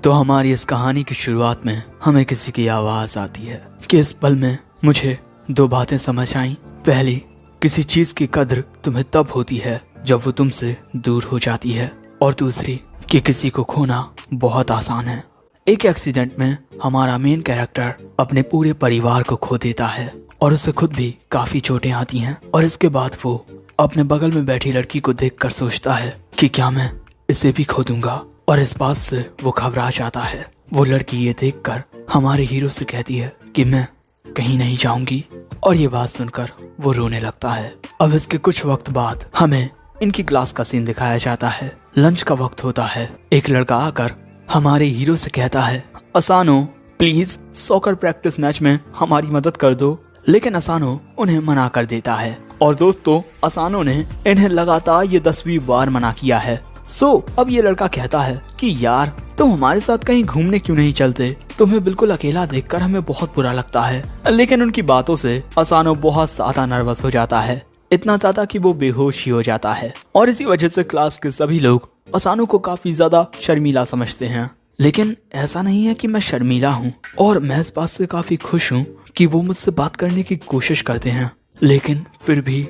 तो हमारी इस कहानी की शुरुआत में हमें किसी की आवाज आती है कि इस पल में मुझे दो बातें समझ आईं। पहली, किसी चीज की कद्र तुम्हें तब होती है जब वो तुमसे दूर हो जाती है, और दूसरी कि किसी को खोना बहुत आसान है। एक एक्सीडेंट में हमारा मेन कैरेक्टर अपने पूरे परिवार को खो देता है और उसे खुद भी काफी चोटें आती हैं, और इसके बाद वो अपने बगल में बैठी लड़की को देखकर सोचता है कि क्या मैं इसे भी खो दूंगा, और इस बात से वो घबरा जाता है। वो लड़की ये देखकर हमारे हीरो से कहती है कि मैं कहीं नहीं जाऊंगी, और ये बात सुनकर वो रोने लगता है। अब इसके कुछ वक्त बाद हमें इनकी क्लास का सीन दिखाया जाता है। लंच का वक्त होता है। एक लड़का आकर हमारे हीरो से कहता है, असानो प्लीज सॉकर प्रैक्टिस मैच में हमारी मदद कर दो। लेकिन असानो उन्हें मना कर देता है, और दोस्तों असानो ने इन्हें लगातार ये 10वीं बार मना किया है। अब ये लड़का कहता है कि यार तुम हमारे साथ कहीं घूमने क्यों नहीं चलते, तुम्हें बिल्कुल अकेला देखकर हमें बहुत बुरा लगता है। लेकिन उनकी बातों से असानो बहुत ज्यादा नर्वस हो जाता है, इतना ज्यादा कि वो बेहोश ही हो जाता है, और इसी वजह से क्लास के सभी लोग असानो को काफी ज्यादा शर्मीला समझते हैं। लेकिन ऐसा नहीं है कि मैं शर्मीला हूँ, और मैं इस बात से काफी खुश हूँ कि वो मुझसे बात करने की कोशिश करते हैं, लेकिन फिर भी।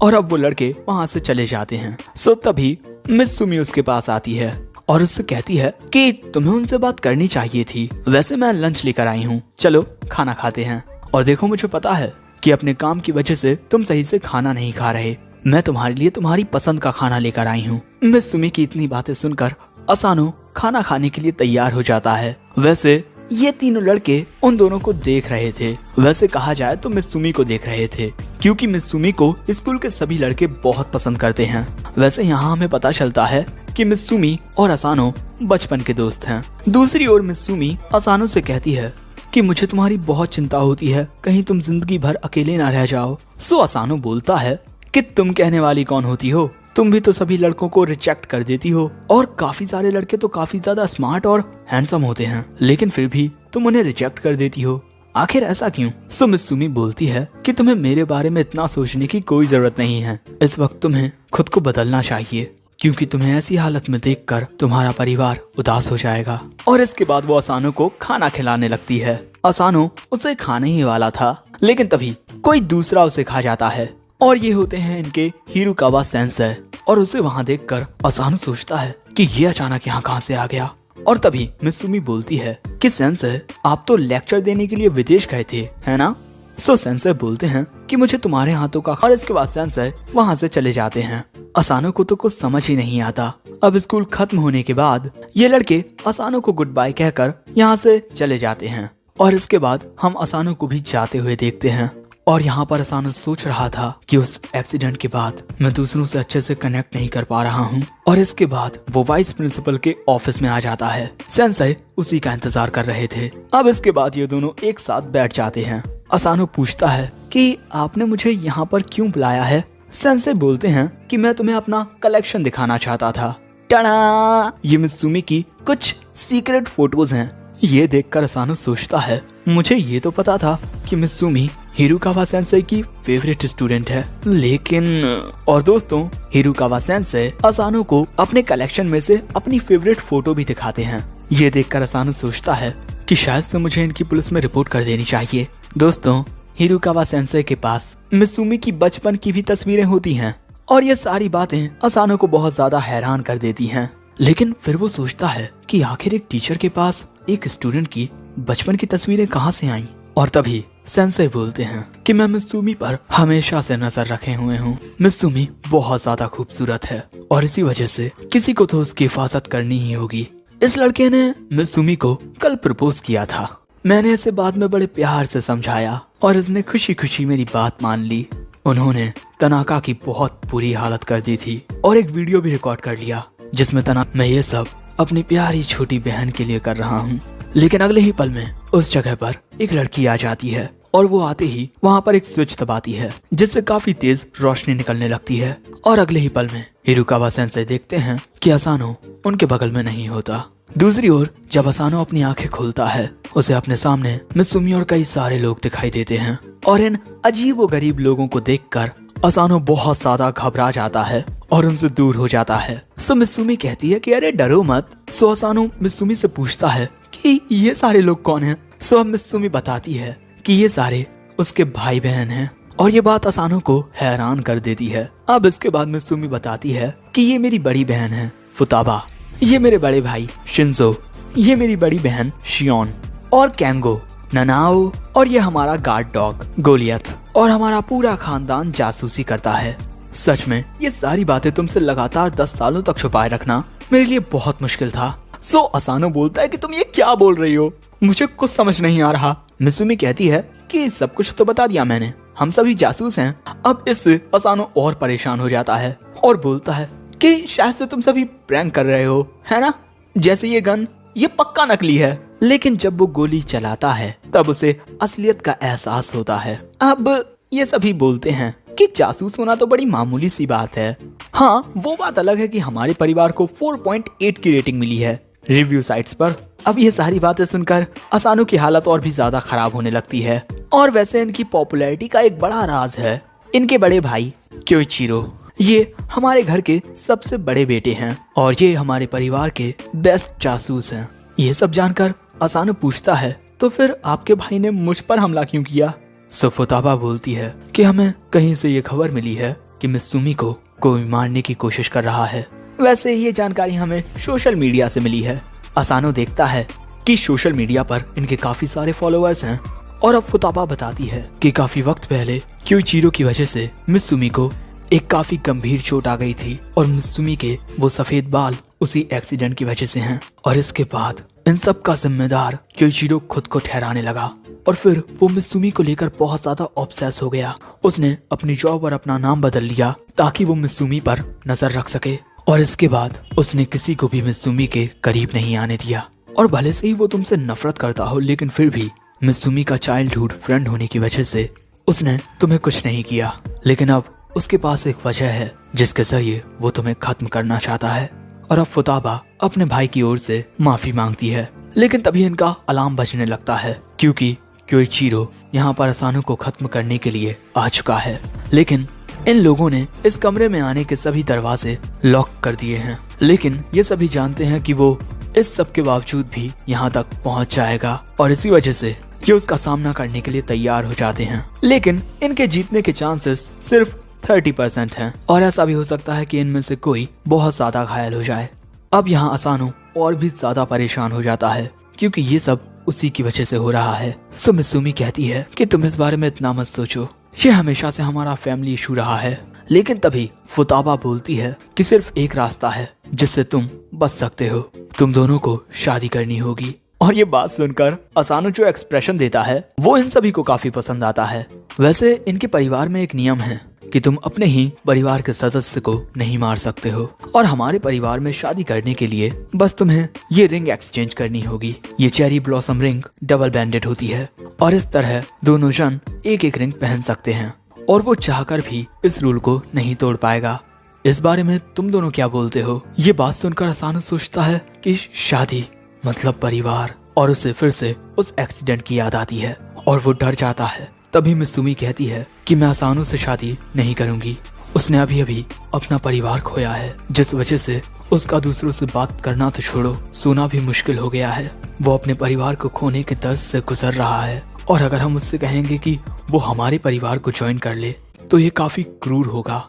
और अब वो लड़के वहाँ से चले जाते हैं। तभी मिस सुमी उसके पास आती है और उससे कहती है कि तुम्हें उनसे बात करनी चाहिए थी। वैसे मैं लंच लेकर आई हूँ, चलो खाना खाते हैं। और देखो मुझे पता है कि अपने काम की वजह से तुम सही से खाना नहीं खा रहे, मैं तुम्हारे लिए तुम्हारी पसंद का खाना लेकर आई हूँ। मिस सुमी की इतनी बातें सुनकर असानो खाना खाने के लिए तैयार हो जाता है। वैसे ये तीनों लड़के उन दोनों को देख रहे थे। वैसे कहा जाए तो मिस सुमी को देख रहे थे, क्योंकि मिस सुमी को स्कूल के सभी लड़के बहुत पसंद करते हैं। वैसे यहाँ हमें पता चलता है कि मिस सुमी और असानो बचपन के दोस्त हैं। दूसरी ओर मिस सुमी असानो से कहती है कि मुझे तुम्हारी बहुत चिंता होती है, कहीं तुम जिंदगी भर अकेले ना रह जाओ। असानो बोलता है कि तुम कहने वाली कौन होती हो, तुम भी तो सभी लड़कों को रिजेक्ट कर देती हो, और काफी सारे लड़के तो काफी ज्यादा स्मार्ट और हैंडसम होते हैं, लेकिन फिर भी तुम उन्हें रिजेक्ट कर देती हो, आखिर ऐसा क्यों? मिस सुमी बोलती है कि तुम्हें मेरे बारे में इतना सोचने की कोई जरूरत नहीं है। इस वक्त तुम्हें खुद को बदलना चाहिए, क्योंकि तुम्हें ऐसी हालत में देखकर तुम्हारा परिवार उदास हो जाएगा। और इसके बाद वो असानो को खाना खिलाने लगती है। असानो उसे खाने ही वाला था, लेकिन तभी कोई दूसरा उसे खा जाता है, और ये होते हैं इनके हिरुकावा सेंसेई। और उसे वहाँ देखकर असानो सोचता है कि ये अचानक यहाँ कहाँ से आ गया। और तभी मिस सुमी बोलती है कि सेंसेई आप तो लेक्चर देने के लिए विदेश गए थे, है ना? सेंसेई बोलते हैं कि मुझे तुम्हारे हाथों का। और इसके बाद सेंसेई वहाँ से चले जाते हैं। असानो को तो कुछ समझ ही नहीं आता। अब स्कूल खत्म होने के बाद ये लड़के असानो को गुड बाय कहकर यहाँ से चले जाते हैं, और इसके बाद हम असानो को भी जाते हुए देखते हैं। और यहाँ पर असानो सोच रहा था कि उस एक्सीडेंट के बाद मैं दूसरों से अच्छे से कनेक्ट नहीं कर पा रहा हूँ। और इसके बाद वो वाइस प्रिंसिपल के ऑफिस में आ जाता है। सेंसेई उसी का इंतजार कर रहे थे। अब इसके बाद ये दोनों एक साथ बैठ जाते हैं। असानो पूछता है कि आपने मुझे यहाँ पर क्यों बुलाया है? सेंसेई बोलते हैं कि मैं तुम्हें अपना कलेक्शन दिखाना चाहता था। टाडा! ये मिस सुमी की कुछ सीक्रेट फोटोज हैं। ये देखकर असानो सोचता है, मुझे ये तो पता था कि मिस सुमी हिरुकावा सेंसेई की फेवरेट स्टूडेंट है, लेकिन। और दोस्तों हिरुकावा सेंसेई असानो को अपने कलेक्शन में से अपनी फेवरेट फोटो भी दिखाते हैं। ये देखकर असानो सोचता है कि शायद से मुझे इनकी पुलिस में रिपोर्ट कर देनी चाहिए। दोस्तों हिरुकावा सेंसेई के पास मिस सुमी की बचपन की भी तस्वीरें होती हैं, और ये सारी बातें असानो को बहुत ज्यादा हैरान कर देती हैं। लेकिन फिर वो सोचता है कि आखिर एक टीचर के पास एक स्टूडेंट की बचपन की तस्वीरें कहाँ से आईं? और तभी सेंसेई बोलते हैं कि मैं मिस सुमी पर हमेशा से नजर रखे हुए हूँ। मिस सुमी बहुत ज्यादा खूबसूरत है, और इसी वजह से किसी को तो उसकी हिफाजत करनी ही होगी। इस लड़के ने मिस सुमी को कल प्रपोज किया था। मैंने इसे बाद में बड़े प्यार से समझाया, और इसने खुशी खुशी मेरी बात मान ली। उन्होंने तनाका की बहुत बुरी हालत कर दी थी, और एक वीडियो भी रिकॉर्ड कर लिया जिसमें मैं ये सब अपनी प्यारी छोटी बहन के लिए कर रहा हूँ। लेकिन अगले ही पल में उस जगह पर एक लड़की आ जाती है, और वो आते ही वहाँ पर एक स्विच दबाती है, जिससे काफी तेज रोशनी निकलने लगती है। और अगले ही पल में हिरुकावा सेंसेई देखते हैं कि असानो उनके बगल में नहीं होता। दूसरी ओर जब असानो अपनी आंखें खोलता है, उसे अपने सामने मिस सुमी और कई सारे लोग दिखाई देते हैं। और इन अजीब व गरीब लोगों को देखकर असानो बहुत ज्यादा घबरा जाता है और उनसे दूर हो जाता है। सो मित्सुमी कहती है कि अरे डरो मत। सो असानो मित्सुमी से पूछता है कि ये सारे लोग कौन हैं। सो अब मित्सुमी बताती है कि ये सारे उसके भाई बहन हैं और ये बात असानो को हैरान कर देती है। अब इसके बाद मित्सुमी बताती है कि ये मेरी बड़ी बहन है फुताबा, ये मेरे बड़े भाई शिंजो, ये मेरी बड़ी बहन शियोन और कैंगो, ननाओ और ये हमारा गार्ड डॉग गोलियत और हमारा पूरा खानदान जासूसी करता है। सच में ये सारी बातें तुमसे लगातार 10 सालों तक छुपाए रखना मेरे लिए बहुत मुश्किल था। सो असानो बोलता है कि तुम ये क्या बोल रही हो, मुझे कुछ समझ नहीं आ रहा। मित्सुमी कहती है कि सब कुछ तो बता दिया मैंने, हम सभी जासूस हैं। अब इससे असानो और परेशान हो जाता है और बोलता है कि शायद से तुम सभी प्रैंक कर रहे हो, है ना? जैसे ये गन ये पक्का नकली है। लेकिन जब वो गोली चलाता है तब उसे असलियत का एहसास होता है। अब ये सभी बोलते हैं कि जासूस होना तो बड़ी मामूली सी बात है। हाँ, वो बात अलग है कि हमारे परिवार को 4.8 की रेटिंग मिली है रिव्यू साइट्स पर। अब ये सारी बातें सुनकर असानो की हालत और भी ज्यादा खराब होने लगती है। और वैसे इनकी पॉपुलैरिटी का एक बड़ा राज है इनके बड़े भाई क्योइचिरो। ये हमारे घर के सबसे बड़े बेटे हैं और ये हमारे परिवार के बेस्ट जासूस हैं। ये सब जानकर असानो पूछता है तो फिर आपके भाई ने मुझ पर हमला क्यों किया? सो फुताबा बोलती है कि हमें कहीं से ये खबर मिली है कि मित्सुमी को कोई मारने की कोशिश कर रहा है। वैसे ये जानकारी हमें सोशल मीडिया से मिली है। असानो देखता है कि सोशल मीडिया पर इनके काफी सारे फॉलोअर्स हैं और अब फुताबा बताती है कि काफी वक्त पहले क्योइचिरो की वजह से मित्सुमी को एक काफी गंभीर चोट आ गई थी और मित्सुमी के वो सफेद बाल उसी एक्सीडेंट की वजह से हैं। और इसके बाद इन सब का जिम्मेदार क्योइचिरो खुद को ठहराने लगा और फिर वो मित्सुमी को लेकर बहुत ज्यादा ऑब्सेस हो गया। उसने अपनी जॉब और अपना नाम बदल लिया ताकि वो मित्सुमी पर नजर रख सके और इसके बाद उसने किसी को भी मित्सुमी के करीब नहीं आने दिया। और भले से ही वो तुमसे नफरत करता हो लेकिन फिर भी मित्सुमी का चाइल्डहुड फ्रेंड होने की वजह से उसने तुम्हें कुछ नहीं किया। लेकिन अब उसके पास एक वजह है जिसके जरिए वो तुम्हें खत्म करना चाहता है। और अब फुताबा अपने भाई की ओर से माफी मांगती है। लेकिन तभी इनका अलार्म बजने लगता है क्योंकि क्योइचिरो यहाँ पर असानो को खत्म करने के लिए आ चुका है। लेकिन इन लोगों ने इस कमरे में आने के सभी दरवाजे लॉक कर दिए हैं। लेकिन ये सभी जानते हैं कि वो इस सब के बावजूद भी यहाँ तक पहुँच जाएगा और इसी वजह से ये उसका सामना करने के लिए तैयार हो जाते हैं। लेकिन इनके जीतने के चांसेस सिर्फ 30% हैं और ऐसा भी हो सकता है कि इनमें से कोई बहुत ज्यादा घायल हो जाए। अब यहाँ असानो और भी ज्यादा परेशान हो जाता है क्योंकि ये सब उसी की वजह से हो रहा है। सो मित्सुमी कहती है कि तुम इस बारे में इतना मत सोचो, ये हमेशा से हमारा फैमिली इशू रहा है। लेकिन तभी फुताबा बोलती है कि सिर्फ एक रास्ता है जिससे तुम बच सकते हो, तुम दोनों को शादी करनी होगी। और ये बात सुनकर असानो जो एक्सप्रेशन देता है वो इन सभी को काफी पसंद आता है। वैसे इनके परिवार में एक नियम है कि तुम अपने ही परिवार के सदस्य को नहीं मार सकते हो और हमारे परिवार में शादी करने के लिए बस तुम्हें ये रिंग एक्सचेंज करनी होगी। ये चेरी ब्लॉसम रिंग डबल बैंडेड होती है और इस तरह दोनों जन एक एक रिंग पहन सकते हैं और वो चाहकर भी इस रूल को नहीं तोड़ पाएगा। इस बारे में तुम दोनों क्या बोलते हो? ये बात सुनकर असानो सोचता है कि शादी मतलब परिवार और उसे फिर से उस एक्सीडेंट की याद आती है और वो डर जाता है। तभी मित्सुमी कहती है कि मैं असानो से शादी नहीं करूंगी, उसने अभी अभी अपना परिवार खोया है जिस वजह से उसका दूसरों से बात करना तो छोड़ो सोना भी मुश्किल हो गया है। वो अपने परिवार को खोने के दर्द से गुजर रहा है और अगर हम उससे कहेंगे कि वो हमारे परिवार को ज्वाइन कर ले तो ये काफी क्रूर होगा।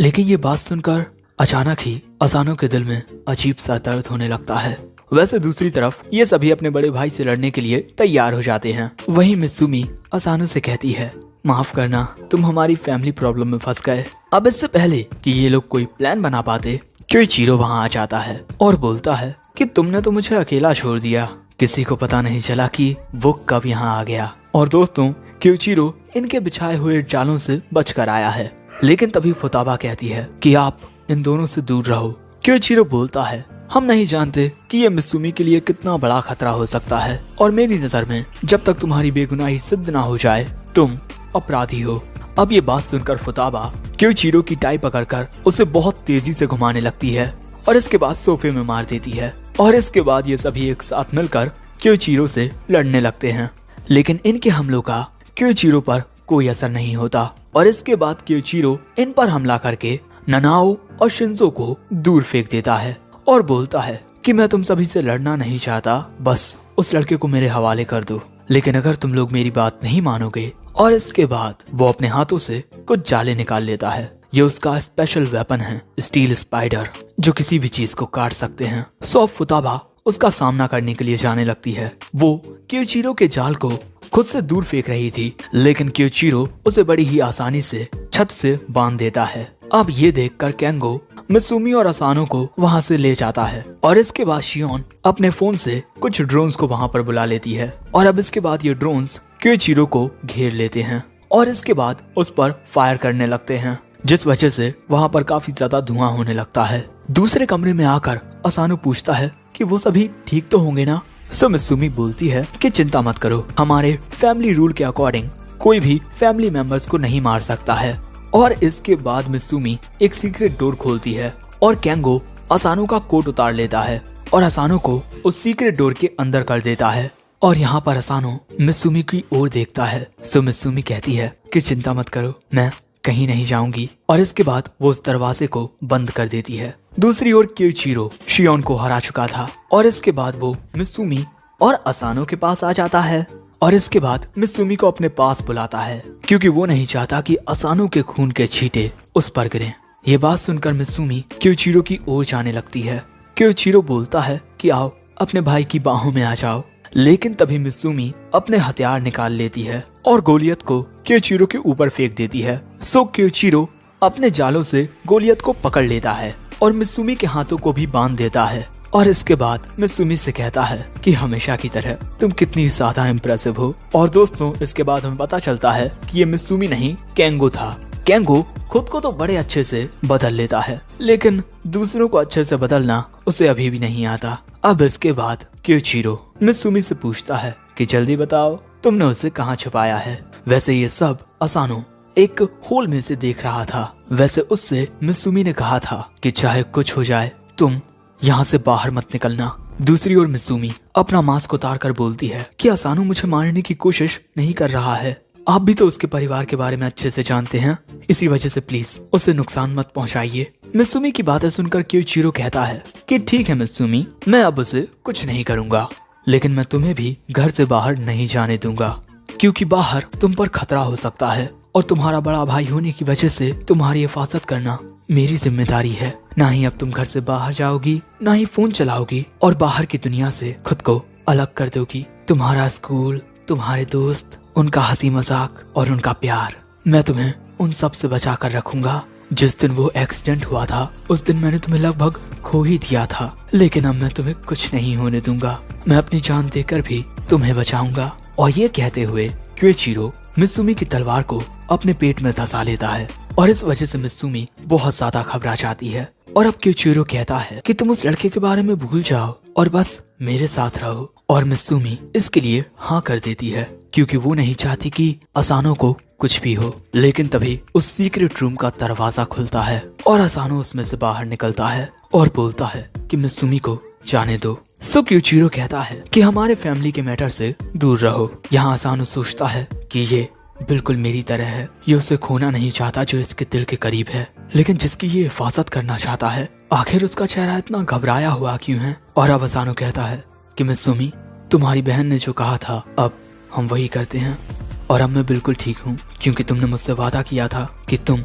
लेकिन ये बात सुनकर अचानक ही असानो के दिल में अजीब सा दर्द होने लगता है। वैसे दूसरी तरफ ये सभी अपने बड़े भाई से लड़ने के लिए तैयार हो जाते हैं। वहीं मित्सुमी असानो से कहती है माफ करना, तुम हमारी फैमिली प्रॉब्लम में फंस गए। अब इससे पहले कि ये लोग कोई प्लान बना पाते क्योइचिरो वहाँ आ जाता है और बोलता है कि तुमने तो मुझे अकेला छोड़ दिया, किसी को पता नहीं चला कि वो कब यहाँ आ गया। और दोस्तों क्योइचिरो इनके बिछाए हुए जालों से बचकर आया है। लेकिन तभी फुताबा कहती है कि आप इन दोनों से दूर रहो। क्योइचिरो बोलता है हम नहीं जानते कि ये मित्सुमी के लिए कितना बड़ा खतरा हो सकता है और मेरी नजर में जब तक तुम्हारी बेगुनाही सिद्ध ना हो जाए तुम अपराधी हो। अब ये बात सुनकर फुताबा क्योइचिरो की टाई पकड़कर उसे बहुत तेजी से घुमाने लगती है और इसके बाद सोफे में मार देती है। और इसके बाद ये सभी एक साथ मिलकर क्योइचिरो से लड़ने लगते हैं। लेकिन इनके हमलों का क्योइचिरो पर कोई असर नहीं होता और इसके बाद क्योइचिरो इन पर हमला करके ननाओ और शिंजो को दूर फेंक देता है और बोलता है कि मैं तुम सभी से लड़ना नहीं चाहता, बस उस लड़के को मेरे हवाले कर दो, लेकिन अगर तुम लोग मेरी बात नहीं मानोगे। और इसके बाद वो अपने हाथों से कुछ जाले निकाल लेता है। ये उसका स्पेशल वेपन है, स्टील स्पाइडर, जो किसी भी चीज को काट सकते हैं। सो फुताबा उसका सामना करने के लिए जाने लगती है। वो क्योइचिरो के जाल को खुद से दूर फेंक रही थी, लेकिन क्योइचिरो उसे बड़ी ही आसानी से छत से बांध देता है। अब ये देखकर केंगो मित्सुमी और असानो को वहाँ से ले जाता है और इसके बाद शियोन अपने फोन से कुछ ड्रोन्स को वहाँ पर बुला लेती है और अब इसके बाद ये ड्रोन्स क्योइचिरो को घेर लेते हैं और इसके बाद उस पर फायर करने लगते हैं, जिस वजह से वहाँ पर काफी ज्यादा धुआं होने लगता है। दूसरे कमरे में आकर असानो पूछता है कि वो सभी ठीक तो होंगे ना। सो मित्सुमी बोलती है कि चिंता मत करो, हमारे फैमिली रूल के अकॉर्डिंग कोई भी फैमिली मेंबर्स को नहीं मार सकता है। और इसके बाद मित्सुमी एक सीक्रेट डोर खोलती है और केंगो असानो का कोट उतार लेता है और असानो को उस सीक्रेट डोर के अंदर कर देता है। और यहाँ पर असानो मित्सुमी की ओर देखता है। सो मित्सुमी कहती है कि चिंता मत करो, मैं कहीं नहीं जाऊंगी। और इसके बाद वो उस दरवाजे को बंद कर देती है। दूसरी ओर क्योइचिरो शियोन को हरा चुका था और इसके बाद वो मित्सुमी और असानो के पास आ जाता है और इसके बाद मित्सुमी को अपने पास बुलाता है, क्योंकि वो नहीं चाहता कि असानो के खून के छींटे उस पर गिरें। ये बात सुनकर मित्सुमी क्योइचिरो की ओर जाने लगती है। क्योइचिरो बोलता है कि आओ अपने भाई की बाहों में आ जाओ, लेकिन तभी मित्सुमी अपने हथियार निकाल लेती है और गोलियत को क्योइचिरो के ऊपर फेंक देती है। सो क्योइचिरो अपने जालों से गोलियत को पकड़ लेता है और मित्सुमी के हाथों को भी बांध देता है और इसके बाद मित्सुमी से कहता है कि हमेशा की तरह तुम कितनी ज्यादा इम्प्रेसिव हो। और दोस्तों, इसके बाद हमें पता चलता है कि ये मित्सुमी नहीं केंगो था। केंगो खुद को तो बड़े अच्छे से बदल लेता है, लेकिन दूसरों को अच्छे से बदलना उसे अभी भी नहीं आता। अब इसके बाद क्योइचिरो मित्सुमी से पूछता है कि जल्दी बताओ, तुमने उसे कहाँ छुपाया है। वैसे ये सब असानो एक होल में से देख रहा था। वैसे उससे मित्सुमी ने कहा था कि चाहे कुछ हो जाए तुम यहाँ से बाहर मत निकलना। दूसरी ओर मित्सुमी अपना मास्क उतार कर बोलती है कि असानो मुझे मारने की कोशिश नहीं कर रहा है, आप भी तो उसके परिवार के बारे में अच्छे से जानते हैं, इसी वजह से प्लीज उसे नुकसान मत पहुंचाइए। मित्सुमी की बातें सुनकर क्योइचिरो कहता है कि ठीक है मित्सुमी, मैं अब उसे कुछ नहीं करूंगा, लेकिन मैं तुम्हें भी घर से बाहर नहीं जाने दूंगा, क्योंकि बाहर तुम पर खतरा हो सकता है और तुम्हारा बड़ा भाई होने की वजह से तुम्हारी हिफाजत करना मेरी जिम्मेदारी है। ना ही अब तुम घर से बाहर जाओगी, ना ही फोन चलाओगी और बाहर की दुनिया से खुद को अलग कर दोगी। तुम्हारा स्कूल, तुम्हारे दोस्त, उनका हंसी मजाक और उनका प्यार, मैं तुम्हें उन सब से बचा कर रखूंगा। जिस दिन वो एक्सीडेंट हुआ था उस दिन मैंने तुम्हें लगभग खो ही दिया था, लेकिन अब मैं तुम्हें कुछ नहीं होने दूंगा। मैं अपनी जान देकर भी तुम्हें बचाऊंगा। और ये कहते हुए क्योइचिरो मित्सुमी की तलवार को अपने पेट में धंसा लेता है और इस वजह से मित्सुमी बहुत ज्यादा घबरा जाती है। और अब क्योइचिरो कहता है कि तुम उस लड़के के बारे में भूल जाओ और बस मेरे साथ रहो। और मित्सुमी इसके लिए हाँ कर देती है, क्योंकि वो नहीं चाहती कि असानो को कुछ भी हो। लेकिन तभी उस सीक्रेट रूम का दरवाजा खुलता है और असानो उसमें से बाहर निकलता है और बोलता है कि मित्सुमी को जाने दो। सो क्योइचिरो कहता है कि हमारे फैमिली के मैटर से दूर रहो। यहाँ असानो सोचता है कि ये बिल्कुल मेरी तरह है, ये उसे खोना नहीं चाहता जो इसके दिल के करीब है, लेकिन जिसकी ये हिफाजत करना चाहता है। आखिर उसका चेहरा इतना घबराया हुआ क्यों है। और अब असानो कहता है कि मित्सुमी, तुम्हारी बहन ने जो कहा था अब हम वही करते हैं और अब मैं बिल्कुल ठीक हूँ, क्योंकि तुमने मुझसे वादा किया था कि तुम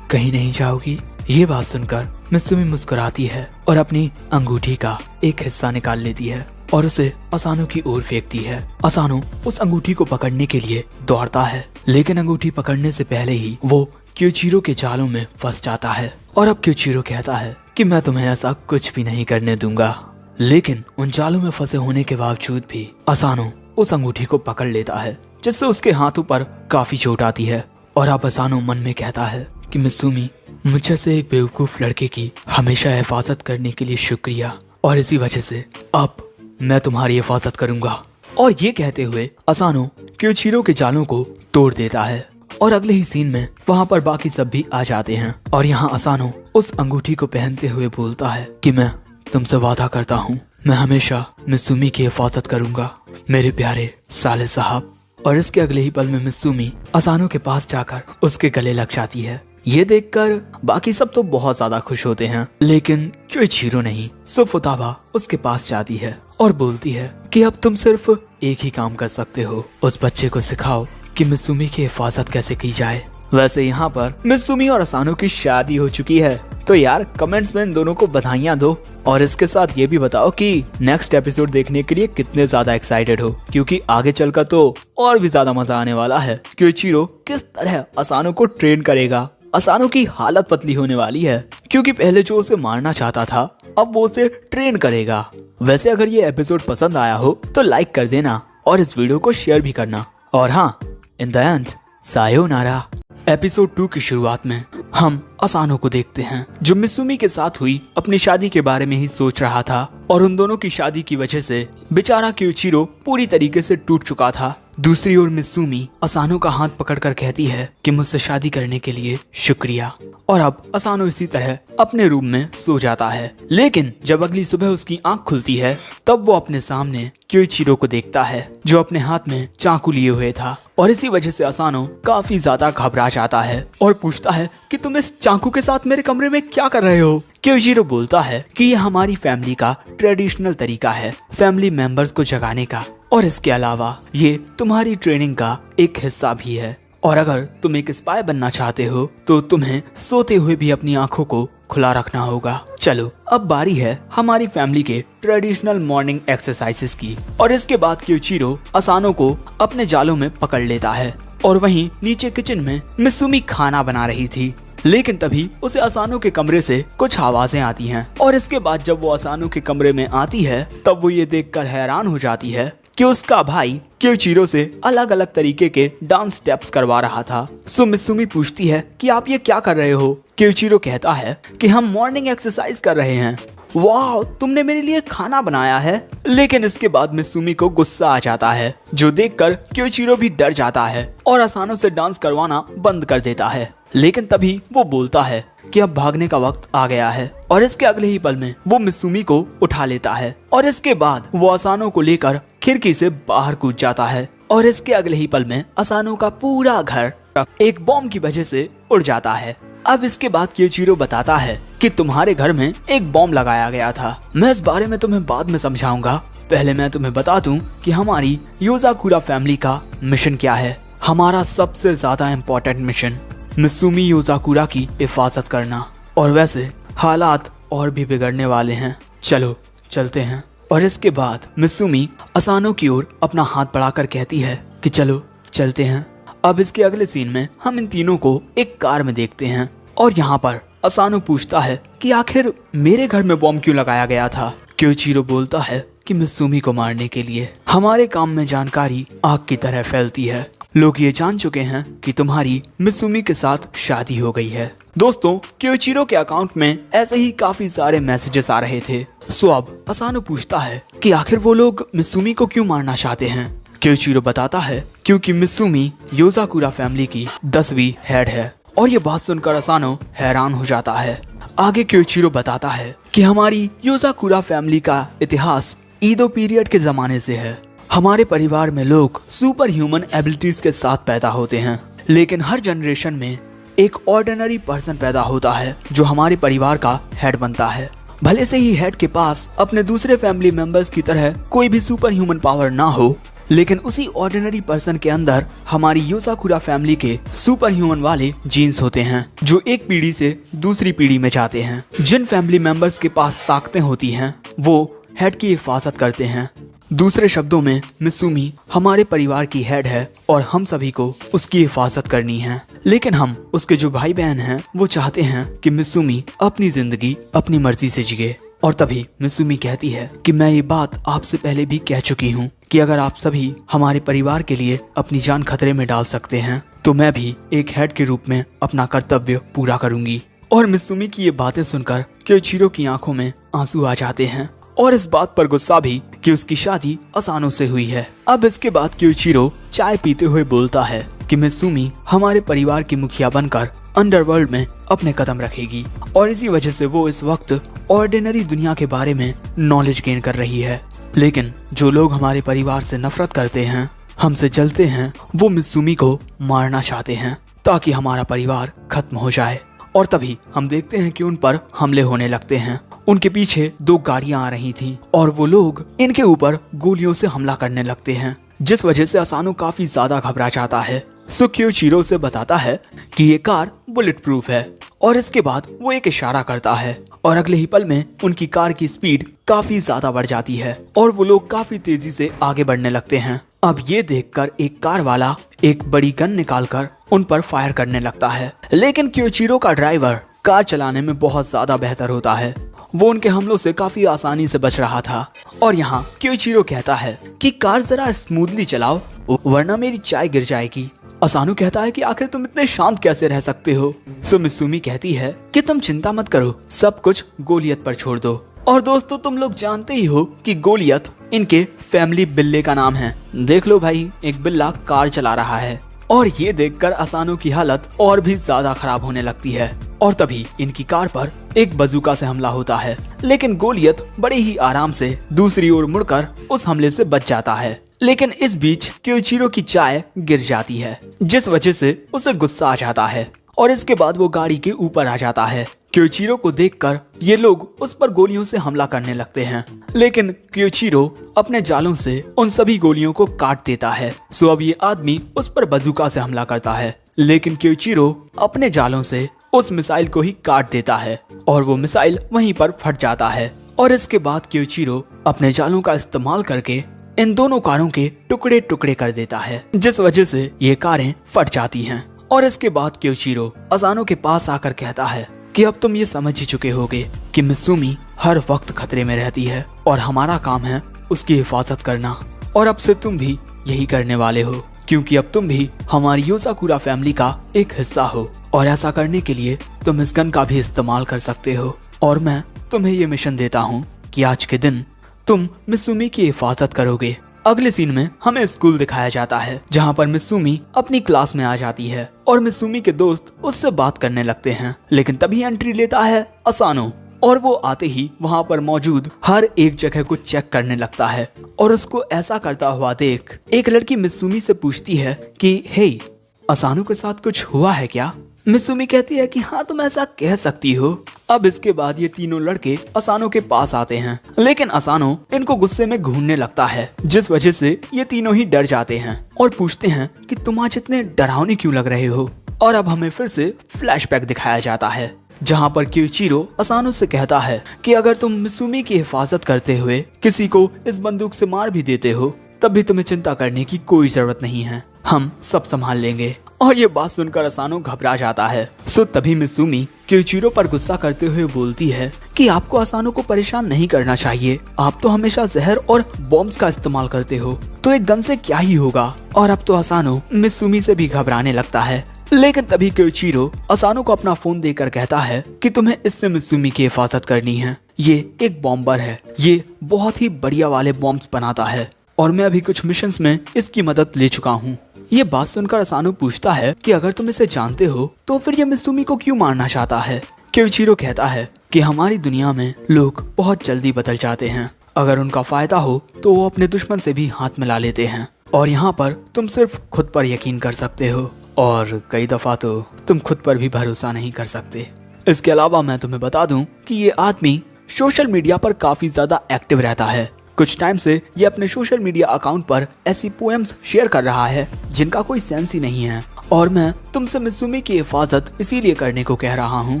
कहीं नहीं जाओगी। ये बात सुनकर मित्सुमी मुस्कुराती है और अपनी अंगूठी का एक हिस्सा निकाल लेती है और उसे असानो की ओर फेंकती है। असानो उस अंगूठी को पकड़ने के लिए दौड़ता है, लेकिन अंगूठी पकड़ने से पहले ही वो क्योइचिरो के जालों में फंस जाता है। और अब क्योइचिरो कहता है कि मैं तुम्हें ऐसा कुछ भी नहीं करने दूंगा। लेकिन उन जालों में फंसे होने के बावजूद भी असानो उस अंगूठी को पकड़ लेता है, जिससे उसके हाथों पर काफी चोट आती है। और अब असानो मन में कहता है कि मित्सुमी, मुझ से एक बेवकूफ लड़के की हमेशा हिफाजत करने के लिए शुक्रिया, और इसी वजह से अब मैं तुम्हारी हिफाजत करूंगा। और ये कहते हुए असानो क्योइचिरो के जालों को तोड़ देता है और अगले ही सीन में वहाँ पर बाकी सब भी आ जाते हैं। और यहाँ असानो उस अंगूठी को पहनते हुए बोलता है कि मैं तुमसे वादा करता हूँ, मैं हमेशा मित्सुमी की हिफाजत करूंगा, मेरे प्यारे साले साहब। और इसके अगले ही पल में मित्सुमी असानो के पास जाकर उसके गले लग जाती है। ये देखकर बाकी सब तो बहुत ज्यादा खुश होते हैं, लेकिन क्योइचिरो नहीं। सो फुताबा उसके पास जाती है और बोलती है कि अब तुम सिर्फ एक ही काम कर सकते हो, उस बच्चे को सिखाओ कि मित्सुमी की हिफाजत कैसे की जाए। वैसे यहाँ पर मित्सुमी और असानो की शादी हो चुकी है, तो यार कमेंट्स में इन दोनों को बधाइयाँ दो और इसके साथ ये भी बताओ कि नेक्स्ट एपिसोड देखने के लिए कितने ज्यादा एक्साइटेड हो, क्योंकि आगे चलकर तो और भी ज्यादा मजा आने वाला है। क्योइचिरो किस तरह असानो को ट्रेन करेगा। असानो की हालत पतली होने वाली है, क्योंकि पहले जो उसे मारना चाहता था अब वो उसे ट्रेन करेगा। वैसे अगर ये एपिसोड पसंद आया हो तो लाइक कर देना और इस वीडियो को शेयर भी करना। और हाँ, in the end sayonara. Episode 2 की शुरुआत में हम असानो को देखते हैं, जो मित्सुमी के साथ हुई अपनी शादी के बारे में ही सोच रहा था और उन दोनों की शादी की वजह से बेचारा क्योइचिरो पूरी तरीके से टूट चुका था। दूसरी ओर मित्सुमी असानो का हाथ पकड़कर कहती है कि मुझसे शादी करने के लिए शुक्रिया, और अब असानो इसी तरह अपने रूम में सो जाता है। लेकिन जब अगली सुबह उसकी आंख खुलती है तब वो अपने सामने क्योइचिरो को देखता है, जो अपने हाथ में चाकू लिए हुए था, और इसी वजह से असानो काफी ज्यादा घबरा जाता है और पूछता है कि तुम इस चाकू के साथ मेरे कमरे में क्या कर रहे हो। क्योइचिरो बोलता है कि ये हमारी फैमिली का ट्रेडिशनल तरीका है फैमिली मेंबर्स को जगाने का, और इसके अलावा ये तुम्हारी ट्रेनिंग का एक हिस्सा भी है, और अगर तुम एक स्पाई बनना चाहते हो तो तुम्हें सोते हुए भी अपनी आंखों को खुला रखना होगा। चलो अब बारी है हमारी फैमिली के ट्रेडिशनल मॉर्निंग एक्सरसाइजेस की। और इसके बाद क्योइचिरो असानो को अपने जालों में पकड़ लेता है, और वहीं नीचे किचन में मित्सुमी खाना बना रही थी। लेकिन तभी उसे असानो के कमरे से कुछ आवाजें आती हैं, और इसके बाद जब वो असानो के कमरे में आती है तब वो ये देखकर हैरान हो जाती है कि उसका भाई क्योइचिरो से अलग अलग तरीके के डांस स्टेप्स करवा रहा था। सो मित्सुमी पूछती है कि आप ये क्या कर रहे हो। क्योइचिरो कहता है कि हम मॉर्निंग एक्सरसाइज कर रहे हैं। वाह, तुमने मेरे लिए खाना बनाया है। लेकिन इसके बाद मित्सुमी को गुस्सा आ जाता है, जो देखकर क्योइचिरो भी डर जाता है और असानो से डांस करवाना बंद कर देता है। लेकिन तभी वो बोलता है कि अब भागने का वक्त आ गया है, और इसके अगले ही पल में वो मित्सुमी को उठा लेता है, और इसके बाद वो असानो को लेकर खिड़की से बाहर कूद जाता है, और इसके अगले ही पल में असानो का पूरा घर एक बॉम्ब की वजह से उड़ जाता है। अब इसके बाद क्योइचिरो बताता है कि तुम्हारे घर में एक बॉम्ब लगाया गया था। मैं इस बारे में तुम्हें बाद में समझाऊंगा, पहले मैं तुम्हें बता दूं कि हमारी योजाकुरा फैमिली का मिशन क्या है। हमारा सबसे ज्यादा इम्पोर्टेंट मिशन मित्सुमी योजाकुरा की हिफाजत करना, और वैसे हालात और भी बिगड़ने वाले हैं, चलो चलते हैं। और इसके बाद मित्सुमी असानो की ओर अपना हाथ बढ़ाकर कहती है कि चलो चलते हैं। अब इसके अगले सीन में हम इन तीनों को एक कार में देखते हैं, और यहाँ पर असानो पूछता है कि आखिर मेरे घर में बॉम्ब क्यों लगाया गया था। क्योइचिरो बोलता है कि मित्सुमी को मारने के लिए। हमारे काम में जानकारी आग की तरह फैलती है, लोग ये जान चुके हैं कि तुम्हारी मित्सुमी के साथ शादी हो गई है। दोस्तों, क्योइचिरो के अकाउंट में ऐसे ही काफी सारे मैसेजेस आ रहे थे। सो अब असानो पूछता है कि आखिर वो लोग मित्सुमी को क्यों मारना चाहते हैं। क्योइचिरो बताता है क्योंकि मित्सुमी योजाकुरा फैमिली की 10वीं हेड है, और ये बात सुनकर असानो हैरान हो जाता है। आगे क्योइचिरो बताता है कि हमारी योजाकुरा फैमिली का इतिहास ईदो पीरियड के जमाने से है। हमारे परिवार में लोग सुपर ह्यूमन एबिलिटीज के साथ पैदा होते हैं, लेकिन हर जनरेशन में एक ऑर्डिनरी पर्सन पैदा होता है जो हमारे परिवार का हेड बनता है। भले से ही हेड के पास अपने दूसरे फैमिली मेंबर्स की तरह कोई भी सुपर ह्यूमन पावर ना हो, लेकिन उसी ऑर्डिनरी पर्सन के अंदर हमारी योजाकुरा फैमिली के सुपर ह्यूमन वाले जीन्स होते हैं, जो एक पीढ़ी से दूसरी पीढ़ी में जाते हैं। जिन फैमिली मेंबर्स के पास ताकतें होती हैं वो हेड की हिफाजत करते हैं। दूसरे शब्दों में मित्सुमी हमारे परिवार की हेड है और हम सभी को उसकी हिफाजत करनी है। लेकिन हम उसके जो भाई बहन हैं वो चाहते हैं कि मित्सुमी अपनी जिंदगी अपनी मर्जी से जिए। और तभी मित्सुमी कहती है कि मैं ये बात आपसे पहले भी कह चुकी हूँ कि अगर आप सभी हमारे परिवार के लिए अपनी जान खतरे में डाल सकते हैं तो मैं भी एक हेड के रूप में अपना कर्तव्य पूरा करूंगी। और मित्सुमी की ये बातें सुनकर क्योइचिरो की आंखों में आंसू आ जाते हैं, और इस बात पर गुस्सा भी कि उसकी शादी असानो से हुई है। अब इसके बाद क्योइचिरो चाय पीते हुए बोलता है कि मित्सुमी हमारे परिवार की मुखिया बनकर अंडरवर्ल्ड में अपने कदम रखेगी, और इसी वजह से वो इस वक्त ऑर्डिनरी दुनिया के बारे में नॉलेज गेन कर रही है। लेकिन जो लोग हमारे परिवार से नफरत करते हैं हमसे जलते हैं, वो मित्सुमी को मारना चाहते हैं ताकि हमारा परिवार खत्म हो जाए। और तभी हम देखते हैं कि उन पर हमले होने लगते हैं। उनके पीछे 2 गाड़ियां आ रही थीं और वो लोग इनके ऊपर गोलियों से हमला करने लगते हैं, जिस वजह से असानो काफी ज्यादा घबरा जाता है। सो क्योइचिरो से बताता है कि ये कार बुलेट प्रूफ है और इसके बाद वो एक इशारा करता है और अगले ही पल में उनकी कार की स्पीड काफी ज्यादा बढ़ जाती है और वो लोग काफी तेजी से आगे बढ़ने लगते हैं। अब ये देखकर एक कार वाला एक बड़ी गन निकालकर उन पर फायर करने लगता है, लेकिन क्योइचिरो का ड्राइवर कार चलाने में बहुत ज्यादा बेहतर होता है। वो उनके हमलों से काफी आसानी से बच रहा था और यहाँ क्योइचिरो कहता है कि कार जरा स्मूथली चलाओ वरना मेरी चाय गिर जाएगी। असानो कहता है कि आखिर तुम इतने शांत कैसे रह सकते हो। सो मित्सुमी कहती है कि तुम चिंता मत करो, सब कुछ गोलियत पर छोड़ दो। और दोस्तों, तुम लोग जानते ही हो कि गोलियत इनके फैमिली बिल्ले का नाम है। देख लो भाई, एक बिल्ला कार चला रहा है। और ये देखकर असानो की हालत और भी ज्यादा खराब होने लगती है और तभी इनकी कार पर एक बजूका से हमला होता है, लेकिन गोलियत बड़े ही आराम से दूसरी ओर मुड़कर उस हमले से बच जाता है। लेकिन इस बीच क्योइचिरो की चाय गिर जाती है, जिस वजह से उसे गुस्सा आ जाता है और इसके बाद वो गाड़ी के ऊपर आ जाता है। क्योइचिरो को देखकर ये लोग उस पर गोलियों से हमला करने लगते हैं, लेकिन क्योइचिरो अपने जालों से उन सभी गोलियों को काट देता है। सो अब ये आदमी उस पर बजूका से हमला करता है, लेकिन क्योइचिरो अपने जालों से उस मिसाइल को ही काट देता है और वो मिसाइल वहीं पर फट जाता है। और इसके बाद क्योइचिरो अपने जालों का इस्तेमाल करके इन दोनों कारों के टुकड़े टुकड़े कर देता है, जिस वजह से ये कारें फट जाती हैं। और इसके बाद क्योइचिरो असानो के पास आकर कहता है कि अब तुम ये समझ ही चुके होगे कि मित्सुमी हर वक्त खतरे में रहती है और हमारा काम है उसकी हिफाजत करना। और अब से तुम भी यही करने वाले हो, क्योंकि अब तुम भी हमारी योजाकुरा फैमिली का एक हिस्सा हो और ऐसा करने के लिए तुम इस गन का भी इस्तेमाल कर सकते हो। और मैं तुम्हें ये मिशन देता हूँ कि आज के दिन तुम मित्सुमी की हिफाजत करोगे। अगले सीन में हमें स्कूल दिखाया जाता है, जहाँ पर मित्सुमी अपनी क्लास में आ जाती है और मित्सुमी के दोस्त उससे बात करने लगते हैं, लेकिन तभी एंट्री लेता है असानो और वो आते ही वहाँ पर मौजूद हर एक जगह को चेक करने लगता है। और उसको ऐसा करता हुआ देख एक लड़की मित्सुमी से पूछती है कि हे, असानो के साथ कुछ हुआ है क्या? मित्सुमी कहती है कि हाँ, तुम ऐसा कह सकती हो। अब इसके बाद ये तीनों लड़के असानो के पास आते हैं, लेकिन असानो इनको गुस्से में घूरने लगता है, जिस वजह से ये तीनों ही डर जाते हैं और पूछते हैं कि तुम आज इतने डरावने क्यों लग रहे हो। और अब हमें फिर से फ्लैशबैक दिखाया जाता है, जहाँ पर क्योइचिरो असानो से कहता है कि अगर तुम मित्सुमी की हिफाजत करते हुए किसी को इस बंदूक से मार भी देते हो, तब भी तुम्हें चिंता करने की कोई जरूरत नहीं है, हम सब संभाल लेंगे। और ये बात सुनकर असानो घबरा जाता है। सो तभी मित्सुमी क्योइचिरो पर गुस्सा करते हुए बोलती है कि आपको असानो को परेशान नहीं करना चाहिए, आप तो हमेशा जहर और बॉम्ब्स का इस्तेमाल करते हो, तो एक गन से क्या ही होगा। और अब तो असानो मित्सुमी से भी घबराने लगता है, लेकिन तभी क्योइचिरो असानो को अपना फोन देकर कहता है कि तुम्हें इससे मित्सुमी की हिफाजत करनी है। ये एक बॉम्बर है, ये बहुत ही बढ़िया वाले बॉम्ब्स बनाता है और मैं अभी कुछ मिशंस में इसकी मदद ले चुका हूँ। ये बात सुनकर असानो पूछता है कि अगर तुम इसे जानते हो तो फिर ये मित्सुमी को क्यों मारना चाहता है। क्योइचिरो कहता है कि हमारी दुनिया में लोग बहुत जल्दी बदल जाते हैं, अगर उनका फायदा हो तो वो अपने दुश्मन से भी हाथ मिला लेते हैं और यहाँ पर तुम सिर्फ खुद पर यकीन कर सकते हो और कई दफा तो तुम खुद पर भी भरोसा नहीं कर सकते। इसके अलावा मैं तुम्हें बता दूं कि ये आदमी सोशल मीडिया पर काफी ज्यादा एक्टिव रहता है। कुछ टाइम से ये अपने सोशल मीडिया अकाउंट पर ऐसी पोएम्स शेयर कर रहा है जिनका कोई सेंस ही नहीं है और मैं तुमसे मित्सुमी की हिफाजत इसीलिए करने को कह रहा हूँ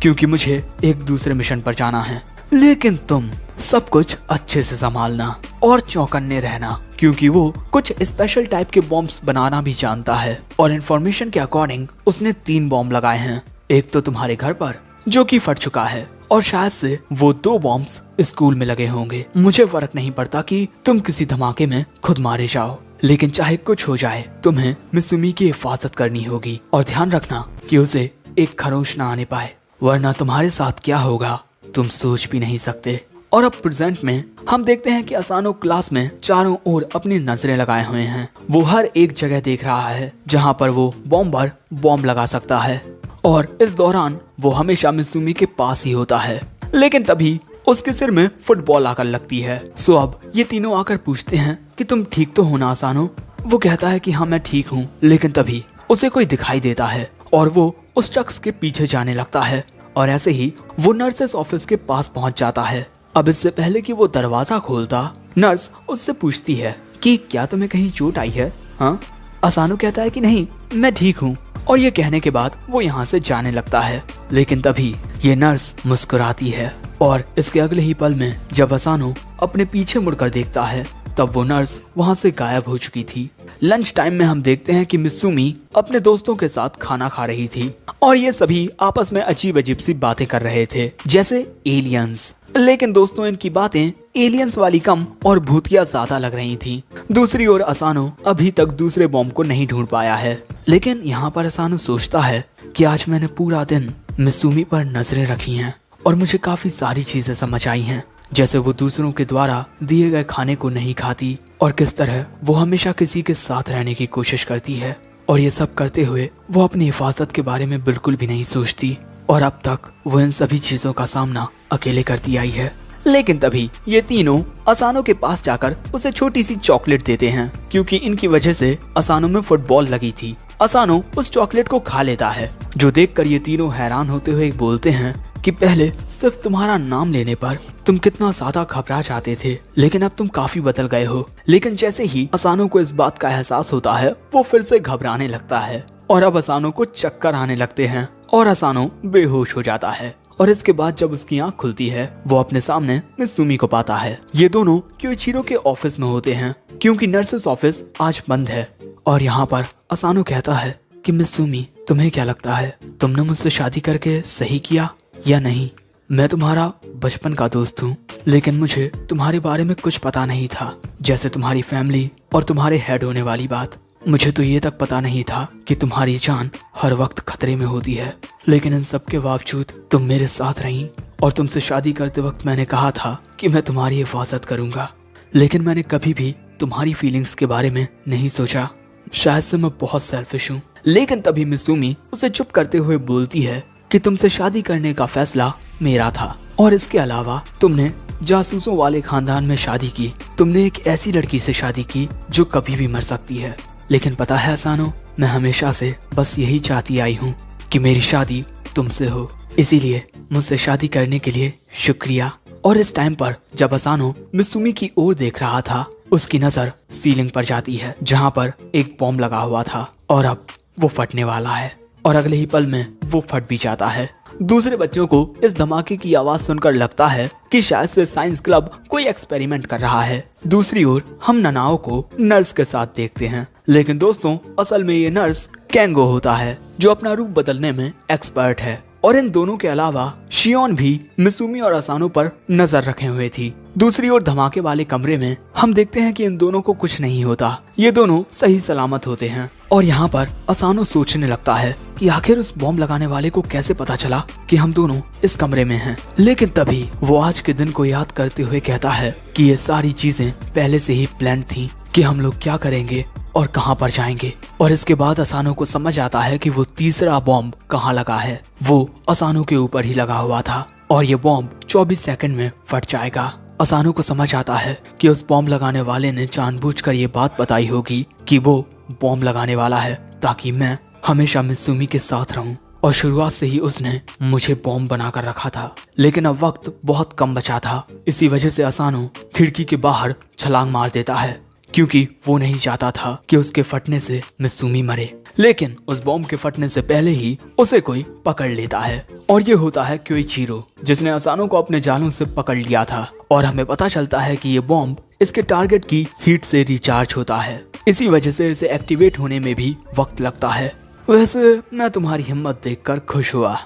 क्योंकि मुझे एक दूसरे मिशन पर जाना है, लेकिन तुम सब कुछ अच्छे से संभालना और चौकन्ने रहना क्योंकि वो कुछ स्पेशल टाइप के बॉम्ब्स बनाना भी जानता है। और इन्फॉर्मेशन के अकॉर्डिंग उसने 3 बॉम्ब लगाए हैं, एक तो तुम्हारे घर पर जो कि फट चुका है और शायद से वो 2 बॉम्ब्स स्कूल में लगे होंगे। मुझे फर्क नहीं पड़ता कि तुम किसी धमाके में खुद मारे जाओ, लेकिन चाहे कुछ हो जाए तुम्हें मित्सुमी की हिफाजत करनी होगी और ध्यान रखना कि उसे एक खरोच ना आने पाए, वरना तुम्हारे साथ क्या होगा तुम सोच भी नहीं सकते। और अब प्रेजेंट में हम देखते हैं कि असानो क्लास में चारों ओर अपनी नजरें लगाए हुए हैं। वो हर एक जगह देख रहा है जहाँ पर वो बॉम्बर बॉम्ब लगा सकता है और इस दौरान वो हमेशा मित्सुमी के पास ही होता है, लेकिन तभी उसके सिर में फुटबॉल आकर लगती है। सो अब ये तीनों आकर पूछते हैं कि तुम ठीक तो हो ना असानो। वो कहता है कि हाँ मैं ठीक हूँ, लेकिन तभी उसे कोई दिखाई देता है और वो उस शख्स के पीछे जाने लगता है और ऐसे ही वो नर्सेस ऑफिस के पास पहुंच जाता है। अब इससे पहले कि वो दरवाजा खोलता, नर्स उससे पूछती है कि क्या तुम्हें कहीं चोट आई है? हाँ? असानो कहता है कि नहीं, मैं ठीक हूँ, और ये कहने के बाद वो यहाँ से जाने लगता है। लेकिन तभी ये नर्स मुस्कुराती है और इसके अगले ही पल में जब असानो अपने पीछे मुड़कर देखता है तब वो नर्स वहाँ से गायब हो चुकी थी। लंच टाइम में हम देखते हैं कि मित्सुमी अपने दोस्तों के साथ खाना खा रही थी और ये सभी आपस में अजीब अजीब सी बातें कर रहे थे, जैसे एलियंस। लेकिन दोस्तों इनकी बातें एलियंस वाली कम और भूतिया ज्यादा लग रही थी। दूसरी ओर असानो अभी तक दूसरे बॉम्ब को नहीं ढूंढ पाया है, लेकिन यहाँ पर असानो सोचता है कि आज मैंने पूरा दिन मित्सुमी पर नजरें रखी हैं और मुझे काफी सारी चीजें समझ आई हैं, जैसे वो दूसरों के द्वारा दिए गए खाने को नहीं खाती और किस तरह वो हमेशा किसी के साथ रहने की कोशिश करती है, और ये सब करते हुए वो अपनी हिफाजत के बारे में बिल्कुल भी नहीं सोचती और अब तक वो इन सभी चीजों का सामना अकेले करती आई है। लेकिन तभी ये तीनों असानो के पास जाकर उसे छोटी सी चॉकलेट देते हैं, क्योंकि इनकी वजह से असानो में फुटबॉल लगी थी। असानो उस चॉकलेट को खा लेता है, जो देखकर ये तीनों हैरान होते हुए बोलते हैं कि पहले सिर्फ तुम्हारा नाम लेने पर तुम कितना ज्यादा घबरा जाते थे, लेकिन अब तुम काफी बदल गए हो। लेकिन जैसे ही असानो को इस बात का एहसास होता है वो फिर से घबराने लगता है और अब असानो को चक्कर आने लगते हैं और असानो बेहोश हो जाता है। और इसके बाद जब उसकी आंख खुलती है वो अपने सामने मित्सुमी को पाता है। ये दोनों क्योइचिरो के ऑफिस में होते हैं, क्योंकि नर्सेस ऑफिस आज बंद है। और यहाँ पर असानो कहता है कि मित्सुमी, तुम्हें क्या लगता है, तुमने मुझसे शादी करके सही किया या नहीं? मैं तुम्हारा बचपन का दोस्त हूँ, लेकिन मुझे तुम्हारे बारे में कुछ पता नहीं था, जैसे तुम्हारी फैमिली और तुम्हारे हेड होने वाली बात। मुझे तो ये तक पता नहीं था कि तुम्हारी जान हर वक्त खतरे में होती है, लेकिन इन सब के बावजूद तुम मेरे साथ रही और तुमसे शादी करते वक्त मैंने कहा था कि मैं तुम्हारी हिफाजत करूंगा, लेकिन मैंने कभी भी तुम्हारी फीलिंग्स के बारे में नहीं सोचा। शायद से मैं बहुत सेल्फिश हूँ। लेकिन तभी मित्सुमी उसे चुप करते हुए बोलती है कि तुमसे शादी करने का फैसला मेरा था, और इसके अलावा तुमने जासूसों वाले खानदान में शादी की। तुमने एक ऐसी लड़की से शादी की जो कभी भी मर सकती है। लेकिन पता है असानो, मैं हमेशा से बस यही चाहती आई हूँ कि मेरी शादी तुमसे हो, इसीलिए मुझसे शादी करने के लिए शुक्रिया। और इस टाइम पर जब असानो मित्सुमी की ओर देख रहा था, उसकी नजर सीलिंग पर जाती है जहाँ पर एक बॉम्ब लगा हुआ था और अब वो फटने वाला है, और अगले ही पल में वो फट भी जाता है। दूसरे बच्चों को इस धमाके की आवाज सुनकर लगता है कि शायद से साइंस क्लब कोई एक्सपेरिमेंट कर रहा है। दूसरी ओर हम ननाओ को नर्स के साथ देखते हैं, लेकिन दोस्तों असल में ये नर्स केंगो होता है, जो अपना रूप बदलने में एक्सपर्ट है। और इन दोनों के अलावा शियोन भी मित्सुमी और असानो पर नजर रखे हुए थी। दूसरी ओर धमाके वाले कमरे में हम देखते हैं कि इन दोनों को कुछ नहीं होता, ये दोनों सही सलामत होते हैं। और यहाँ पर असानो सोचने लगता है कि आखिर उस बॉम्ब लगाने वाले को कैसे पता चला कि हम दोनों इस कमरे में हैं। लेकिन तभी वो आज के दिन को याद करते हुए कहता है कि ये सारी चीजें पहले से ही प्लान थी कि हम लोग क्या करेंगे और कहाँ पर जाएंगे। और इसके बाद असानो को समझ आता है कि वो तीसरा बॉम्ब कहाँ लगा है। वो असानो के ऊपर ही लगा हुआ था और ये बॉम्ब 24 सेकंड में फट जाएगा। असानो को समझ आता है कि उस बॉम्ब लगाने वाले ने जानबूझकर ये बात बताई होगी कि वो बॉम्ब लगाने वाला है ताकि मैं हमेशा मित्सुमी के साथ रहूं, और शुरुआत से ही उसने मुझे बॉम्ब बनाकर रखा था। लेकिन अब वक्त बहुत कम बचा था, इसी वजह से असानो खिड़की के बाहर छलांग मार देता है, क्योंकि वो नहीं चाहता था कि उसके फटने से मित्सुमी मरे। लेकिन उस बॉम्ब के फटने से पहले ही उसे कोई पकड़ लेता है, और ये होता है क्योइचिरो, जिसने असानो को अपने जालों से पकड़ लिया था। और हमें पता चलता है कि ये बॉम्ब इसके टारगेट की हीट से रिचार्ज होता है, इसी वजह से इसे एक्टिवेट होने में भी वक्त लगता है। वैसे मैं तुम्हारी हिम्मत देखकर खुश हुआ।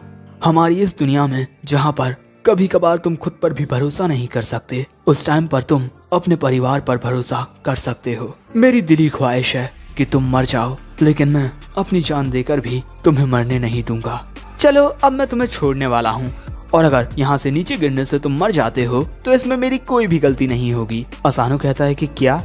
हमारी इस दुनिया में जहाँ पर कभी कभार तुम खुद पर भी भरोसा नहीं कर सकते, उस टाइम पर तुम अपने परिवार पर भरोसा कर सकते हो। मेरी दिली ख्वाहिश है कि तुम मर जाओ, लेकिन मैं अपनी जान देकर भी तुम्हें मरने नहीं दूंगा। चलो अब मैं तुम्हें छोड़ने वाला हूँ, और अगर यहाँ से नीचे गिरने से तुम मर जाते हो तो इसमें मेरी कोई भी गलती नहीं होगी। असानो कहता है कि क्या?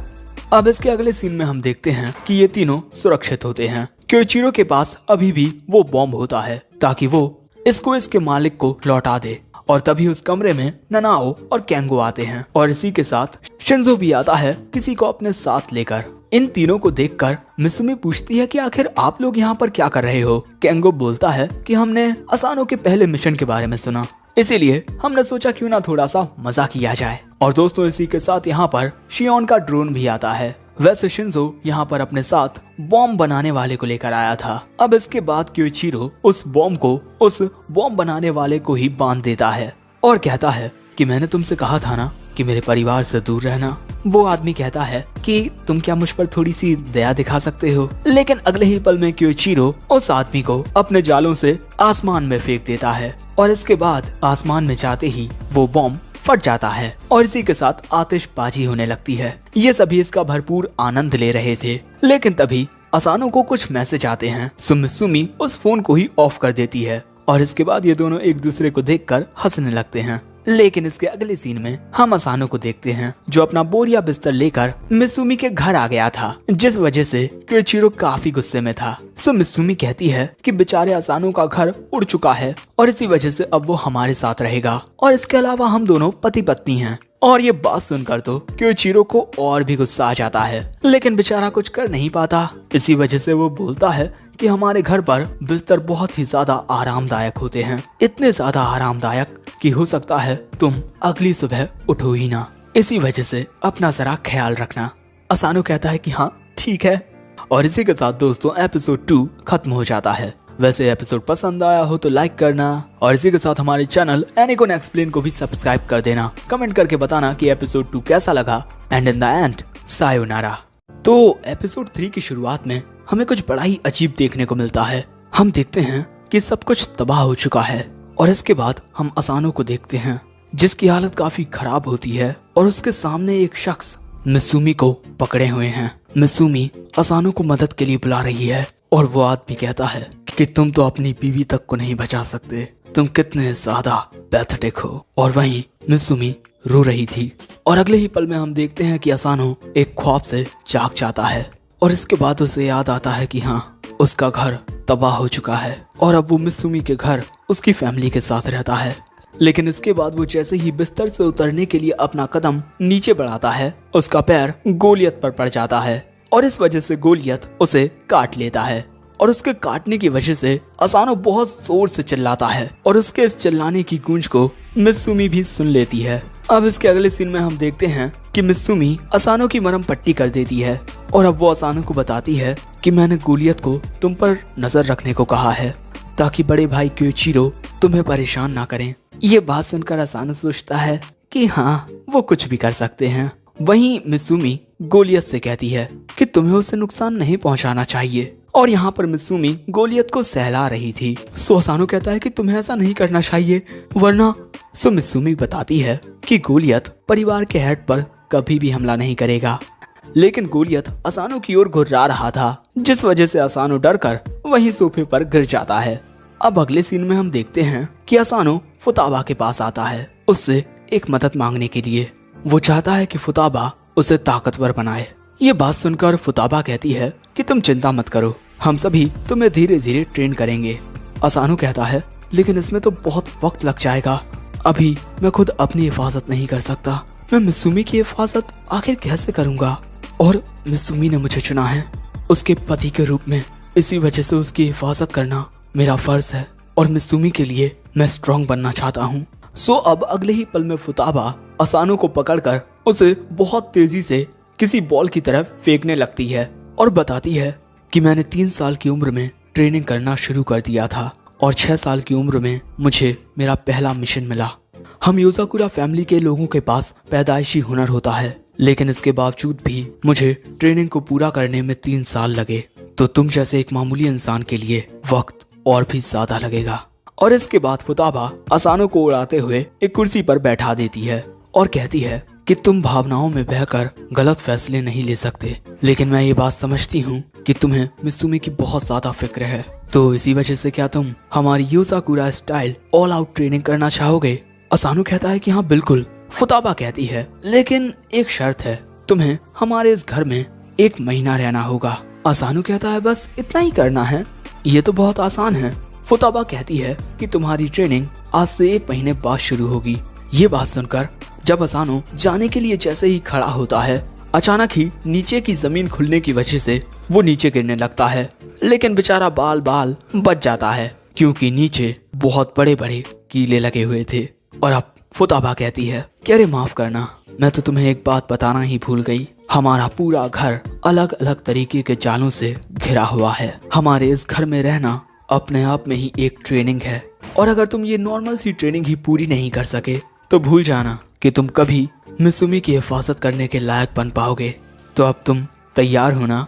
अब इसके अगले सीन में हम देखते हैं कि ये तीनों सुरक्षित होते हैं। क्योइचिरो के पास अभी भी वो बॉम्ब होता है ताकि वो इसको इसके मालिक को लौटा दे, और तभी उस कमरे में ननाओ और केंगो आते हैं और इसी के साथ शिंजो भी आता है किसी को अपने साथ लेकर। इन तीनों को देखकर मिसुमी पूछती है कि आखिर आप लोग यहाँ पर क्या कर रहे हो। केंगो बोलता है कि हमने असानो के पहले मिशन के बारे में सुना, इसीलिए हमने सोचा क्यों ना थोड़ा सा मजा किया जाए। और दोस्तों इसी के साथ यहाँ पर शियोन का ड्रोन भी आता है। वैसे शिंजो यहाँ पर अपने साथ बॉम्ब बनाने वाले को लेकर आया था। अब इसके बाद क्योइचिरो उस बॉम्ब बनाने वाले को ही बांध देता है और कहता है कि मैंने तुमसे कहा था ना कि मेरे परिवार से दूर रहना। वो आदमी कहता है कि तुम क्या मुझ पर थोड़ी सी दया दिखा सकते हो, लेकिन अगले ही पल में क्योइचिरो उस आदमी को अपने जालों से आसमान में फेंक देता है और इसके बाद आसमान में जाते ही वो बॉम्ब फट जाता है और इसी के साथ आतिशबाजी होने लगती है। ये सभी इसका भरपूर आनंद ले रहे थे, लेकिन तभी असानो को कुछ मैसेज आते हैं। मिसुमी उस फोन को ही ऑफ कर देती है और इसके बाद ये दोनों एक दूसरे को देखकर हंसने लगते हैं। लेकिन इसके अगले सीन में हम असानो को देखते हैं जो अपना बोरिया बिस्तर लेकर मिसुमी के घर आ गया था, जिस वजह से क्योइचिरो काफी गुस्से में था। मिसुमी कहती है कि बेचारे असानो का घर उड़ चुका है और इसी वजह से अब वो हमारे साथ रहेगा और इसके अलावा हम दोनों पति पत्नी हैं। और ये बात सुनकर तो क्योइचिरो को और भी गुस्सा आ जाता है, लेकिन बेचारा कुछ कर नहीं पाता। इसी वजह से वो बोलता है कि हमारे घर पर बिस्तर बहुत ही ज्यादा आरामदायक होते हैं, इतने ज्यादा आरामदायक कि हो सकता है तुम अगली सुबह उठो ही ना, इसी वजह से अपना जरा ख्याल रखना। असानो कहता है कि हाँ ठीक है। और इसी के साथ दोस्तों एपिसोड 2 खत्म हो जाता है। वैसे एपिसोड पसंद आया हो तो लाइक करना और इसी के साथ हमारे चैनल एनिगन एक्सप्लेन को भी सब्सक्राइब कर देना। कमेंट करके बताना कि एपिसोड 2 कैसा लगा and in the end sayonara. तो एपिसोड 3 की शुरुआत में हमें कुछ बड़ा ही अजीब देखने को मिलता है। हम देखते हैं कि सब कुछ तबाह हो चुका है और इसके बाद हम असानो को देखते हैं जिसकी हालत काफी खराब होती है और उसके सामने एक शख्स मिसुमी को पकड़े हुए हैं। मिसुमी असानो को मदद के लिए बुला रही है और वो आदमी कहता है कि तुम तो अपनी बीवी तक को नहीं बचा सकते, तुम कितने ज्यादा पैथेटिक हो। और वहीं मिसुमी रो रही थी और अगले ही पल में हम देखते हैं कि असानो एक ख्वाब से जाग जाता है और इसके बाद उसे याद आता है कि हाँ उसका घर तबाह हो चुका है और अब वो मिसुमी के घर उसकी फैमिली के साथ रहता है। लेकिन इसके बाद वो जैसे ही बिस्तर से उतरने के लिए अपना कदम नीचे बढ़ाता है, उसका पैर गोलियत पर पड़ जाता है और इस वजह से गोलियत उसे काट लेता है और उसके काटने की वजह से असानो बहुत जोर से चिल्लाता है और उसके इस चिल्लाने की गूंज को मिसुमी भी सुन लेती है। अब इसके अगले सीन में हम देखते हैं कि मिसुमी असानो की मरहम पट्टी कर देती है और अब वो असानो को बताती है कि मैंने गोलियत को तुम पर नजर रखने को कहा है ताकि बड़े भाई क्योइचिरो तुम्हें परेशान ना करें। ये बात सुनकर असानो सोचता है कि हाँ वो कुछ भी कर सकते हैं। वहीं मिसुमी गोलियत से कहती है कि तुम्हें उसे नुकसान नहीं पहुंचाना चाहिए और यहाँ पर मिसुमी गोलियत को सहला रही थी। असानो कहता है कि तुम्हें ऐसा नहीं करना चाहिए वरना। मिसुमी बताती है कि गोलियत परिवार के हेड पर कभी भी हमला नहीं करेगा, लेकिन गोलियत असानो की ओर घुर्रा रहा था जिस वजह से असानो डरकर वहीं सोफे पर गिर जाता है। अब अगले सीन में हम देखते हैं कि असानो फुताबा के पास आता है उससे एक मदद मांगने के लिए। वो चाहता है कि फुताबा उसे ताकतवर बनाए। ये बात सुनकर फुताबा कहती है कि तुम चिंता मत करो, हम सभी तुम्हें धीरे धीरे ट्रेन करेंगे। असानो कहता है लेकिन इसमें तो बहुत वक्त लग जाएगा, अभी मैं खुद अपनी हिफाजत नहीं कर सकता, मैं मिसुमी की हिफाजत आखिर कैसे करूंगा। और मिसुमी ने मुझे चुना है उसके पति के रूप में, इसी वजह से उसकी हिफाजत करना मेरा फर्ज है और मिसुमी के लिए मैं स्ट्रॉन्ग बनना चाहता हूँ। अब अगले ही पल में फुताबा असानो को पकड़कर उसे बहुत तेजी से किसी बॉल की तरफ फेंकने लगती है और बताती है कि मैंने 3 साल की उम्र में ट्रेनिंग करना शुरू कर दिया था और 6 साल की उम्र में मुझे मेरा पहला मिशन मिला। हम योजाकुरा फैमिली के लोगों के पास पैदाइशी हुनर होता है, लेकिन इसके बावजूद भी मुझे ट्रेनिंग को पूरा करने में 3 साल लगे, तो तुम जैसे एक मामूली इंसान के लिए वक्त और भी ज्यादा लगेगा। और इसके बाद फुताबा असानो को उड़ाते हुए एक कुर्सी पर बैठा देती है और कहती है कि तुम भावनाओं में बहकर गलत फैसले नहीं ले सकते, लेकिन मैं ये बात समझती हूँ कि तुम्हें मिसुमी की बहुत ज्यादा फिक्र है, तो इसी वजह से क्या तुम हमारी योजाकुरा स्टाइल ऑल आउट ट्रेनिंग करना चाहोगे। असानो कहता है कि हाँ बिल्कुल। फुताबा कहती है लेकिन एक शर्त है, तुम्हें हमारे इस घर में 1 महीना रहना होगा। असानो कहता है बस इतना ही करना है, ये तो बहुत आसान है। फुताबा कहती है कि तुम्हारी ट्रेनिंग आज से 1 महीने बाद शुरू होगी। ये बात सुनकर जब असानो जाने के लिए जैसे ही खड़ा होता है, अचानक ही नीचे की जमीन खुलने की वजह से वो नीचे गिरने लगता है। लेकिन बेचारा बाल बाल बच जाता है क्योंकि नीचे बहुत बड़े बड़े कीले लगे हुए थे। और अब फुताबा कहती है कि अरे माफ करना, मैं तो तुम्हें एक बात बताना ही भूल गई। हमारा पूरा घर अलग अलग तरीके के जालों से घिरा हुआ है। हमारे इस घर में रहना अपने आप में ही एक ट्रेनिंग है, और अगर तुम ये नॉर्मल सी ट्रेनिंग ही पूरी नहीं कर सके तो भूल जाना कि तुम कभी मिसुमी की हिफाजत करने के लायक बन पाओगे। तो अब तुम तैयार हो ना?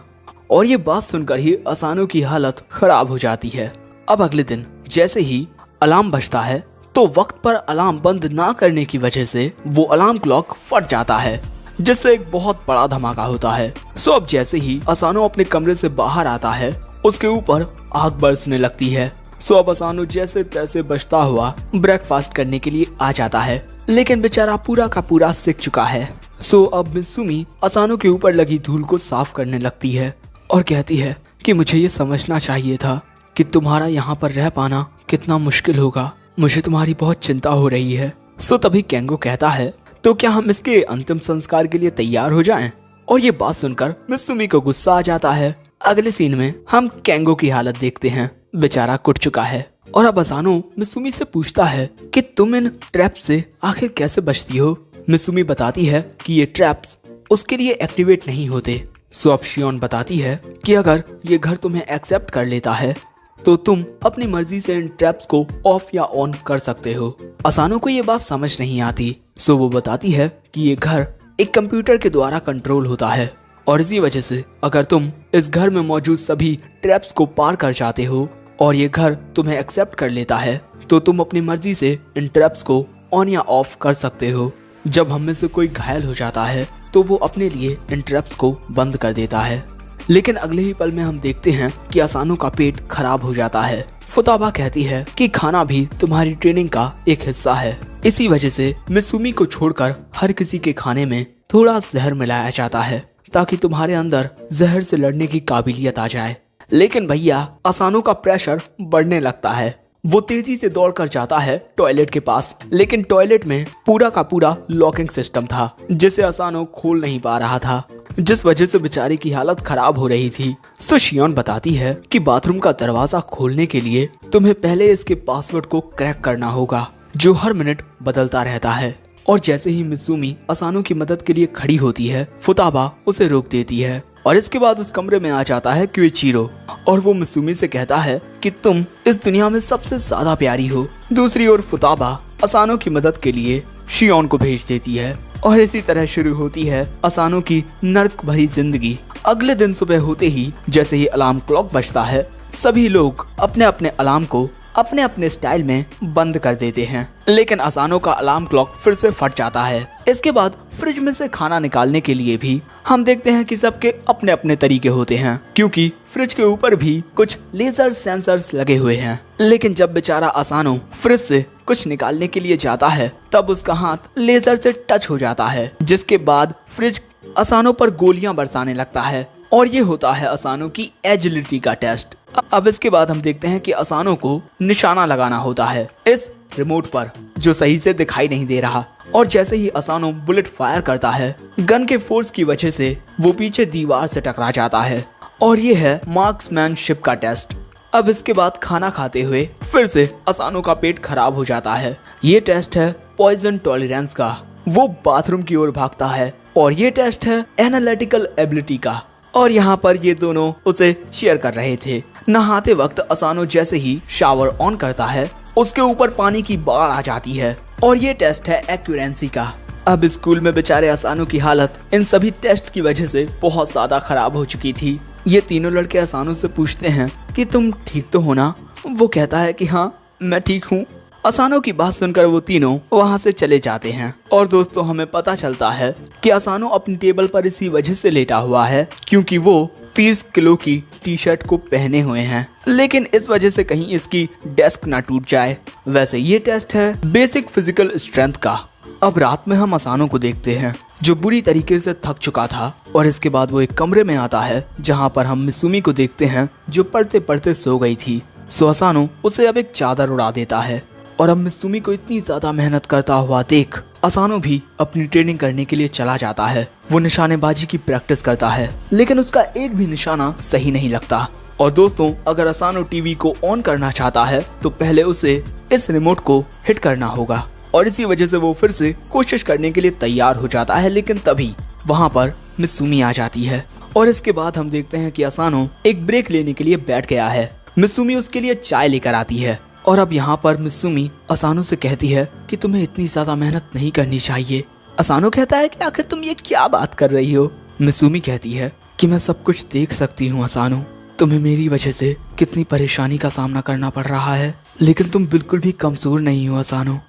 और ये बात सुनकर ही असानो की हालत खराब हो जाती है। अब अगले दिन जैसे ही अलार्म बजता है तो वक्त पर अलार्म बंद ना करने की वजह से वो अलार्म क्लॉक फट जाता है, जिससे एक बहुत बड़ा धमाका होता है। सो अब जैसे ही असानो अपने कमरे से बाहर आता है, उसके ऊपर आग बरसने लगती है। सो अब असानो जैसे तैसे बचता हुआ ब्रेकफास्ट करने के लिए आ जाता है, लेकिन बेचारा पूरा का पूरा सीख चुका है। सो अब मिसुमी असानो के ऊपर लगी धूल को साफ करने लगती है और कहती है कि मुझे ये समझना चाहिए था कि तुम्हारा यहाँ पर रह पाना कितना मुश्किल होगा। मुझे तुम्हारी बहुत चिंता हो रही है। सो तभी केंगो कहता है, तो क्या हम इसके अंतिम संस्कार के लिए तैयार हो जाएं? और ये बात सुनकर मिसुमी को गुस्सा आ जाता है। अगले सीन में हम केंगो की हालत देखते हैं। बेचारा कुट चुका है। और अब असानो मिसुमी से पूछता है कि तुम इन ट्रैप से आखिर कैसे बचती हो? मिसुमी बताती है कि ये ट्रैप्स उसके लिए एक्टिवेट नहीं होते। सो अब शियोन बताती है कि अगर ये घर तुम्हें एक्सेप्ट कर लेता है तो तुम अपनी मर्जी से इन ट्रैप्स को ऑफ या ऑन कर सकते हो। असानो को ये बात समझ नहीं आती। सो वो बताती है कि ये घर एक कंप्यूटर के द्वारा कंट्रोल होता है, और इसी वजह से अगर तुम इस घर में मौजूद सभी ट्रैप्स को पार कर जाते हो और ये घर तुम्हें एक्सेप्ट कर लेता है तो तुम अपनी मर्जी से इन ट्रैप्स को ऑन या ऑफ कर सकते हो। जब हम में से कोई घायल हो जाता है तो वो अपने लिए इन ट्रैप्स को बंद कर देता है। लेकिन अगले ही पल में हम देखते हैं कि असानो का पेट खराब हो जाता है। फुताबा कहती है कि खाना भी तुम्हारी ट्रेनिंग का एक हिस्सा है। इसी वजह से मिसुमी को छोड़कर हर किसी के खाने में थोड़ा जहर मिलाया जाता है ताकि तुम्हारे अंदर जहर से लड़ने की काबिलियत आ जाए। लेकिन भैया असानो का प्रेशर बढ़ने लगता है। वो तेजी से दौड़कर जाता है टॉयलेट के पास, लेकिन टॉयलेट में पूरा का पूरा लॉकिंग सिस्टम था जिसे असानो खोल नहीं पा रहा था, जिस वजह से बेचारे की हालत खराब हो रही थी। तो शियोन बताती है कि बाथरूम का दरवाजा खोलने के लिए तुम्हें पहले इसके पासवर्ड को क्रैक करना होगा, जो हर मिनट बदलता रहता है। और जैसे ही मिसुमी असानो की मदद के लिए खड़ी होती है, फुताबा उसे रोक देती है और इसके बाद उस कमरे में आ जाता है क्यूइचिरो, और वो मिसुमी से कहता है कि तुम इस दुनिया में सबसे ज्यादा प्यारी हो। दूसरी ओर फुताबा असानो की मदद के लिए शियोन को भेज देती है और इसी तरह शुरू होती है असानो की नर्क भरी जिंदगी। अगले दिन सुबह होते ही जैसे ही अलार्म क्लॉक बजता है, सभी लोग अपने अपने अलार्म को अपने अपने स्टाइल में बंद कर देते हैं, लेकिन असानो का अलार्म क्लॉक फिर से फट जाता है। इसके बाद फ्रिज में से खाना निकालने के लिए भी हम देखते हैं कि सबके अपने अपने तरीके होते हैं, क्योंकि फ्रिज के ऊपर भी कुछ लेजर सेंसर्स लगे हुए हैं। लेकिन जब बेचारा असानो फ्रिज से कुछ निकालने के लिए जाता है तब उसका हाथ लेजर से टच हो जाता है, जिसके बाद फ्रिज असानो पर गोलियां बरसाने लगता है, और ये होता है असानो की एजिलिटी का टेस्ट। अब इसके बाद हम देखते हैं कि असानो को निशाना लगाना होता है इस रिमोट पर, जो सही से दिखाई नहीं दे रहा। और जैसे ही असानो बुलेट फायर करता है, गन के फोर्स की वजह से वो पीछे दीवार से टकरा जाता है, और ये है मार्क्समैनशिप का टेस्ट। अब इसके बाद खाना खाते हुए फिर से असानो का पेट खराब हो जाता है। ये टेस्ट है पॉइजन टॉलरेंस का। वो बाथरूम की ओर भागता है, और ये टेस्ट है एनालिटिकल एबिलिटी का। और यहाँ पर ये दोनों उसे चीयर कर रहे थे। नहाते वक्त असानो जैसे ही शावर ऑन करता है, उसके ऊपर पानी की बाढ़ आ जाती है, और ये टेस्ट है एक्यूरेंसी का। अब स्कूल में बेचारे असानो की हालत इन सभी टेस्ट की वजह से बहुत ज्यादा खराब हो चुकी थी। ये तीनों लड़के असानो से पूछते हैं कि तुम ठीक तो हो ना? वो कहता है कि हाँ मैं ठीक हूँ। असानो की बात सुनकर वो तीनों वहाँ से चले जाते हैं। और दोस्तों हमें पता चलता है कि असानो अपनी टेबल पर इसी वजह से लेटा हुआ है क्योंकि वो 30 किलो की टी शर्ट को पहने हुए हैं, लेकिन इस वजह से कहीं इसकी डेस्क ना टूट जाए। वैसे ये टेस्ट है बेसिक फिजिकल स्ट्रेंथ का। अब रात में हम असानो को देखते हैं जो बुरी तरीके से थक चुका था, और इसके बाद वो एक कमरे में आता है जहाँ पर हम मिसुमी को देखते हैं जो पढ़ते पढ़ते सो गई थी। सो असानो उसे अब एक चादर उड़ा देता है और अब मित्सुमी को इतनी ज्यादा मेहनत करता हुआ देख असानो भी अपनी ट्रेनिंग करने के लिए चला जाता है। वो निशानेबाजी की प्रैक्टिस करता है लेकिन उसका एक भी निशाना सही नहीं लगता। और दोस्तों, अगर असानो टीवी को ऑन करना चाहता है तो पहले उसे इस रिमोट को हिट करना होगा और इसी वजह से वो फिर से कोशिश करने के लिए तैयार हो जाता है। लेकिन तभी वहाँ पर मित्सुमी आ जाती है और इसके बाद हम देखते हैं कि असानो एक ब्रेक लेने के लिए बैठ गया है। मित्सुमी उसके लिए चाय लेकर आती है और अब यहाँ पर मित्सुमी असानो से कहती है कि तुम्हें इतनी ज्यादा मेहनत नहीं करनी चाहिए। असानो कहता है कि आखिर तुम ये क्या बात कर रही हो। मित्सुमी कहती है कि मैं सब कुछ देख सकती हूँ असानो, तुम्हें मेरी वजह से कितनी परेशानी का सामना करना पड़ रहा है, लेकिन तुम बिल्कुल भी कमजोर नहीं हो असानो।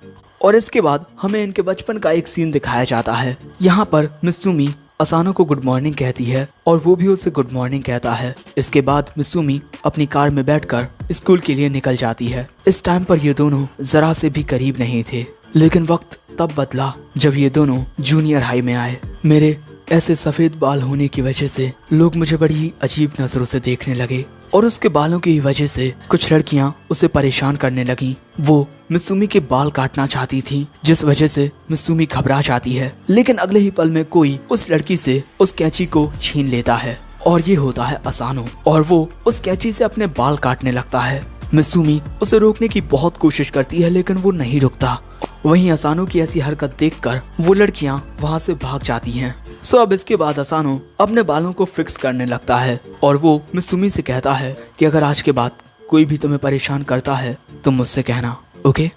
और इसके बाद हमें इनके बचपन का एक सीन दिखाया जाता है। यहाँ पर मित्सुमी असानो को गुड मॉर्निंग कहती है और वो भी उसे गुड मॉर्निंग कहता है। इसके बाद मित्सुमी अपनी कार में बैठकर स्कूल के लिए निकल जाती है। इस टाइम पर ये दोनों जरा से भी करीब नहीं थे, लेकिन वक्त तब बदला जब ये दोनों जूनियर हाई में आए। मेरे ऐसे सफेद बाल होने की वजह से लोग मुझे बड़ी अजीब नजरों से देखने लगे और उसके बालों की वजह से कुछ लड़कियां उसे परेशान करने लगीं। वो मित्सुमी के बाल काटना चाहती थी, जिस वजह से मित्सुमी घबरा जाती है। लेकिन अगले ही पल में कोई उस लड़की से उस कैंची को छीन लेता है और ये होता है असानो और वो उस कैंची से अपने बाल काटने लगता है। मित्सुमी उसे रोकने की बहुत कोशिश करती है लेकिन वो नहीं रुकता। वहीं असानो की ऐसी हरकत देखकर वो लड़कियां वहां से भाग जाती हैं। सो अब इसके बाद असानो अपने बालों को फिक्स करने लगता है और वो मित्सुमी से कहता है कि अगर आज के बाद कोई भी तुम्हें परेशान करता है तो मुझसे कहना, ओके।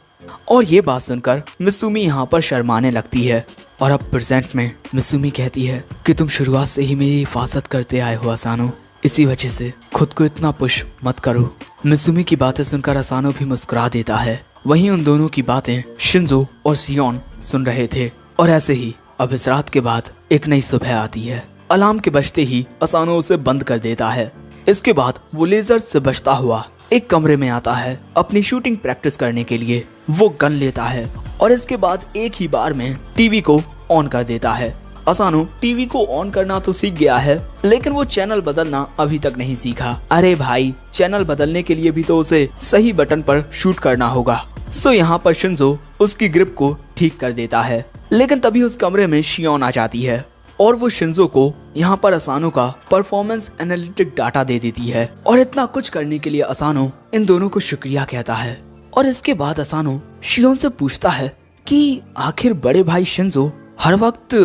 और ये बात सुनकर मित्सुमी यहाँ पर शर्माने लगती है और अब प्रेजेंट में मित्सुमी कहती है कि तुम शुरुआत से ही मेरी हिफाजत करते आए हो असानो, इसी वजह से खुद को इतना पुश मत करो। मित्सुमी की बातें सुनकर असानो भी मुस्कुरा देता है। वहीं उन दोनों की बातें शिंजो और सियोन सुन रहे थे और ऐसे ही अब इस रात के बाद एक नई सुबह आती है। अलार्म के बजते ही असानो उसे बंद कर देता है। इसके बाद वो लेजर से बचता हुआ एक कमरे में आता है अपनी शूटिंग प्रैक्टिस करने के लिए। वो गन लेता है और इसके बाद एक ही बार में टीवी को ऑन कर देता है। असानो टीवी को ऑन करना तो सीख गया है लेकिन वो चैनल बदलना अभी तक नहीं सीखा। अरे भाई, चैनल बदलने के लिए भी तो उसे सही बटन पर शूट करना होगा। सो यहाँ पर शिंजो उसकी ग्रिप को ठीक कर देता है, लेकिन तभी उस कमरे में शियोन आ जाती है और वो शिंजो को यहाँ पर असानो का परफॉर्मेंस एनालिटिक डाटा दे देती है। और इतना कुछ करने के लिए असानो इन दोनों को शुक्रिया कहता है। और इसके बाद असानो शियोन से पूछता है कि आखिर बड़े भाई शिंजो हर वक्त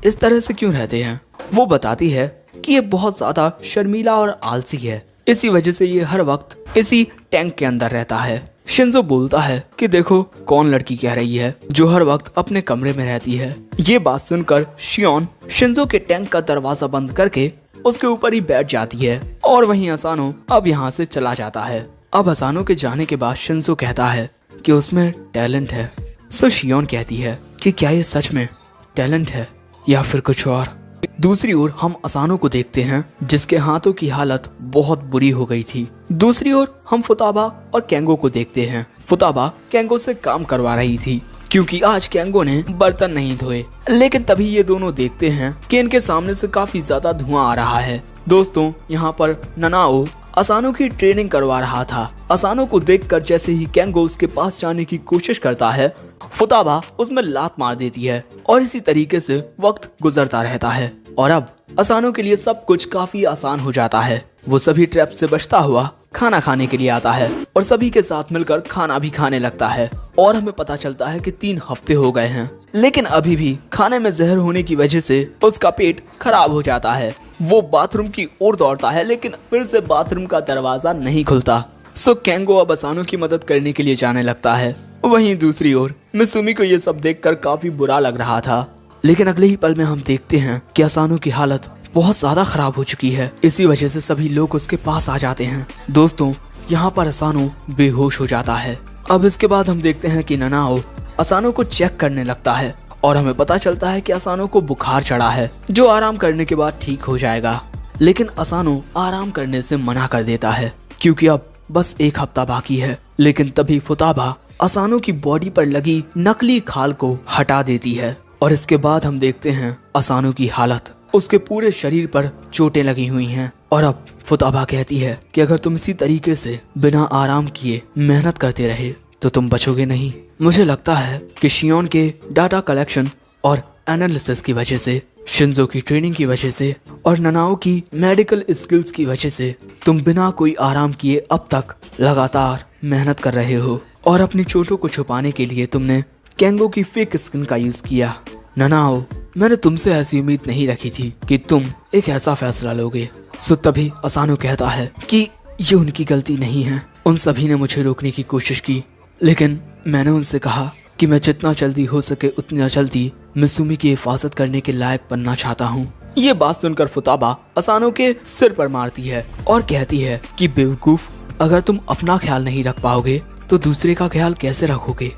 इस तरह से क्यों रहते हैं। वो बताती है कि ये बहुत ज्यादा शर्मीला और आलसी है, इसी वजह से ये हर वक्त इसी टैंक के अंदर रहता है। शिंजो बोलता है कि देखो कौन लड़की कह रही है जो हर वक्त अपने कमरे में रहती है। ये बात सुनकर शियोन शिंजो के टैंक का दरवाजा बंद करके उसके ऊपर ही बैठ जाती है और वहीं असानो अब यहाँ से चला जाता है। अब असानो के जाने के बाद शिंजो कहता है कि उसमें टैलेंट है। सो शियोन कहती है कि क्या ये सच में टैलेंट है या फिर कुछ और। दूसरी ओर हम असानो को देखते हैं जिसके हाथों की हालत बहुत बुरी हो गई थी। दूसरी ओर हम फुताबा और केंगो को देखते हैं। फुताबा केंगो से काम करवा रही थी क्योंकि आज केंगो ने बर्तन नहीं धोए। लेकिन तभी ये दोनों देखते हैं कि इनके सामने से काफी ज्यादा धुआं आ रहा है। दोस्तों, यहाँ पर ननाओ असानो की ट्रेनिंग करवा रहा था। असानो को देखकर जैसे ही केंगो उसके पास जाने की कोशिश करता है, फुताबा उसमें लात मार देती है और इसी तरीके से वक्त गुजरता रहता है। और अब असानो के लिए सब कुछ काफी आसान हो जाता है। वो सभी ट्रैप से बचता हुआ खाना खाने के लिए आता है और सभी के साथ मिलकर खाना भी खाने लगता है। और हमें पता चलता है कि 3 हफ्ते हो गए हैं, लेकिन अभी भी खाने में जहर होने की वजह से उसका पेट खराब हो जाता है। वो बाथरूम की ओर दौड़ता है लेकिन फिर से बाथरूम का दरवाजा नहीं खुलता। सो केंगो अब असानो की मदद करने के लिए जाने लगता है। वहीं दूसरी ओर मित्सुमी को ये सब देखकर काफी बुरा लग रहा था, लेकिन अगले ही पल में हम देखते हैं कि असानो की हालत बहुत ज्यादा खराब हो चुकी है। इसी वजह से सभी लोग उसके पास आ जाते हैं। दोस्तों, यहाँ पर असानो बेहोश हो जाता है। अब इसके बाद हम देखते हैं कि ननाओ असानो को चेक करने लगता है और हमें पता चलता है कि असानो को बुखार चढ़ा है जो आराम करने के बाद ठीक हो जाएगा। लेकिन असानो आराम करने से मना कर देता है क्योंकि अब बस 1 हफ्ता बाकी है। लेकिन तभी फुताबा असानो की बॉडी पर लगी नकली खाल को हटा देती है और इसके बाद हम देखते हैं असानो की हालत उसके पूरे शरीर पर चोटें लगी हुई हैं। और अब फुताबा कहती है कि अगर तुम इसी तरीके से बिना आराम किए मेहनत करते रहे तो तुम बचोगे नहीं। मुझे लगता है कि शियोन के डाटा कलेक्शन और एनालिसिस की वजह से, शिंजो की ट्रेनिंग की वजह से और ननाओ की मेडिकल स्किल्स की वजह से तुम बिना कोई आराम किए अब तक लगातार मेहनत कर रहे हो। और अपनी चोटों को छुपाने के लिए तुमने केंगो की फेक स्किन का यूज किया। ननाओ, मैंने तुमसे ऐसी उम्मीद नहीं रखी थी कि तुम एक ऐसा फैसला लोगे। सो तभी असानो कहता है कि ये उनकी गलती नहीं है, उन सभी ने मुझे रोकने की कोशिश की, लेकिन मैंने उनसे कहा कि मैं जितना जल्दी हो सके उतना जल्दी मिसुमी की हिफाजत करने के लायक बनना चाहता हूँ। ये बात सुनकर फुताबा असानो के सिर पर मारती है और कहती है कि बेवकूफ, अगर तुम अपना ख्याल नहीं रख पाओगे तो दूसरे का ख्याल कैसे रखोगे?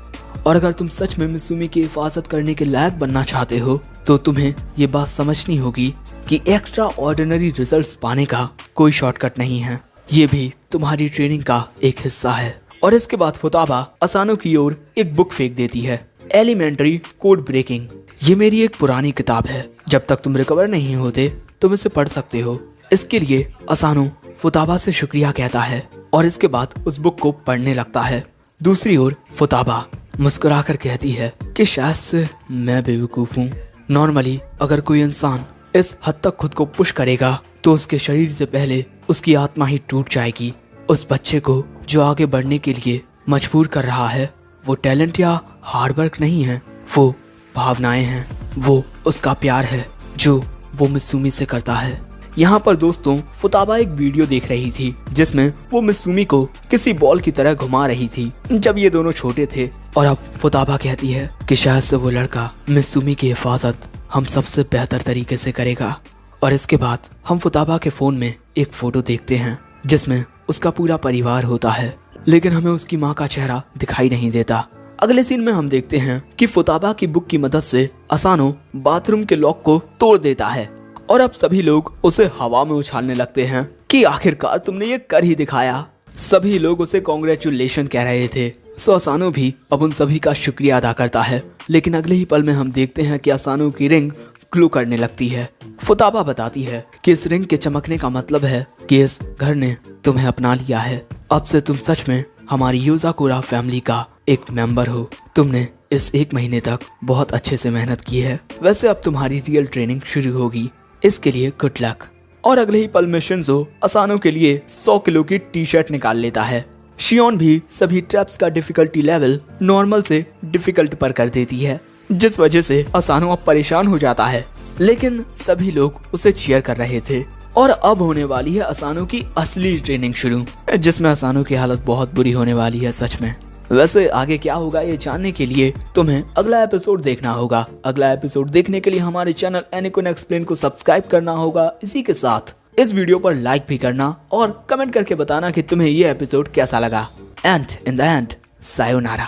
और अगर तुम सच में मिसुमी की हिफाजत करने के लायक बनना चाहते हो तो तुम्हें ये बात समझनी होगी कि एक्स्ट्रा ऑर्डिनरी रिजल्ट्स पाने का कोई शॉर्टकट नहीं है। ये भी तुम्हारी ट्रेनिंग का एक हिस्सा है। और इसके बाद फुताबा असानो की ओर एक बुक फेंक देती है, एलिमेंट्री कोड ब्रेकिंग। ये मेरी एक पुरानी किताब है, जब तक तुम रिकवर नहीं होते तुम इसे पढ़ सकते हो। इसके लिए असानो फुताबा से शुक्रिया कहता है और इसके बाद उस बुक को पढ़ने लगता है। दूसरी ओर फुताबा मुस्कुराकर कहती है कि शायद से मैं बेवकूफ हूँ। नॉर्मली अगर कोई इंसान इस हद तक खुद को पुश करेगा तो उसके शरीर से पहले उसकी आत्मा ही टूट जाएगी। उस बच्चे को जो आगे बढ़ने के लिए मजबूर कर रहा है वो टैलेंट या हार्डवर्क नहीं है, वो भावनाएं हैं, वो उसका प्यार है जो वो मिसुमी से करता है। यहाँ पर दोस्तों फुताबा एक वीडियो देख रही थी जिसमें वो मिसुमी को किसी बॉल की तरह घुमा रही थी जब ये दोनों छोटे थे। और अब फुताबा कहती है कि शायद से वो लड़का मिसुमी की हिफाजत हम सबसे बेहतर तरीके से करेगा। और इसके बाद हम फुताबा के फोन में एक फोटो देखते हैं जिसमें उसका पूरा परिवार होता है, लेकिन हमें उसकी माँ का चेहरा दिखाई नहीं देता। अगले सीन में हम देखते हैं कि फुताबा की बुक की मदद से असानो बाथरूम के लॉक को तोड़ देता है और अब सभी लोग उसे हवा में उछालने लगते हैं कि आखिरकार तुमने ये कर ही दिखाया। सभी लोग उसे कॉन्ग्रेचुलेशन कह रहे थे। सो असानो भी अब उन सभी का शुक्रिया अदा करता है, लेकिन अगले ही पल में हम देखते हैं कि असानो की रिंग ग्लो करने लगती है। फुताबा बताती है कि इस रिंग के चमकने का मतलब है कि इस घर ने तुम्हें अपना लिया है। अब से तुम सच में हमारी योजाकुरा फैमिली का एक मेंबर हो। तुमने इस 1 महीने तक बहुत अच्छे से मेहनत की है। वैसे अब तुम्हारी रियल ट्रेनिंग शुरू होगी, इसके लिए गुड लक। और अगले ही पल में शिंजो असानो के लिए 100 किलो की टी शर्ट निकाल लेता है। शियोन भी सभी ट्रैप्स का डिफिकल्टी लेवल नॉर्मल से डिफिकल्ट पर कर देती है, जिस वजह से असानो अब परेशान हो जाता है। लेकिन सभी लोग उसे चीयर कर रहे थे और अब होने वाली है असानो की असली ट्रेनिंग शुरू, जिसमें असानो की हालत बहुत बुरी होने वाली है सच में। वैसे आगे क्या होगा ये जानने के लिए तुम्हें अगला एपिसोड देखना होगा। अगला एपिसोड देखने के लिए हमारे चैनल एनिकुन एक्सप्लेन को सब्सक्राइब करना होगा। इसी के साथ इस वीडियो पर लाइक भी करना और कमेंट करके बताना कि तुम्हें ये एपिसोड कैसा लगा। And in the end sayonara.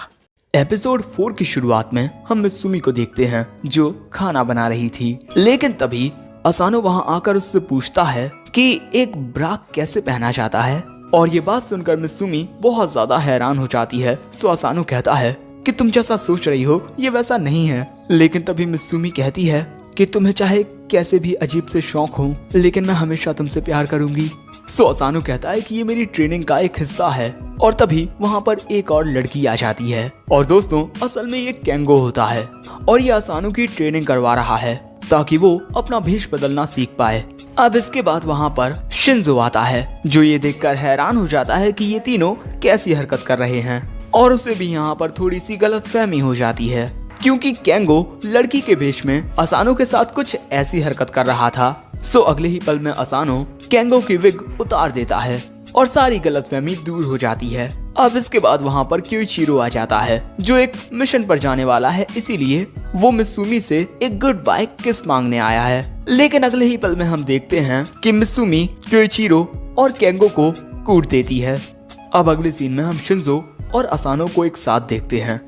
Episode 4 की शुरुआत में हम मिसुमी को देखते हैं जो खाना बना रही थी, लेकिन तभी असानो वहां आकर उससे पूछता है कि एक ब्रा कैसे पहना जाता है। और ये बात सुनकर मिसुमी बहुत ज्यादा हैरान हो जाती है। सो असानो कहता है कि तुम जैसा सोच रही हो ये वैसा नहीं है। लेकिन तभी मिसुमी कहती है कि तुम्हें चाहे कैसे भी अजीब से शौक हो, लेकिन मैं हमेशा तुमसे प्यार करूंगी। सो असानो कहता है कि ये मेरी ट्रेनिंग का एक हिस्सा है। और तभी वहाँ पर एक और लड़की आ जाती है और दोस्तों असल में ये केंगो होता है और ये असानो की ट्रेनिंग करवा रहा है ताकि वो अपना भेष बदलना सीख पाए। अब इसके बाद वहाँ पर शिंजो आता है जो ये देखकर हैरान हो जाता है कि ये तीनों कैसी हरकत कर रहे हैं। और उसे भी यहाँ पर थोड़ी सी गलतफहमी हो जाती है क्योंकि केंगो लड़की के भेष में असानो के साथ कुछ ऐसी हरकत कर रहा था। सो अगले ही पल में असानो केंगो की विग उतार देता है और सारी गलतफहमी दूर हो जाती है। अब इसके बाद वहाँ पर क्यूइचिरो आ जाता है जो एक मिशन पर जाने वाला है, इसीलिए वो मिसुमी से एक गुड बाय किस मांगने आया है। लेकिन अगले ही पल में हम देखते हैं कि मिसुमी क्यूइचिरो और केंगो को कूट देती है। अब अगले सीन में हम शिंजो और असानो को एक साथ देखते हैं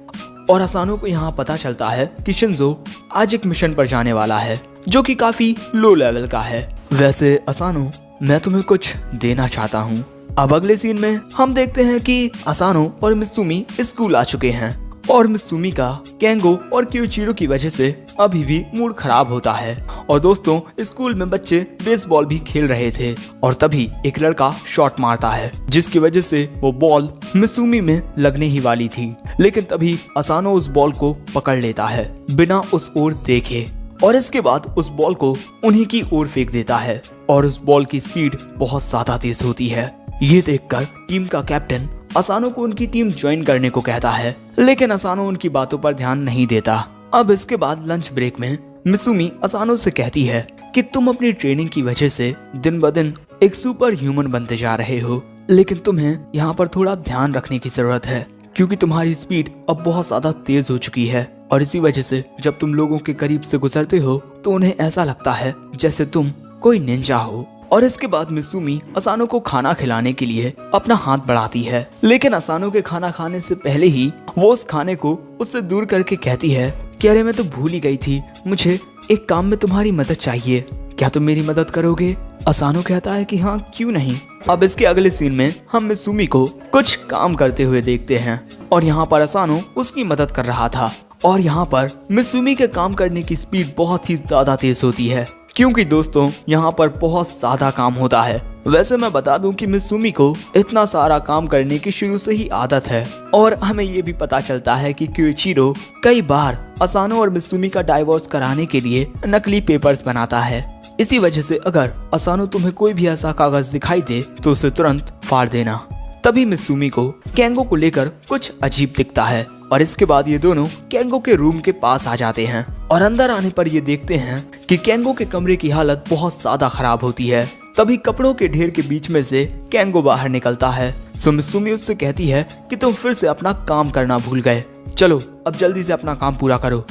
और असानो को यहाँ पता चलता है कि शिंजो आज एक मिशन पर जाने वाला है जो कि काफी लो लेवल का है। वैसे असानो, मैं तुम्हें कुछ देना चाहता हूँ। अब अगले सीन में हम देखते हैं कि असानो और मिसुमी स्कूल आ चुके हैं और मिसुमी का केंगो और क्यूइचिरो की वजह से अभी भी मूड खराब होता है। और दोस्तों स्कूल में बच्चे बेसबॉल भी खेल रहे थे और तभी एक लड़का शॉट मारता है जिसकी वजह से वो बॉल मिसूमी में लगने ही वाली थी, लेकिन तभी असानो उस बॉल को पकड़ लेता है बिना उस ओर देखे और इसके बाद उस बॉल को उन्हीं की ओर फेंक देता है और उस बॉल की स्पीड बहुत ज्यादा तेज होती है। ये देखकर टीम का कैप्टन असानो को उनकी टीम ज्वाइन करने को कहता है, लेकिन असानो उनकी बातों पर ध्यान नहीं देता। अब इसके बाद लंच ब्रेक में मिसूमी असानो से कहती है कि तुम अपनी ट्रेनिंग की वजह से दिन ब दिन एक सुपर ह्यूमन बनते जा रहे हो, लेकिन तुम्हें यहाँ पर थोड़ा ध्यान रखने की जरूरत है क्योंकि तुम्हारी स्पीड अब बहुत ज्यादा तेज हो चुकी है और इसी वजह से जब तुम लोगों के करीब से गुजरते हो तो उन्हें ऐसा लगता है जैसे तुम कोई निंजा हो। और इसके बाद मिसूमी असानो को खाना खिलाने के लिए अपना हाथ बढ़ाती है, लेकिन असानो के खाना खाने से पहले ही वो उस खाने को उससे दूर करके कहती है कि अरे मैं तो भूल ही गई थी, मुझे एक काम में तुम्हारी मदद चाहिए, क्या तुम मेरी मदद करोगे? असानो कहता है कि हाँ क्यों नहीं। अब इसके अगले सीन में हम मिसूमी को कुछ काम करते हुए देखते हैं और यहाँ पर असानो उसकी मदद कर रहा था और यहाँ पर मिसूमी के काम करने की स्पीड बहुत ही ज्यादा तेज होती है क्योंकि दोस्तों यहाँ पर बहुत ज्यादा काम होता है। वैसे मैं बता दूं कि मिसूमी को इतना सारा काम करने की शुरू से ही आदत है और हमें ये भी पता चलता है कि क्योइचिरो कई बार असानो और मिसूमी का डाइवोर्स कराने के लिए नकली पेपर्स बनाता है। इसी वजह से अगर असानो तुम्हें कोई भी ऐसा कागज दिखाई दे तो उसे तुरंत फाड़ देना। तभी मिसूमी को केंगो को लेकर कुछ अजीब दिखता है और इसके बाद ये दोनों केंगो के रूम के पास आ जाते हैं और अंदर आने पर ये देखते हैं कि केंगो के कमरे की हालत बहुत ज्यादा खराब होती है। तभी कपड़ों के ढेर के बीच में से केंगो बाहर निकलता है। सो मिसूमी उससे कहती है कि तुम फिर से अपना काम करना भूल गए, चलो अब जल्दी से अपना काम पूरा करो।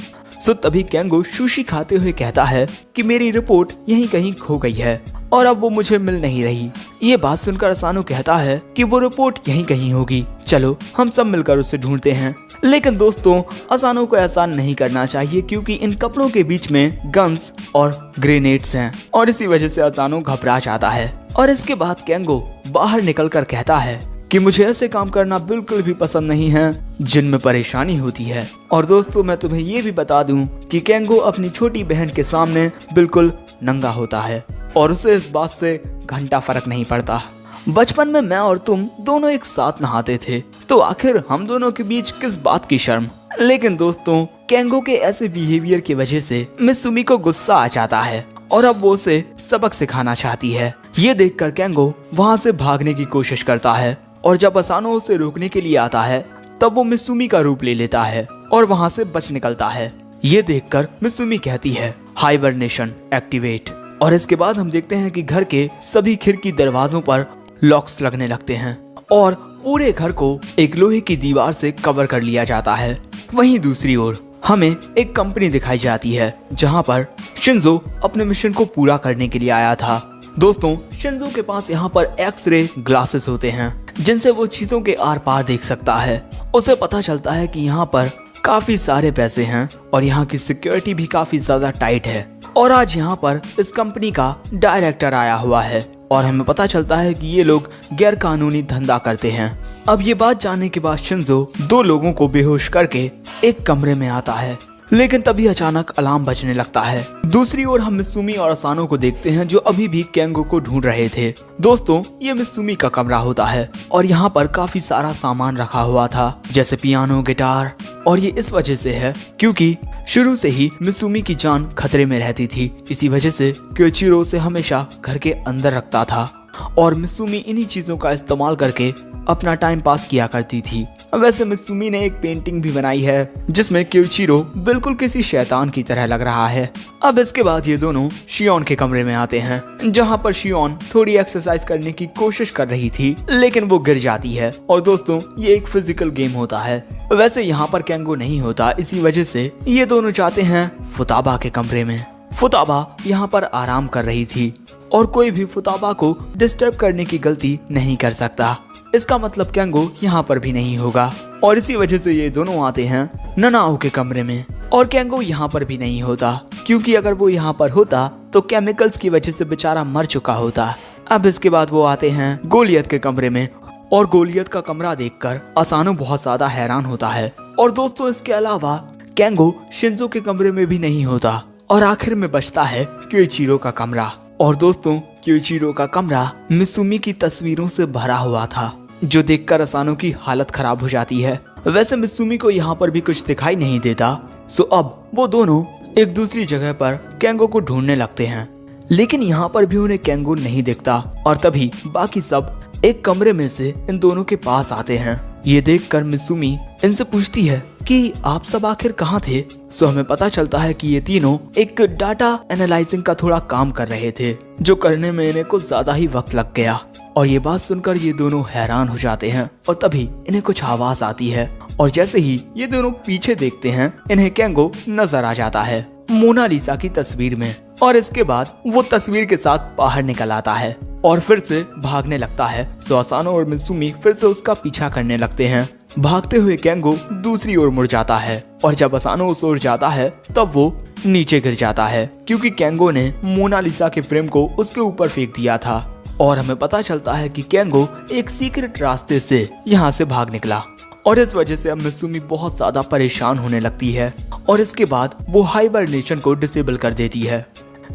सो तभी केंगो सुशी खाते हुए कहता है कि मेरी रिपोर्ट यहीं कहीं खो गई है और अब वो मुझे मिल नहीं रही। ये बात सुनकर असानो कहता है कि वो रिपोर्ट यहीं कहीं होगी, चलो हम सब मिलकर उसे ढूंढते हैं। लेकिन दोस्तों असानो को ऐसा नहीं करना चाहिए क्योंकि इन कपड़ों के बीच में गन्स और ग्रेनेड्स हैं और इसी वजह से असानो घबरा जाता है। और इसके बाद केंगो बाहर निकलकर कहता है कि मुझे ऐसे काम करना बिल्कुल भी पसंद नहीं है जिनमें परेशानी होती है। और दोस्तों मैं तुम्हें ये भी बता दूं कि केंगो अपनी छोटी बहन के सामने बिल्कुल नंगा होता है और उसे इस बात से घंटा फर्क नहीं पड़ता। बचपन में मैं और तुम दोनों एक साथ नहाते थे, तो आखिर हम दोनों के बीच किस बात की शर्म। लेकिन दोस्तों केंगो के ऐसे बिहेवियर की वजह से मिसूमी को गुस्सा आ जाता है और अब वो उसे सबक सिखाना चाहती है। ये देखकर केंगो वहाँ से भागने की कोशिश करता है और जब असानो उसे रोकने के लिए आता है तब वो मिसूमी का रूप ले लेता है और वहाँ से बच निकलता है। ये देखकर मिसूमी कहती है हाइबरनेशन एक्टिवेट और इसके बाद हम देखते हैं कि घर के सभी खिड़की दरवाजों पर लॉक्स लगने लगते हैं और पूरे घर को एक लोहे की दीवार से कवर कर लिया जाता है। वहीं दूसरी ओर हमें एक कंपनी दिखाई जाती है जहां पर शिंजो अपने मिशन को पूरा करने के लिए आया था। दोस्तों शिंजो के पास यहाँ पर एक्स-रे ग्लासेस होते हैं जिनसे वो चीजों के आर पार देख सकता है। उसे पता चलता है कि यहाँ पर काफी सारे पैसे हैं और यहाँ की सिक्योरिटी भी काफी ज्यादा टाइट है और आज यहाँ पर इस कंपनी का डायरेक्टर आया हुआ है और हमें पता चलता है कि ये लोग गैर कानूनी धंधा करते हैं। अब ये बात जानने के बाद शिंजो दो लोगों को बेहोश करके एक कमरे में आता है, लेकिन तभी अचानक अलार्म बजने लगता है। दूसरी ओर हम मिसूमी और असानो को देखते हैं जो अभी भी केंगो को ढूंढ रहे थे। दोस्तों ये मिसूमी का कमरा होता है और यहाँ पर काफी सारा सामान रखा हुआ था जैसे पियानो, गिटार, और ये इस वजह से है क्योंकि शुरू से ही मिसूमी की जान खतरे में रहती थी। इसी वजह से क्योइचिरो उसे हमेशा घर के अंदर रखता था और मिसूमी इन्हीं चीजों का इस्तेमाल करके अपना टाइम पास किया करती थी। वैसे मिसूमी ने एक पेंटिंग भी बनाई है जिसमें क्योइचिरो बिल्कुल किसी शैतान की तरह लग रहा है। अब इसके बाद ये दोनों शियोन के कमरे में आते हैं जहाँ पर शियोन थोड़ी एक्सरसाइज करने की कोशिश कर रही थी लेकिन वो गिर जाती है और दोस्तों ये एक फिजिकल गेम होता है। वैसे यहाँ पर केंगो नहीं होता, इसी वजह से ये दोनों जाते हैं फुताबा के कमरे में। फुताबा यहाँ पर आराम कर रही थी और कोई भी फुताबा को डिस्टर्ब करने की गलती नहीं कर सकता। इसका मतलब केंगो यहाँ पर भी नहीं होगा और इसी वजह से ये दोनों आते हैं ननाओ के कमरे में और केंगो यहाँ पर भी नहीं होता क्योंकि अगर वो यहाँ पर होता तो केमिकल्स की वजह से बेचारा मर चुका होता। अब इसके बाद वो आते हैं गोलियत के कमरे में और गोलियत का कमरा देखकर असानो बहुत ज्यादा हैरान होता है। और दोस्तों इसके अलावा केंगो शिंजो के कमरे में भी नहीं होता और आखिर में बचता है क्योइचिरो का कमरा। और दोस्तों, क्योइचिरो का कमरा मित्सुमी की तस्वीरों से भरा हुआ था, जो देखकर असानो की हालत खराब हो जाती है। वैसे मित्सुमी को यहाँ पर भी कुछ दिखाई नहीं देता, सो अब वो दोनों एक दूसरी जगह पर केंगो को ढूंढने लगते हैं, लेकिन यहाँ पर भी उन्हें केंगो नहीं दिखता। और तभी बाकी सब एक कमरे में से इन दोनों के पास आते हैं। ये देखकर मित्सुमी इनसे पूछती है कि आप सब आखिर कहाँ थे। सो हमें पता चलता है कि ये तीनों एक डाटा एनालाइजिंग का थोड़ा काम कर रहे थे, जो करने में इन्हें कुछ ज्यादा ही वक्त लग गया। और ये बात सुनकर ये दोनों हैरान हो जाते हैं और तभी इन्हें कुछ आवाज आती है और जैसे ही ये दोनों पीछे देखते हैं, इन्हें केंगो नजर आ जाता है मोनालिसा की तस्वीर में। और इसके बाद वो तस्वीर के साथ बाहर निकल आता है और फिर से भागने लगता है। सो असानो और मित्सुमी फिर से उसका पीछा करने लगते हैं। भागते हुए केंगो दूसरी ओर मुड़ जाता है और जब असानो उस ओर जाता है तब वो नीचे गिर जाता है, क्योंकि केंगो ने मोनालिसा के फ्रेम को उसके ऊपर फेंक दिया था। और हमें पता चलता है कि केंगो एक सीक्रेट रास्ते से यहाँ से भाग निकला और इस वजह से अब मित्सुमी बहुत ज्यादा परेशान होने लगती है। और इसके बाद वो हाइबरनेशन को डिसेबल कर देती है,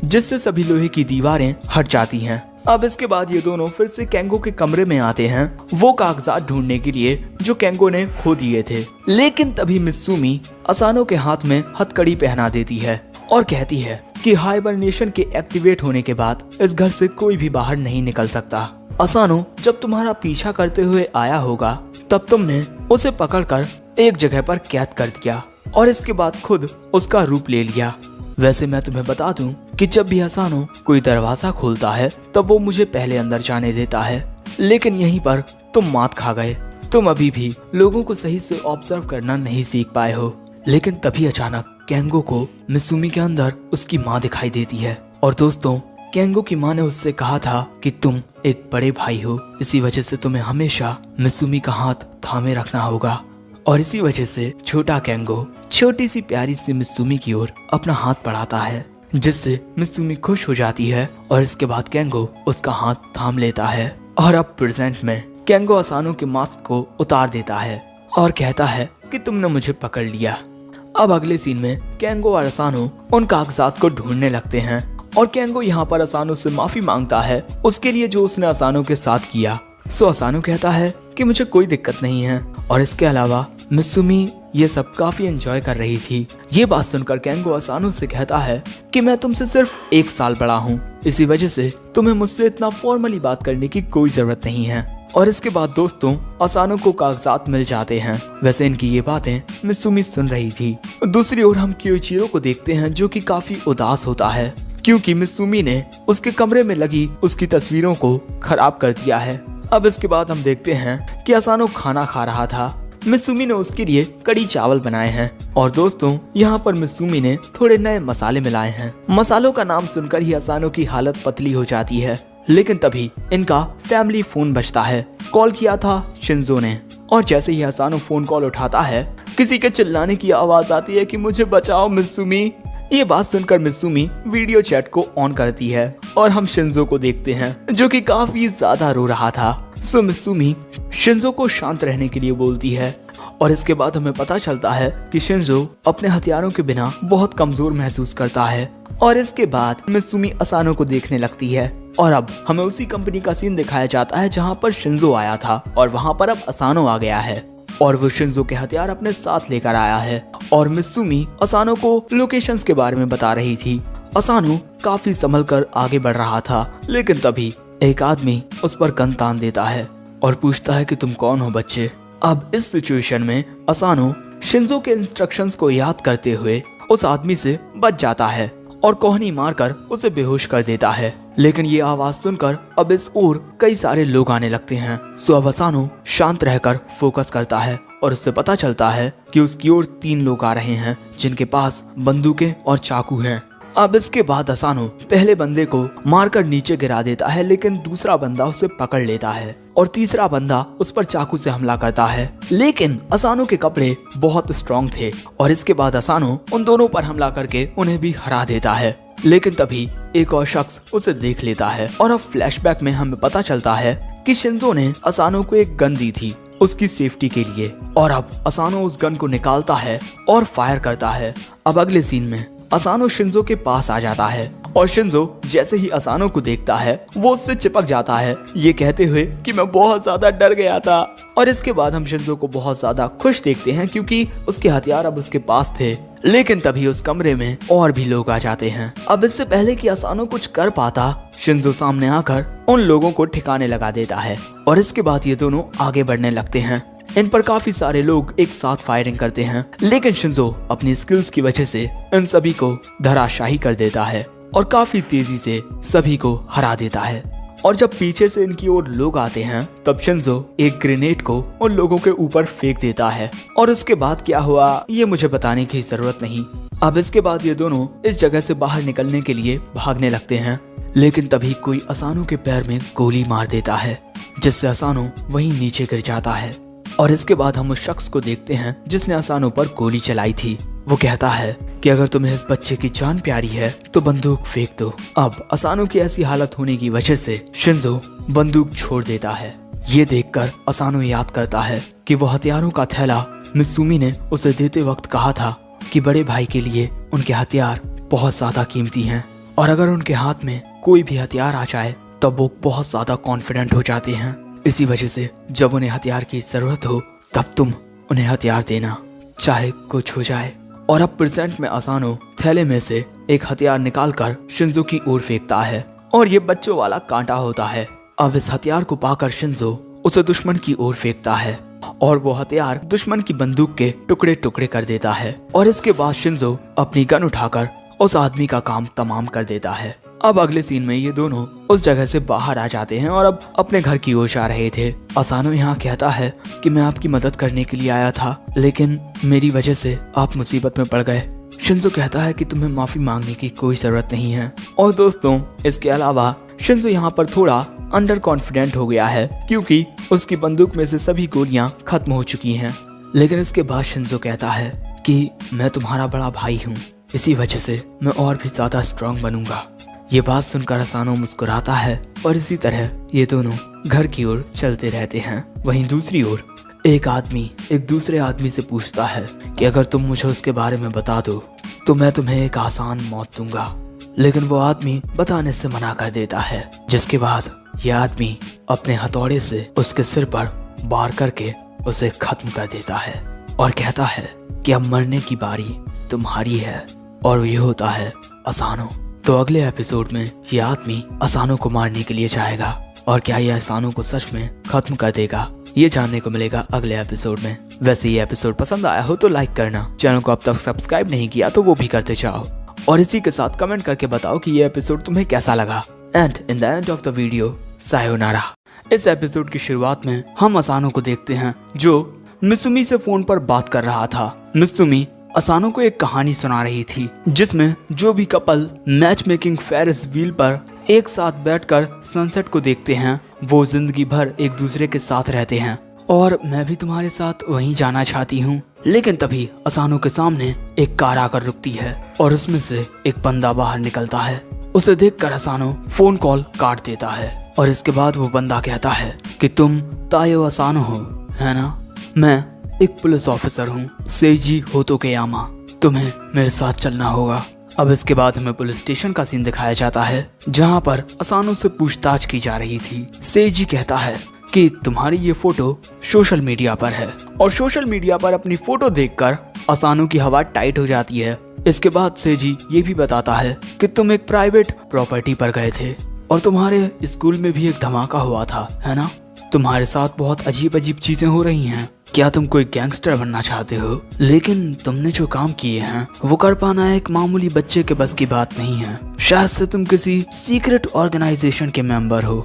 जिससे सभी लोहे की दीवारें हट जाती हैं। अब इसके बाद ये दोनों फिर से केंगो के कमरे में आते हैं, वो कागजात ढूंढने के लिए जो केंगो ने खो दिए थे। लेकिन तभी मित्सुमी असानो के हाथ में हथकड़ी पहना देती है और कहती है कि हाइबरनेशन के एक्टिवेट होने के बाद इस घर से कोई भी बाहर नहीं निकल सकता। असानो जब तुम्हारा पीछा करते हुए आया होगा तब तुमने उसे पकड़कर एक जगह पर कैद कर दिया और इसके बाद खुद उसका रूप ले लिया। वैसे मैं तुम्हें बता दूं कि जब भी असानो कोई दरवाजा खोलता है तब वो मुझे पहले अंदर जाने देता है, लेकिन यहीं पर तुम मात खा गए। तुम अभी भी लोगों को सही से ऑब्जर्व करना नहीं सीख पाए हो। लेकिन तभी अचानक केंगो को मित्सुमी के अंदर उसकी माँ दिखाई देती है। और दोस्तों, केंगो की माँ ने उससे कहा था कि तुम एक बड़े भाई हो, इसी वजह से तुम्हें हमेशा मित्सुमी का हाथ थामे रखना होगा। और इसी वजह से छोटा केंगो छोटी सी प्यारी सी मित्सुमी की ओर अपना हाथ बढ़ाता है, जिससे मित्सुमी खुश हो जाती है और इसके बाद केंगो उसका हाथ थाम लेता है। और अब प्रेजेंट में केंगो असानो के मास्क को उतार देता है और कहता है कि तुमने मुझे पकड़ लिया। अब अगले सीन में केंगो और असानो उन कागजात को ढूंढने लगते हैं और केंगो यहाँ पर असानो से माफी मांगता है उसके लिए जो उसने असानो के साथ किया। सो असानो कहता है कि मुझे कोई दिक्कत नहीं है और इसके अलावा मित्सुमी ये सब काफी एंजॉय कर रही थी। ये बात सुनकर केंगो असानो से कहता है कि मैं तुमसे सिर्फ 1 साल बड़ा हूँ, इसी वजह से तुम्हें मुझसे इतना फॉर्मली बात करने की कोई जरूरत नहीं है। और इसके बाद दोस्तों, असानो को कागजात मिल जाते हैं। वैसे इनकी ये बातें मित्सुमी सुन रही थी। दूसरी ओर हम क्योइचिरो को देखते हैं, जो कि काफी उदास होता है क्योंकि मित्सुमी ने उसके कमरे में लगी उसकी तस्वीरों को खराब कर दिया है। अब इसके बाद हम देखते हैं कि असानो खाना खा रहा था। मित्सुमी ने उसके लिए कड़ी चावल बनाए हैं और दोस्तों, यहाँ पर मित्सुमी ने थोड़े नए मसाले मिलाए हैं। मसालों का नाम सुनकर ही असानो की हालत पतली हो जाती है। लेकिन तभी इनका फैमिली फोन बजता है। कॉल किया था शिंजो ने और जैसे ही असानो फोन कॉल उठाता है, किसी के चिल्लाने की आवाज आती है कि मुझे बचाओ मित्सुमी। ये बात सुनकर मित्सुमी वीडियो चैट को ऑन करती है और हम शिंजो को देखते हैं, जो कि काफी ज्यादा रो रहा था। सो मित्सुमी शिंजो को शांत रहने के लिए बोलती है और इसके बाद हमें पता चलता है कि शिंजो अपने हथियारों के बिना बहुत कमजोर महसूस करता है। और इसके बाद मित्सुमी असानो को देखने लगती है और अब हमें उसी कंपनी का सीन दिखाया जाता है जहाँ पर शिंजो आया था और वहाँ पर अब असानो आ गया है और वो शिंजो के हथियार अपने साथ लेकर आया है। और मित्सुमी असानो को लोकेशंस के बारे में बता रही थी। असानो काफी संभल कर आगे बढ़ रहा था, लेकिन तभी एक आदमी उस पर गन तान देता है और पूछता है कि तुम कौन हो बच्चे। अब इस सिचुएशन में असानो शिंजो के इंस्ट्रक्शंस को याद करते हुए उस आदमी से बच जाता है और कोहनी मारकर उसे बेहोश कर देता है। लेकिन ये आवाज सुनकर अब इस ओर कई सारे लोग आने लगते हैं। सो अब असानो शांत रहकर फोकस करता है और उससे पता चलता है कि उसकी ओर 3 लोग आ रहे हैं, जिनके पास बंदूकें और चाकू हैं। अब इसके बाद असानो पहले बंदे को मारकर नीचे गिरा देता है, लेकिन दूसरा बंदा उसे पकड़ लेता है और तीसरा बंदा उस पर चाकू से हमला करता है। लेकिन असानो के कपड़े बहुत स्ट्रॉन्ग थे और इसके बाद असानो उन दोनों पर हमला करके उन्हें भी हरा देता है। लेकिन तभी एक और शख्स उसे देख लेता है और अब फ्लैशबैक में हमें पता चलता है कि शिंजो ने असानो को एक गन दी थी उसकी सेफ्टी के लिए। और अब असानो उस गन को निकालता है और फायर करता है। अब अगले सीन में असानो शिंजो के पास आ जाता है और शिंजो जैसे ही असानो को देखता है वो उससे चिपक जाता है, ये कहते हुए कि मैं बहुत ज्यादा डर गया था। और इसके बाद हम शिंजो को बहुत ज्यादा खुश देखते हैं क्योंकि उसके हथियार अब उसके पास थे। लेकिन तभी उस कमरे में और भी लोग आ जाते हैं। अब इससे पहले कि असानो कुछ कर पाता, शिंजो सामने आकर उन लोगों को ठिकाने लगा देता है और इसके बाद ये दोनों आगे बढ़ने लगते हैं। इन पर काफी सारे लोग एक साथ फायरिंग करते हैं, लेकिन शिंजो अपनी स्किल्स की वजह से इन सभी को धराशाही कर देता है और काफी तेजी से सभी को हरा देता है। और जब पीछे से इनकी ओर लोग आते हैं तब शिंजो एक ग्रेनेड को उन लोगों के ऊपर फेंक देता है। और उसके बाद क्या हुआ ये मुझे बताने की जरूरत नहीं। अब इसके बाद ये दोनों इस जगह से बाहर निकलने के लिए भागने लगते हैं, लेकिन तभी कोई असानो के पैर में गोली मार देता है, जिससे असानो वहीं नीचे गिर जाता है। और इसके बाद हम उस शख्स को देखते हैं जिसने असानो पर गोली चलाई थी। वो कहता है कि अगर तुम्हें इस बच्चे की जान प्यारी है तो बंदूक फेंक दो। अब असानो की ऐसी हालत होने की वजह से शिंजो बंदूक छोड़ देता है। ये देखकर असानो याद करता है कि वो हथियारों का थैला मित्सुमी ने उसे देते वक्त कहा था कि बड़े भाई के लिए उनके हथियार बहुत ज्यादा कीमती हैं और अगर उनके हाथ में कोई भी हथियार आ जाए तब वो बहुत ज्यादा कॉन्फिडेंट हो जाते हैं। इसी वजह से जब उन्हें हथियार की जरूरत हो तब तुम उन्हें हथियार देना, चाहे कुछ हो जाए। और अब प्रेजेंट में असानो थैले में से एक हथियार निकालकर शिंजो की ओर फेंकता है और ये बच्चों वाला कांटा होता है। अब इस हथियार को पाकर शिंजो उसे दुश्मन की ओर फेंकता है और वो हथियार दुश्मन की बंदूक के टुकड़े टुकड़े कर देता है। और इसके बाद शिंजो अपनी गन उठाकर उस आदमी का काम तमाम कर देता है। अब अगले सीन में ये दोनों उस जगह से बाहर आ जाते हैं और अब अपने घर की ओर जा रहे थे। असानो यहाँ कहता है कि मैं आपकी मदद करने के लिए आया था, लेकिन मेरी वजह से आप मुसीबत में पड़ गए। शिंजो कहता है कि तुम्हें माफी मांगने की कोई जरूरत नहीं है। और दोस्तों इसके अलावा शिंजो यहाँ पर थोड़ा अंडर कॉन्फिडेंट हो गया है क्योंकि उसकी बंदूक में से सभी गोलियां खत्म हो चुकी हैं। लेकिन इसके बाद शिंजो कहता है कि मैं तुम्हारा बड़ा भाई हूँ, इसी वजह से मैं और भी ज्यादा स्ट्रांग बनूंगा। ये बात सुनकर असानो मुस्कुराता है और इसी तरह ये दोनों घर की ओर चलते रहते हैं। वहीं दूसरी ओर एक आदमी एक दूसरे आदमी से पूछता है कि अगर तुम मुझे उसके बारे में बता दो तो मैं तुम्हें एक आसान मौत दूंगा, लेकिन वो आदमी बताने से मना कर देता है। जिसके बाद ये आदमी अपने हथौड़े से उसके सिर पर वार करके उसे खत्म कर देता है और कहता है कि अब मरने की बारी तुम्हारी है। और ये होता है असानो। तो अगले एपिसोड में ये आदमी असानो को मारने के लिए जाएगा और क्या ये असानो को सच में खत्म कर देगा, ये जानने को मिलेगा अगले एपिसोड में। वैसे ये एपिसोड पसंद आया हो तो लाइक करना, चैनल को अब तक सब्सक्राइब नहीं किया तो वो भी करते जाओ और इसी के साथ कमेंट करके बताओ कि ये एपिसोड तुम्हें कैसा लगा। And in the end of the video sayonara. इस एपिसोड की शुरुआत में हम असानो को देखते हैं जो मित्सुमी से फोन पर बात कर रहा था। मित्सुमी असानो को एक कहानी सुना रही थी जिसमें जो भी couple match making Ferris wheel पर एक साथ बैठकर सनसेट को देखते हैं वो जिंदगी भर एक दूसरे के साथ रहते हैं और मैं भी तुम्हारे साथ वहीं जाना चाहती हूँ। लेकिन तभी असानो के सामने एक कार आकर रुकती है और उसमें से एक बंदा बाहर निकलता है। उसे देखकर असानो फोन कॉल काट देता है और इसके बाद वो बंदा कहता है कि तुम तायो असानो हो, है ना? मैं एक पुलिस ऑफिसर हूँ, सेइजी होतोकेयामा, तुम्हें मेरे साथ चलना होगा। अब इसके बाद हमें पुलिस स्टेशन का सीन दिखाया जाता है जहाँ पर असानो से पूछताछ की जा रही थी। सेइजी कहता है कि तुम्हारी ये फोटो सोशल मीडिया पर है और सोशल मीडिया पर अपनी फोटो देखकर असानो की हवा टाइट हो जाती है। इसके बाद सेइजी ये भी बताता है कि तुम एक प्राइवेट प्रॉपर्टी पर गए थे और तुम्हारे स्कूल में भी एक धमाका हुआ था, है ना? तुम्हारे साथ बहुत अजीब अजीब चीजें हो रही हैं। क्या तुम कोई गैंगस्टर बनना चाहते हो? लेकिन तुमने जो काम किए हैं वो कर पाना एक मामूली बच्चे के बस की बात नहीं है। शायद से तुम किसी सीक्रेट ऑर्गेनाइजेशन के मेंबर हो।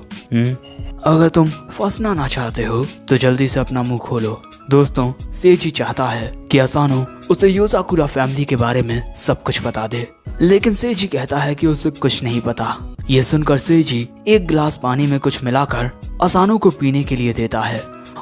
अगर तुम फंसना ना चाहते हो तो जल्दी से अपना मुंह खोलो। दोस्तों सेइजी चाहता है कि असानो उसे योजाकुरा फैमिली के बारे में सब कुछ बता दे, लेकिन सेइजी कहता है कि उसे कुछ नहीं पता। ये सुनकर सेइजी एक गिलास पानी में कुछ मिलाकर असानो को पीने के लिए देता है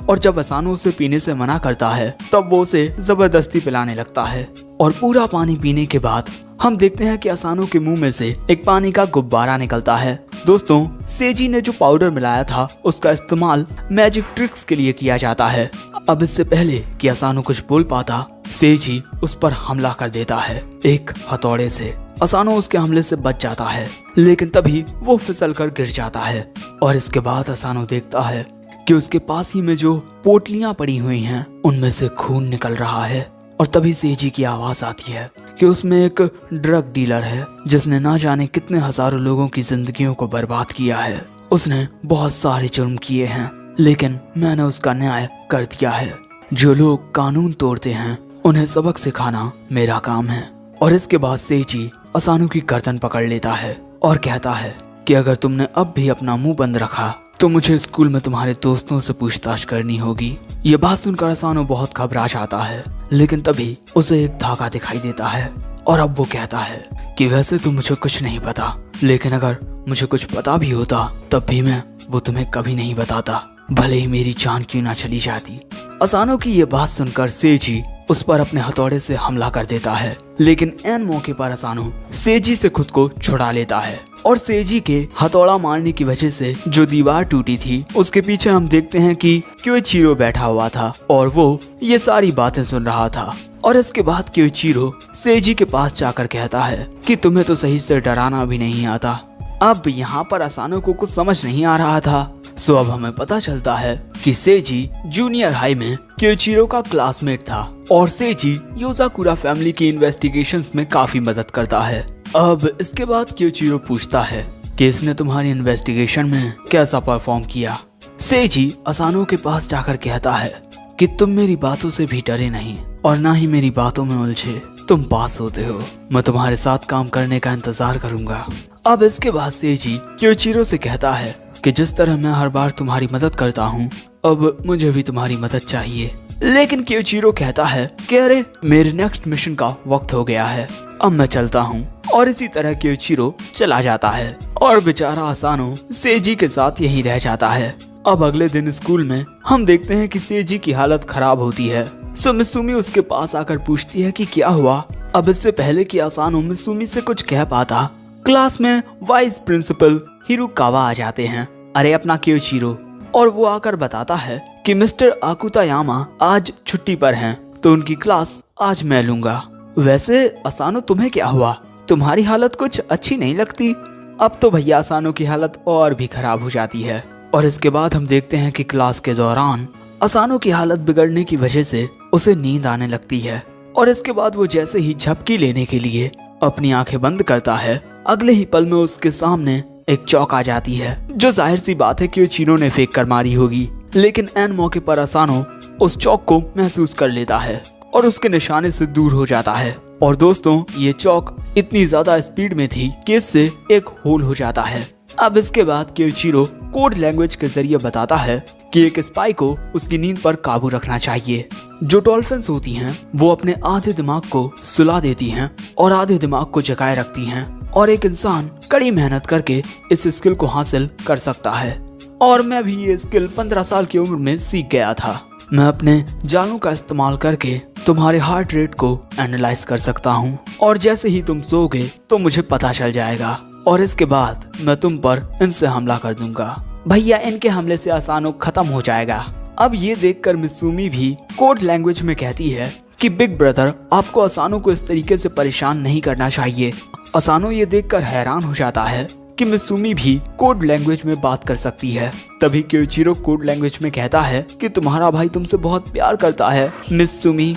और जब असानो उसे पीने से मना करता है तब वो उसे जबरदस्ती पिलाने लगता है। और पूरा पानी पीने के बाद हम देखते हैं कि असानो के मुंह में से एक पानी का गुब्बारा निकलता है। दोस्तों, सेजी ने जो पाउडर मिलाया था उसका इस्तेमाल मैजिक ट्रिक्स के लिए किया जाता है। अब इससे पहले कि असानो कुछ बोल पाता, सेजी उस पर हमला कर देता है एक हथौड़े से। असानो उसके हमले से बच जाता है, लेकिन तभी वो फिसल कर गिर जाता है। और इसके बाद असानो देखता है कि उसके पास ही में जो पोटलियां पड़ी हुई हैं उनमें से खून निकल रहा है। और तभी सेजी की आवाज आती है कि उसमें एक ड्रग डीलर है जिसने ना जाने कितने हजारों लोगों की जिंदगियों को बर्बाद किया है। उसने बहुत सारे जुर्म किए हैं, लेकिन मैंने उसका न्याय कर दिया है। जो लोग कानून तोड़ते हैं उन्हें सबक सिखाना मेरा काम है। और इसके बाद सेजी असानो की गर्दन पकड़ लेता है और कहता है कि अगर तुमने अब भी अपना मुंह बंद रखा तो मुझे स्कूल में तुम्हारे दोस्तों से पूछताछ करनी होगी। ये बात सुनकर असानो बहुत घबरा जाता है, लेकिन तभी उसे एक धागा दिखाई देता है और अब वो कहता है कि वैसे तो मुझे कुछ नहीं पता, लेकिन अगर मुझे कुछ पता भी होता तब भी मैं वो तुम्हें कभी नहीं बताता, भले ही मेरी जान क्यों ना चली जाती। असानो की ये बात सुनकर सेजी उस पर अपने हथौड़े से हमला कर देता है, लेकिन ऐन मौके पर असानो सेजी से खुद को छुड़ा लेता है। और सेजी के हथौड़ा मारने की वजह से जो दीवार टूटी थी उसके पीछे हम देखते हैं कि क्योइचिरो बैठा हुआ था और वो ये सारी बातें सुन रहा था। और इसके बाद क्योइचिरो सेजी के पास जाकर कहता है कि तुम्हें तो सही से डराना भी नहीं आता। अब यहाँ पर असानो को कुछ समझ नहीं आ रहा था। सो अब हमें पता चलता है कि सेजी जूनियर हाई में क्योइचिरो का क्लासमेट था और सेजी योजाकुरा फैमिली की इन्वेस्टिगेशंस में काफी मदद करता है। अब इसके बाद क्योइचिरो पूछता है कि इसने तुम्हारी इन्वेस्टिगेशन में कैसा परफॉर्म किया। सेजी असानो के पास जाकर कहता है कि तुम मेरी बातों से भी डरे नहीं और ना ही मेरी बातों में उलझे, तुम पास होते हो। मैं तुम्हारे साथ काम करने का इंतजार करूंगा। अब इसके बाद सेजी क्योइचिरो से कहता है कि जिस तरह मैं हर बार तुम्हारी मदद करता हूँ, अब मुझे भी तुम्हारी मदद चाहिए। लेकिन क्योइचिरो कहता है कि अरे मेरे नेक्स्ट मिशन का वक्त हो गया है, अब मैं चलता हूँ। और इसी तरह क्योइचिरो चला जाता है और बेचारा असानो सेजी के साथ यहीं रह जाता है। अब अगले दिन स्कूल में हम देखते हैं कि सेजी की हालत खराब होती है। सो मित्सुमी उसके पास आकर पूछती है कि क्या हुआ। अब इससे पहले कि असानो मित्सुमी से कुछ कह पाता, क्लास में वाइस प्रिंसिपल हिरुकावा आ जाते हैं, अरे अपना क्योइचिरो, और वो आकर बताता है कि मिस्टर आकुतायामा आज छुट्टी पर हैं, तो उनकी क्लास आज मैं लूंगा। वैसे असानो तुम्हें क्या हुआ, तुम्हारी हालत कुछ अच्छी नहीं लगती। अब तो भैया असानो की हालत और भी खराब हो जाती है। और इसके बाद हम देखते हैं कि क्लास के दौरान असानो की हालत बिगड़ने की वजह से उसे नींद आने लगती है। और इसके बाद वो जैसे ही झपकी लेने के लिए अपनी आंखें बंद करता है, अगले ही पल में उसके सामने एक चौक आ जाती है, जो जाहिर सी बात है कि चीनो ने फेंक कर मारी होगी। लेकिन ऐन मौके पर असानो उस चौक को महसूस कर लेता है और उसके निशाने से दूर हो जाता है। और दोस्तों, ये चौक इतनी ज्यादा स्पीड में थी कि इससे एक होल हो जाता है। अब इसके बाद क्योइचिरो कोड लैंग्वेज के जरिए बताता है कि एक स्पाई को उसकी नींद पर काबू रखना चाहिए। जो डॉल्फिन्स होती हैं वो अपने आधे दिमाग को सुला देती हैं और आधे दिमाग को जगाए रखती हैं, और एक इंसान कड़ी मेहनत करके इस स्किल को हासिल कर सकता है। और मैं भी ये स्किल 15 साल की उम्र में सीख गया था। मैं अपने जालों का इस्तेमाल करके तुम्हारे हार्ट रेट को एनालाइज कर सकता हूँ, और जैसे ही तुम सोओगे तो मुझे पता चल जाएगा, और इसके बाद मैं तुम पर इनसे हमला कर दूंगा। भैया इनके हमले से असानो खत्म हो जाएगा। अब ये देखकर मित्सुमी भी कोड लैंग्वेज में कहती है कि बिग ब्रदर, आपको असानो को इस तरीके से परेशान नहीं करना चाहिए। असानो ये देखकर हैरान हो जाता है कि मित्सुमी भी कोड लैंग्वेज में बात कर सकती है। तभी क्योइचिरो कोड लैंग्वेज में कहता है कि तुम्हारा भाई तुमसे बहुत प्यार करता है मित्सुमी।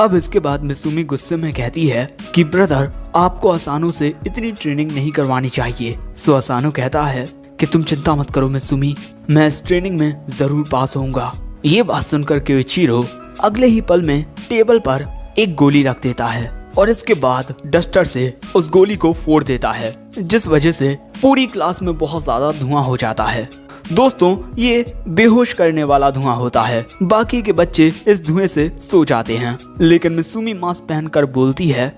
अब इसके बाद मित्सुमी गुस्से में कहती है कि ब्रदर, आपको असानो से इतनी ट्रेनिंग नहीं करवानी चाहिए। सो असानो कहता है कि तुम चिंता मत करो मित्सुमी, मैं इस ट्रेनिंग में जरूर पास होऊंगा। ये बात सुनकर क्योइचिरो अगले ही पल में टेबल पर एक गोली रख देता है और इसके बाद डस्टर से उस गोली को फोड़ देता है, जिस वजह से पूरी क्लास में बहुत ज्यादा धुआं हो जाता है। दोस्तों, ये बेहोश करने वाला धुआं होता है। बाकी के बच्चे इस धुएं से सो जाते हैं, लेकिन मित्सुमी मास्क पहनकर बोलती है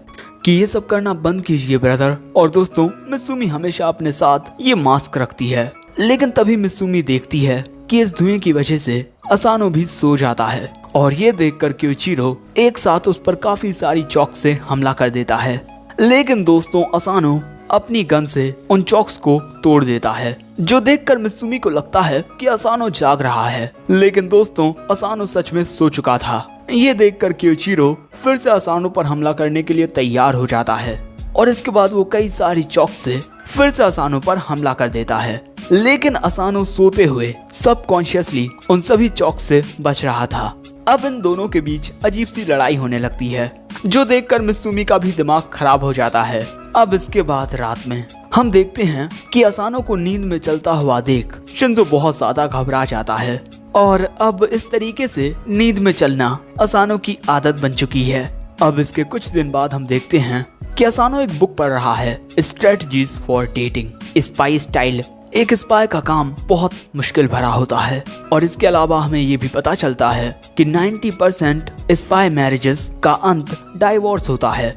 कि ये सब करना बंद कीजिए ब्रदर। और दोस्तों, मित्सुमी हमेशा अपने साथ ये मास्क रखती है। लेकिन तभी मित्सुमी देखती है कि इस धुएं की वजह से असानो भी सो जाता है और ये देखकर क्योइचिरो एक साथ उस पर काफी सारी चॉक से हमला कर देता है। लेकिन दोस्तों असानो अपनी गन से उन चॉक्स को तोड़ देता है, जो देखकर मित्सुमी को लगता है कि असानो जाग रहा है। लेकिन दोस्तों असानो सच में सो चुका था। ये देखकर क्योइचिरो फिर से असानो पर हमला करने के लिए तैयार हो जाता है और इसके बाद वो कई सारी चॉक से फिर से असानो पर हमला कर देता है। लेकिन असानो सोते हुए सबकॉन्शियसली उन सभी चॉक से बच रहा था। अब इन दोनों के बीच अजीब सी लड़ाई होने लगती है, जो देखकर मित्सुमी का भी दिमाग खराब हो जाता है। अब इसके बाद रात में हम देखते हैं कि असानो को नींद में चलता हुआ देख शिंजो बहुत ज्यादा घबरा जाता है और अब इस तरीके से नींद में चलना असानो की आदत बन चुकी है। अब इसके कुछ दिन बाद हम देखते हैं कि असानो एक बुक पढ़ रहा है, strategies for dating spy style. एक स्पाई का काम बहुत मुश्किल भरा होता है और इसके अलावा हमें ये भी पता चलता है कि 90% स्पाई मैरिजेस का अंत डाइवोर्स होता है।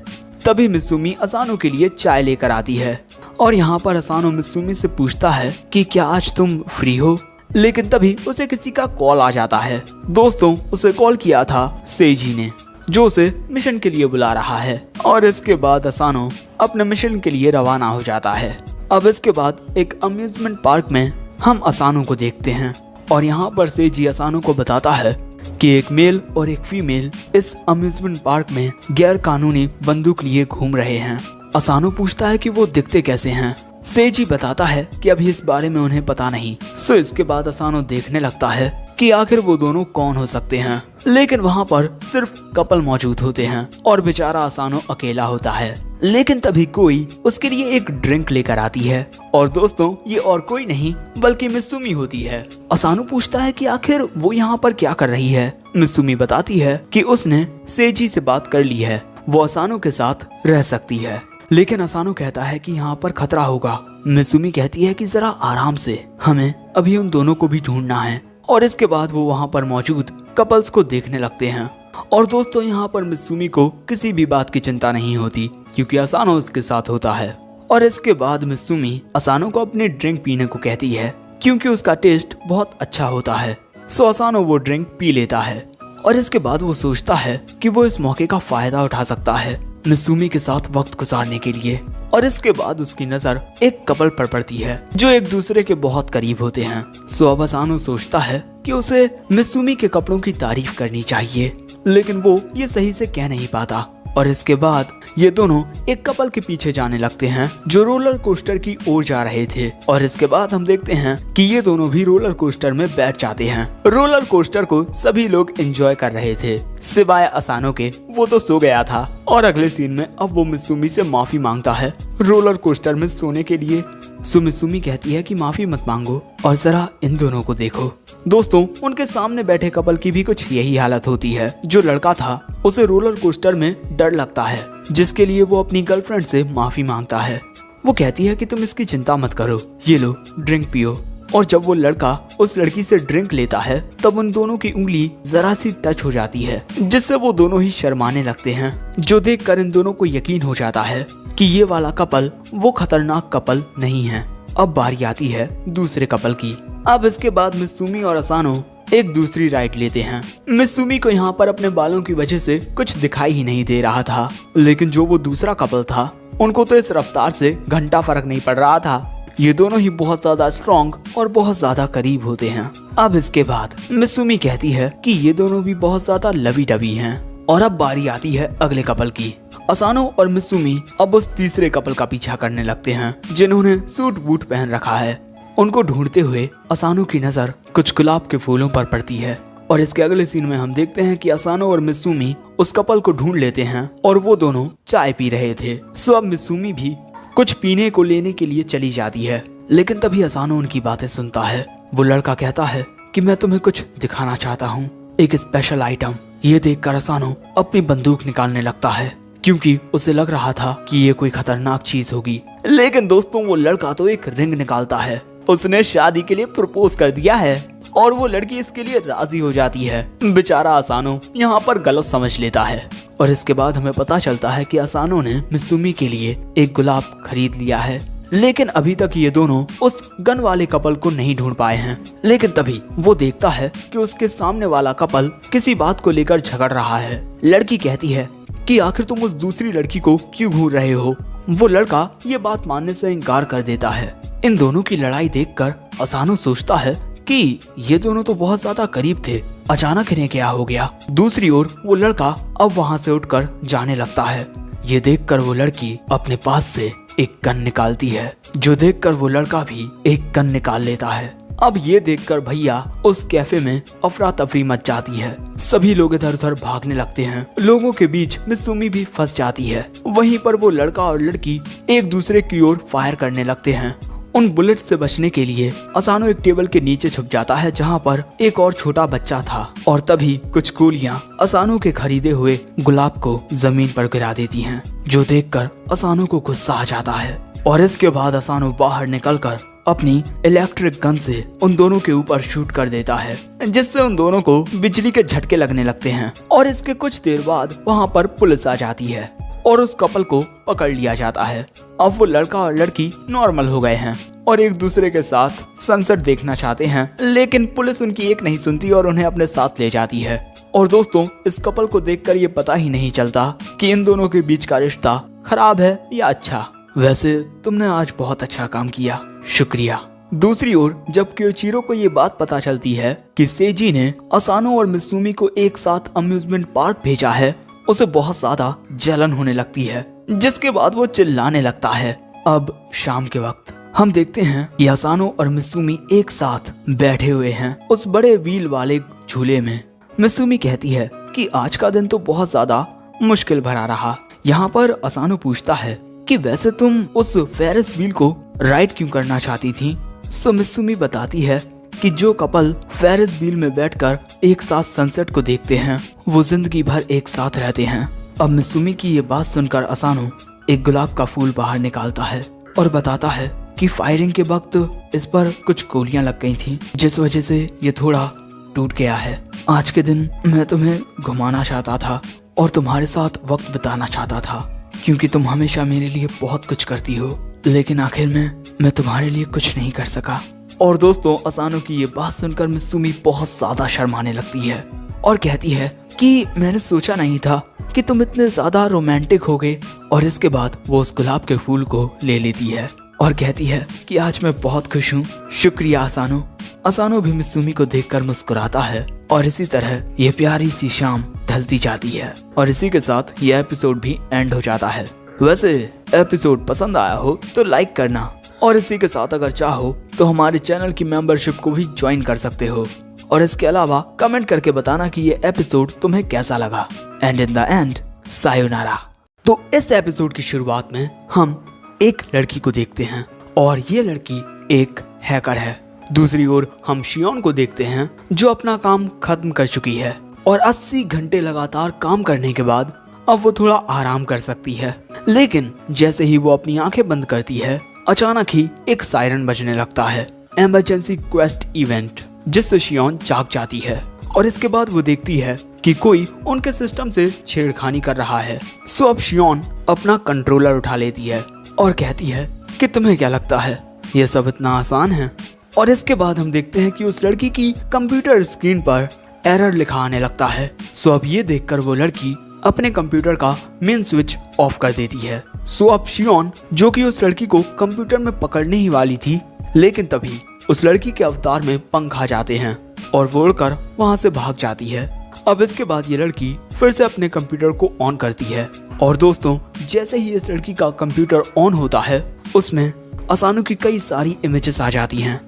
तभी मित्सुमी असानो के लिए चाय लेकर आती है और यहाँ पर असानो मित्सुमी से पूछता है कि क्या आज तुम फ्री हो। लेकिन तभी उसे किसी का कॉल आ जाता है। दोस्तों उसे कॉल किया था सेजी ने, जो उसे मिशन के लिए बुला रहा है और इसके बाद असानो अपने मिशन के लिए रवाना हो जाता है। अब इसके बाद एक अम्यूजमेंट पार्क में हम असानो को देखते हैं और यहाँ पर सेजी असानो को बताता है कि एक मेल और एक फीमेल इस अम्यूजमेंट पार्क में गैर कानूनी बंदूक लिए घूम रहे हैं। असानो पूछता है कि वो दिखते कैसे हैं। सेजी बताता है कि अभी इस बारे में उन्हें पता नहीं। सो इसके बाद असानो देखने लगता है कि आखिर वो दोनों कौन हो सकते हैं। लेकिन वहाँ पर सिर्फ कपल मौजूद होते हैं और बेचारा असानो अकेला होता है। लेकिन तभी कोई उसके लिए एक ड्रिंक लेकर आती है और दोस्तों ये और कोई नहीं बल्कि मित्सुमी होती है। असानो पूछता है कि आखिर वो यहाँ पर क्या कर रही है। मित्सुमी बताती है कि उसने सेजी से बात कर ली है, वो असानो के साथ रह सकती है। लेकिन असानो कहता है कि यहाँ पर खतरा होगा। मित्सुमी कहती है कि जरा आराम से, हमें अभी उन दोनों को भी ढूंढना है। और इसके बाद वो वहाँ पर मौजूद कपल्स को देखने लगते हैं और दोस्तों यहाँ पर मित्सुमी को किसी भी बात की चिंता नहीं होती क्योंकि असानो उसके साथ होता है। और इसके बाद मित्सुमी असानो को अपनी ड्रिंक पीने को कहती है क्योंकि उसका टेस्ट बहुत अच्छा होता है। सो असानो वो ड्रिंक पी लेता है और इसके बाद वो सोचता है कि वो इस मौके का फायदा उठा सकता है मित्सुमी के साथ वक्त गुजारने के लिए। और इसके बाद उसकी नजर एक कपल पर पड़ती है जो एक दूसरे के बहुत करीब होते हैं। सो अब असानो सोचता है कि उसे मित्सुमी के कपड़ों की तारीफ करनी चाहिए, लेकिन वो ये सही से कह नहीं पाता। और इसके बाद ये दोनों एक कपल के पीछे जाने लगते हैं जो रोलर कोस्टर की ओर जा रहे थे। और इसके बाद हम देखते हैं कि ये दोनों भी रोलर कोस्टर में बैठ जाते हैं। रोलर कोस्टर को सभी लोग एंजॉय कर रहे थे सिवाय असानो के, वो तो सो गया था। और अगले सीन में अब वो मित्सुमी से माफी मांगता है रोलर कोस्टर में सोने के लिए। सो मित्सुमी कहती है कि माफी मत मांगो और जरा इन दोनों को देखो। दोस्तों उनके सामने बैठे कपल की भी कुछ यही हालत होती है। जो लड़का था उसे रोलर कोस्टर में डर लगता है, जिसके लिए वो अपनी गर्लफ्रेंड से माफी मांगता है। वो कहती है कि तुम इसकी चिंता मत करो, ये लो ड्रिंक पियो। और जब वो लड़का उस लड़की से ड्रिंक लेता है तब उन दोनों की उंगली जरा सी टच हो जाती है, जिससे वो दोनों ही शर्माने लगते हैं। जो देखकर इन दोनों को यकीन हो जाता है कि ये वाला कपल वो खतरनाक कपल नहीं है। अब बारी आती है दूसरे कपल की। अब इसके बाद मित्सुमी और असानो एक दूसरी राइड लेते हैं। मित्सुमी को यहाँ पर अपने बालों की वजह से कुछ दिखाई ही नहीं दे रहा था, लेकिन जो वो दूसरा कपल था उनको तो इस रफ्तार से घंटा फर्क नहीं पड़ रहा था। ये दोनों ही बहुत ज्यादा स्ट्रॉन्ग और बहुत ज्यादा करीब होते हैं। अब इसके बाद मित्सुमी कहती है कि ये दोनों भी बहुत ज्यादा लवी डवी हैं। और अब बारी आती है अगले कपल की। असानो और मित्सुमी अब उस तीसरे कपल का पीछा करने लगते हैं जिन्होंने सूट बूट पहन रखा है। उनको ढूंढते हुए असानो की नजर कुछ गुलाब के फूलों पर पड़ती है। और इसके अगले सीन में हम देखते हैं कि असानो और मित्सुमी उस कपल को ढूंढ लेते हैं और वो दोनों चाय पी रहे थे। सो अब मित्सुमी भी कुछ पीने को लेने के लिए चली जाती है, लेकिन तभी असानो उनकी बातें सुनता है। वो लड़का कहता है कि मैं तुम्हें कुछ दिखाना चाहता हूँ, एक स्पेशल आइटम। ये देखकर असानो अपनी बंदूक निकालने लगता है क्योंकि उसे लग रहा था कि ये कोई खतरनाक चीज होगी। लेकिन दोस्तों वो लड़का तो एक रिंग निकालता है। उसने शादी के लिए प्रपोज कर दिया है और वो लड़की इसके लिए राजी हो जाती है। बेचारा असानो यहाँ पर गलत समझ लेता है। और इसके बाद हमें पता चलता है कि असानो ने मित्सुमी के लिए एक गुलाब खरीद लिया है, लेकिन अभी तक ये दोनों उस गन वाले कपल को नहीं ढूंढ पाए हैं। लेकिन तभी वो देखता है कि उसके सामने वाला कपल किसी बात को लेकर झगड़ रहा है। लड़की कहती है कि आखिर तुम उस दूसरी लड़की को क्यों घूर रहे हो। वो लड़का ये बात मानने से इनकार कर देता है। इन दोनों की लड़ाई देखकर असानो सोचता है कि ये दोनों तो बहुत ज्यादा करीब थे, अचानक इन्हें क्या हो गया। दूसरी ओर वो लड़का अब वहाँ से उठकर जाने लगता है। ये देखकर वो लड़की अपने पास से एक गन निकालती है, जो देखकर वो लड़का भी एक गन निकाल लेता है। अब ये देखकर भैया उस कैफे में अफरा तफरी मच जाती है। सभी लोग इधर उधर भागने लगते हैं। लोगों के बीच मित्सुमी भी फंस जाती है। वहीं पर वो लड़का और लड़की एक दूसरे की ओर फायर करने लगते हैं। उन बुलेट से बचने के लिए असानो एक टेबल के नीचे छुप जाता है, जहाँ पर एक और छोटा बच्चा था। और तभी कुछ गोलियां असानो के खरीदे हुए गुलाब को जमीन पर गिरा देती हैं, जो देखकर असानो को गुस्सा आ जाता है। और इसके बाद असानो बाहर निकलकर अपनी इलेक्ट्रिक गन से उन दोनों के ऊपर शूट कर देता है, जिससे उन दोनों को बिजली के झटके लगने लगते हैं। और इसके कुछ देर बाद वहाँ पर पुलिस आ जाती है और उस कपल को पकड़ लिया जाता है। अब वो लड़का और लड़की नॉर्मल हो गए हैं और एक दूसरे के साथ सनसेट देखना चाहते हैं, लेकिन पुलिस उनकी एक नहीं सुनती और उन्हें अपने साथ ले जाती है। और दोस्तों, इस कपल को देखकर ये पता ही नहीं चलता कि इन दोनों के बीच का रिश्ता खराब है या अच्छा। वैसे तुमने आज बहुत अच्छा काम किया, शुक्रिया। दूसरी ओर जब क्योइचिरो को ये बात पता चलती है कि सेजी ने असानो और मित्सुमी को एक साथ अम्यूजमेंट पार्क भेजा है, उसे बहुत ज्यादा जलन होने लगती है, जिसके बाद वो चिल्लाने लगता है। अब शाम के वक्त हम देखते हैं कि असानो और मित्सुमी एक साथ बैठे हुए हैं उस बड़े व्हील वाले झूले में। मित्सुमी कहती है कि आज का दिन तो बहुत ज्यादा मुश्किल भरा रहा। यहाँ पर असानो पूछता है कि वैसे तुम उस फेरिस व्हील को राइड क्यों करना चाहती थी। सो मित्सुमी बताती है कि जो कपल फेरिस व्हील में बैठकर एक साथ सनसेट को देखते हैं, वो जिंदगी भर एक साथ रहते हैं। अब मित्सुमी की ये बात सुनकर असानो एक गुलाब का फूल बाहर निकालता है और बताता है कि फायरिंग के वक्त इस पर कुछ गोलियां लग गई थी, जिस वजह से ये थोड़ा टूट गया है। आज के दिन मैं तुम्हें घुमाना चाहता था और तुम्हारे साथ वक्त बिताना चाहता था, क्योंकि तुम हमेशा मेरे लिए बहुत कुछ करती हो, लेकिन आखिर में मैं तुम्हारे लिए कुछ नहीं कर सका। और दोस्तों, असानो की ये बात सुनकर मित्सुमी बहुत ज्यादा शर्माने लगती है और कहती है कि मैंने सोचा नहीं था कि तुम इतने ज्यादा रोमांटिक होगे। और इसके बाद वो उस गुलाब के फूल को ले लेती है और कहती है कि आज मैं बहुत खुश हूँ, शुक्रिया असानो। असानो भी मित्सुमी को देखकर मुस्कुराता है और इसी तरह ये प्यारी सी शाम ढलती जाती है और इसी के साथ ये एपिसोड भी एंड हो जाता है। वैसे एपिसोड पसंद आया हो तो लाइक करना और इसी के साथ अगर चाहो तो हमारे चैनल की मेंबरशिप को भी ज्वाइन कर सकते हो। और इसके अलावा कमेंट करके बताना कि ये एपिसोड तुम्हें कैसा लगा। And in the end, sayonara. तो इस एपिसोड की शुरुआत में हम एक लड़की को देखते हैं और ये लड़की एक हैकर है। दूसरी ओर हम शियोन को देखते हैं जो अपना काम खत्म कर चुकी है और 80 घंटे लगातार काम करने के बाद अब वो थोड़ा आराम कर सकती है। लेकिन जैसे ही वो अपनी आंखें बंद करती है, अचानक ही एक सायरन बजने लगता है, इमरजेंसी क्वेस्ट इवेंट, जिससे शियोन जाग जाती है। और इसके बाद वो देखती है कि कोई उनके सिस्टम से छेड़खानी कर रहा है। सो अब शियोन अपना कंट्रोलर उठा लेती है और कहती है कि तुम्हें क्या लगता है ये सब इतना आसान है। और इसके बाद हम देखते हैं कि उस लड़की की कंप्यूटर स्क्रीन पर एरर लिखा आने लगता है। सो अब ये देखकर वो लड़की अपने कंप्यूटर का मेन स्विच ऑफ कर देती है। सो अब शियोन, जो कि उस लड़की को कंप्यूटर में पकड़ने ही वाली थी, लेकिन तभी उस लड़की के अवतार में पंख आ जाते हैं और वो उड़कर वहाँ से भाग जाती है। अब इसके बाद ये लड़की फिर से अपने कंप्यूटर को ऑन करती है और दोस्तों, जैसे ही इस लड़की का कंप्यूटर ऑन होता है, उसमें असानो की कई सारी इमेजेस आ जाती हैं।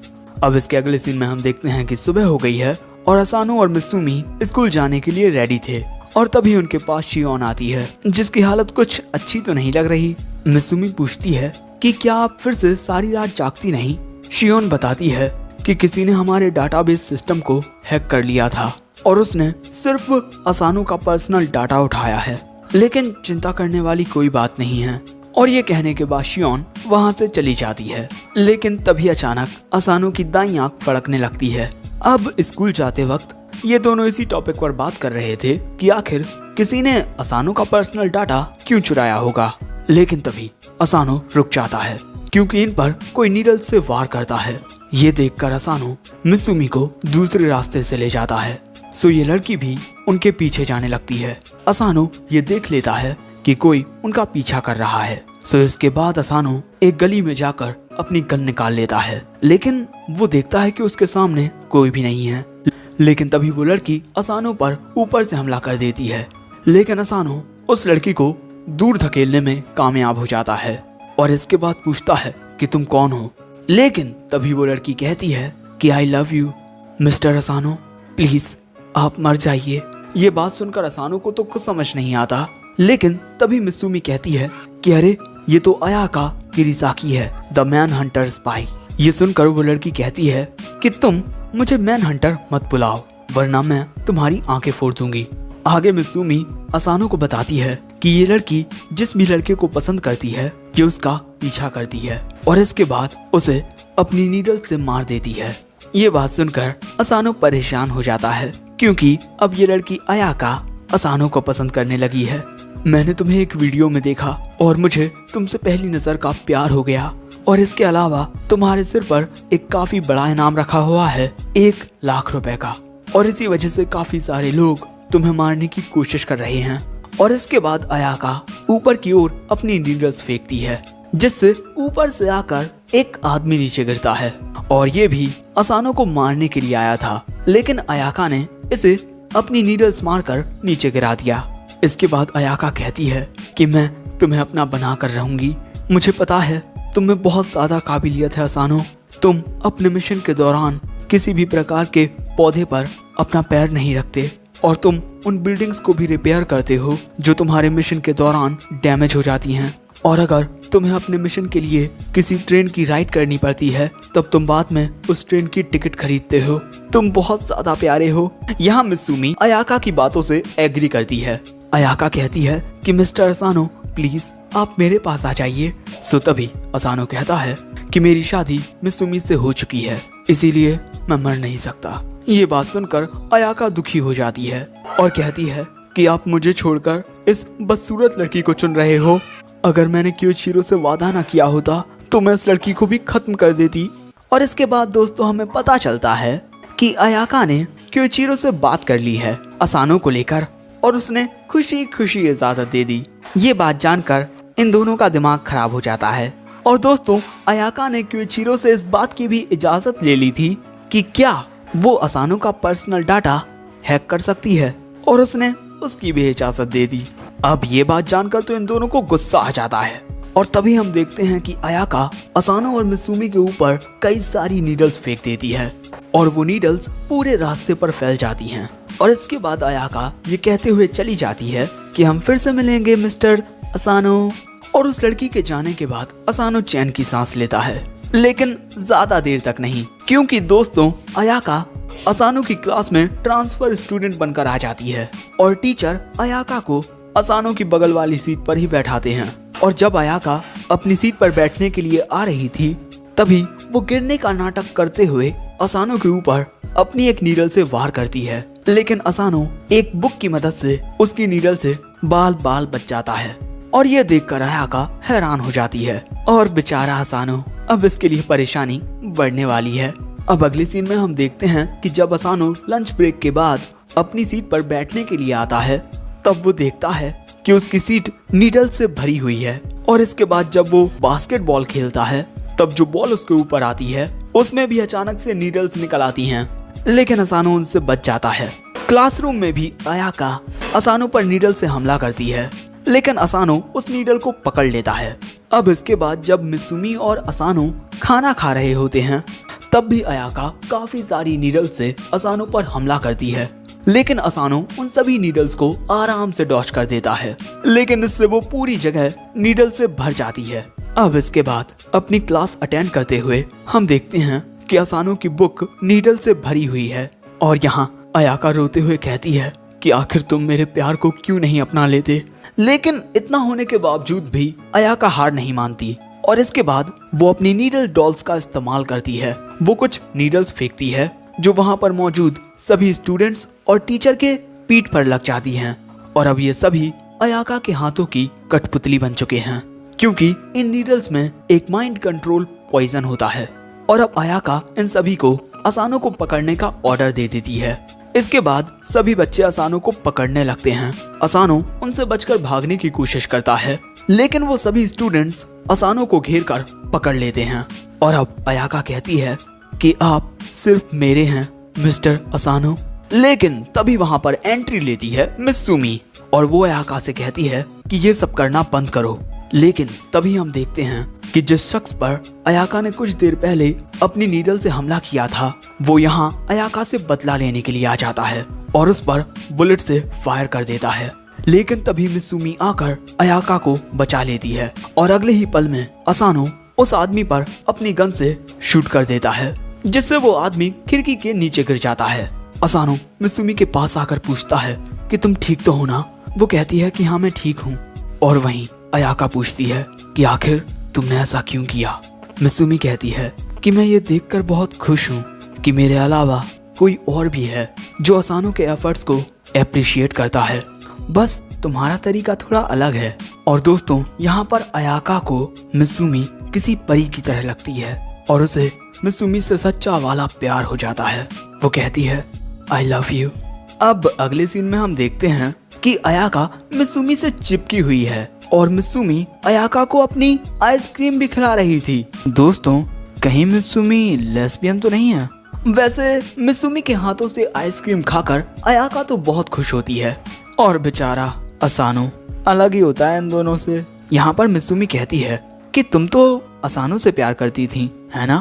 अब इसके अगले सीन में हम देखते हैं कि सुबह हो गई है और असानो और मित्सुमी स्कूल जाने के लिए रेडी थे और तभी उनके पास शियोन आती है, जिसकी हालत कुछ अच्छी तो नहीं लग रही। मित्सुमी पूछती है कि क्या आप फिर से सारी रात जागती नहीं। शियोन बताती है कि किसी ने हमारे डाटाबेस सिस्टम को हैक कर लिया था और उसने सिर्फ असानो का पर्सनल डाटा उठाया है, लेकिन चिंता करने वाली कोई बात नहीं है। और ये कहने के बाद शियोन वहाँ से चली जाती है, लेकिन तभी अचानक असानो की दाईं आंख फड़कने लगती है। अब स्कूल जाते वक्त ये दोनों इसी टॉपिक पर बात कर रहे थे कि आखिर किसी ने असानो का पर्सनल डाटा क्यों चुराया होगा, लेकिन तभी असानो रुक जाता है क्योंकि इन पर कोई नीडल से वार करता है। ये देखकर असानो मित्सुमी को दूसरे रास्ते से ले जाता है। सो ये लड़की भी उनके पीछे जाने लगती है। असानो ये देख लेता है कि कोई उनका पीछा कर रहा है। सो इसके बाद असानो एक गली में जाकर अपनी गन निकाल लेता है, लेकिन वो देखता है कि उसके सामने कोई भी नहीं है। लेकिन तभी वो लड़की असानो पर ऊपर से हमला कर देती है, लेकिन असानो उस लड़की को दूर धकेलने में कामयाब हो जाता है और इसके बाद पूछता है कि तुम कौन हो। लेकिन तभी वो लड़की कहती है कि I love you mister असानो, please आप मर जाइए। ये बात सुनकर असानो को तो कुछ समझ नहीं आता, लेकिन तभी मित्सुमी कहती है कि अरे ये तो अयाका किरीसाकी है, द मैन हंटर स्पाई। ये सुनकर वो लड़की कहती है कि तुम मुझे मैन हंटर मत बुलाओ, वरना मैं तुम्हारी आंखें फोड़ दूंगी। आगे मित्सुमी असानो को बताती है कि ये लड़की जिस भी लड़के को पसंद करती है ये उसका पीछा करती है और इसके बाद उसे अपनी नीडल से मार देती है। ये बात सुनकर असानो परेशान हो जाता है, क्योंकि अब ये लड़की अयाका असानो को पसंद करने लगी है। मैंने तुम्हें एक वीडियो में देखा और मुझे तुमसे पहली नजर का प्यार हो गया, और इसके अलावा तुम्हारे सिर पर एक काफी बड़ा इनाम रखा हुआ है, 1,00,000 रुपए का, और इसी वजह से काफी सारे लोग तुम्हें मारने की कोशिश कर रहे हैं। और इसके बाद अयाका ऊपर की ओर अपनी नीडल्स फेंकती है, जिससे ऊपर से आकर एक आदमी नीचे गिरता है, और ये भी असानो को मारने के लिए आया था, लेकिन अयाका ने इसे अपनी नीडल्स मारकर नीचे गिरा दिया। इसके बाद अयाका कहती है कि मैं तुम्हें अपना बना कर रहूंगी, मुझे पता है तुम में बहुत ज्यादा काबिलियत है असानो, तुम अपने मिशन के दौरान किसी भी प्रकार के पौधे पर अपना पैर नहीं रखते, और तुम उन बिल्डिंग्स को भी रिपेयर करते हो जो तुम्हारे मिशन के दौरान डैमेज हो जाती हैं, और अगर तुम्हें अपने मिशन के लिए किसी ट्रेन की राइड करनी पड़ती है तब तुम बाद में उस ट्रेन की टिकट खरीदते हो, तुम बहुत ज्यादा प्यारे हो। यहाँ मित्सुमी अयाका की बातों से एग्री करती है। अयाका कहती है कि मिस्टर असानो प्लीज आप मेरे पास आ जाइए। सो तभी असानो कहता है कि मेरी शादी मित्सुमी से हो चुकी है, इसीलिए मैं मर नहीं सकता। ये बात सुनकर अयाका दुखी हो जाती है और कहती है कि आप मुझे छोड़कर इस बदसूरत लड़की को चुन रहे हो, अगर मैंने क्योइचिरो से वादा ना किया होता तो मैं इस लड़की को भी खत्म कर देती। और इसके बाद दोस्तों हमें पता चलता है कि अयाका ने क्योइचिरो से बात कर ली है असानो को लेकर, और उसने खुशी खुशी इजाजत दे दी। ये बात जानकर इन दोनों का दिमाग खराब हो जाता है। और दोस्तों अयाका ने क्योइचिरो से इस बात की भी इजाजत ले ली थी कि क्या वो असानो का पर्सनल डाटा हैक कर सकती है, और उसने उसकी भी इजाजत दे दी। अब ये बात जानकर तो इन दोनों को गुस्सा आ जाता है, और तभी हम देखते हैं कि अयाका असानो और मित्सुमी के ऊपर कई सारी नीडल्स फेंक देती है, और वो नीडल्स पूरे रास्ते पर फैल जाती हैं। और इसके बाद अयाका ये कहते हुए चली जाती है कि हम फिर से मिलेंगे मिस्टर असानो। और उस लड़की के जाने के बाद असानो चैन की सांस लेता है, लेकिन ज्यादा देर तक नहीं, क्योंकि दोस्तों अयाका असानो की क्लास में ट्रांसफर स्टूडेंट बनकर आ जाती है, और टीचर अयाका को असानो की बगल वाली सीट पर ही बैठाते हैं। और जब अयाका अपनी सीट पर बैठने के लिए आ रही थी तभी वो गिरने का नाटक करते हुए असानो के ऊपर अपनी एक नीडल से वार करती है, लेकिन असानो एक बुक की मदद से उसकी नीडल से बाल बाल बच जाता है। और ये देखकर अयाका हैरान हो जाती है, और बेचारा असानो अब इसके लिए परेशानी बढ़ने वाली है। अब अगले सीन में हम देखते हैं कि जब असानो लंच ब्रेक के बाद अपनी सीट पर बैठने के लिए आता है तब वो देखता है कि उसकी सीट नीडल से भरी हुई है, और इसके बाद जब वो बास्केटबॉल खेलता है तब जो बॉल उसके ऊपर आती है उसमें भी अचानक से नीडल्स निकल आती हैं, लेकिन असानो उनसे बच जाता है। क्लासरूम में भी अयाका असानो पर नीडल से हमला करती है, लेकिन असानो उस नीडल को पकड़ लेता है। अब इसके बाद जब मित्सुमी और असानो खाना खा रहे होते हैं तब भी अयाका काफी सारी नीडल से असानो पर हमला करती है, लेकिन असानो उन सभी नीडल्स को आराम से डॉच कर देता है, लेकिन इससे वो पूरी जगह नीडल से भर जाती है। अब इसके बाद अपनी क्लास अटेंड करते हुए हम देखते हैं कि असानो की बुक नीडल से भरी हुई है, और यहाँ अयाका रोते हुए कहती है कि आखिर तुम मेरे प्यार को क्यों नहीं अपना लेते। लेकिन इतना होने के बावजूद भी अयाका हार नहीं मानती, और इसके बाद वो अपनी नीडल डॉल्स का इस्तेमाल करती है। वो कुछ नीडल्स फेंकती है जो वहाँ पर मौजूद सभी स्टूडेंट्स और टीचर के पीठ पर लग जाती हैं, और अब ये सभी अयाका के हाथों की कठपुतली बन चुके हैं। क्योंकि इन नीडल्स में एक माइंड कंट्रोल पॉइजन होता है। और अब अयाका इन सभी को असानो को पकड़ने का ऑर्डर दे देती है। इसके बाद सभी बच्चे असानो को पकड़ने लगते हैं। असानो उनसे बचकर भागने की कोशिश करता है, लेकिन वो सभी स्टूडेंट्स असानो को घेर कर पकड़ लेते हैं। और अब अयाका कहती है कि आप सिर्फ मेरे हैं मिस्टर असानो। लेकिन तभी वहाँ पर एंट्री लेती है मित्सुमी और वो अयाका से कहती है कि ये सब करना बंद करो। लेकिन तभी हम देखते हैं कि जिस शख्स पर अयाका ने कुछ देर पहले अपनी नीडल से हमला किया था, वो यहाँ अयाका से बदला लेने के लिए आ जाता है और उस पर बुलेट से फायर कर देता है। लेकिन तभी मित्सुमी आकर अयाका को बचा लेती है और अगले ही पल में असानो उस आदमी पर अपनी गन से शूट कर देता है, जिससे वो आदमी खिड़की के नीचे गिर जाता है। असानो मित्सुमी के पास आकर पूछता है कि तुम ठीक तो हो ना? वो कहती है कि हाँ मैं ठीक हूँ। और वहीं अयाका पूछती है कि आखिर तुमने ऐसा क्यों किया? मित्सुमी कहती है कि मैं ये देखकर बहुत खुश हूँ कि मेरे अलावा कोई और भी है जो असानो के एफर्ट्स को एप्रिशिएट करता है, बस तुम्हारा तरीका थोड़ा अलग है। और दोस्तों, यहाँ पर अयाका को मित्सुमी किसी परी की तरह लगती है और उसे मित्सुमी से सच्चा वाला प्यार हो जाता है। वो कहती है आई लव यू। अब अगले सीन में हम देखते हैं कि अयाका मित्सुमी से चिपकी हुई है और मित्सुमी अयाका को अपनी आइसक्रीम भी खिला रही थी। दोस्तों, कहीं मित्सुमी लेस्बियन तो नहीं है? वैसे मित्सुमी के हाथों से आइसक्रीम खाकर अयाका तो बहुत खुश होती है और बेचारा असानो अलग ही होता है इन दोनों से। यहाँ पर मित्सुमी कहती है कि तुम तो असानो से प्यार करती थी, है ना?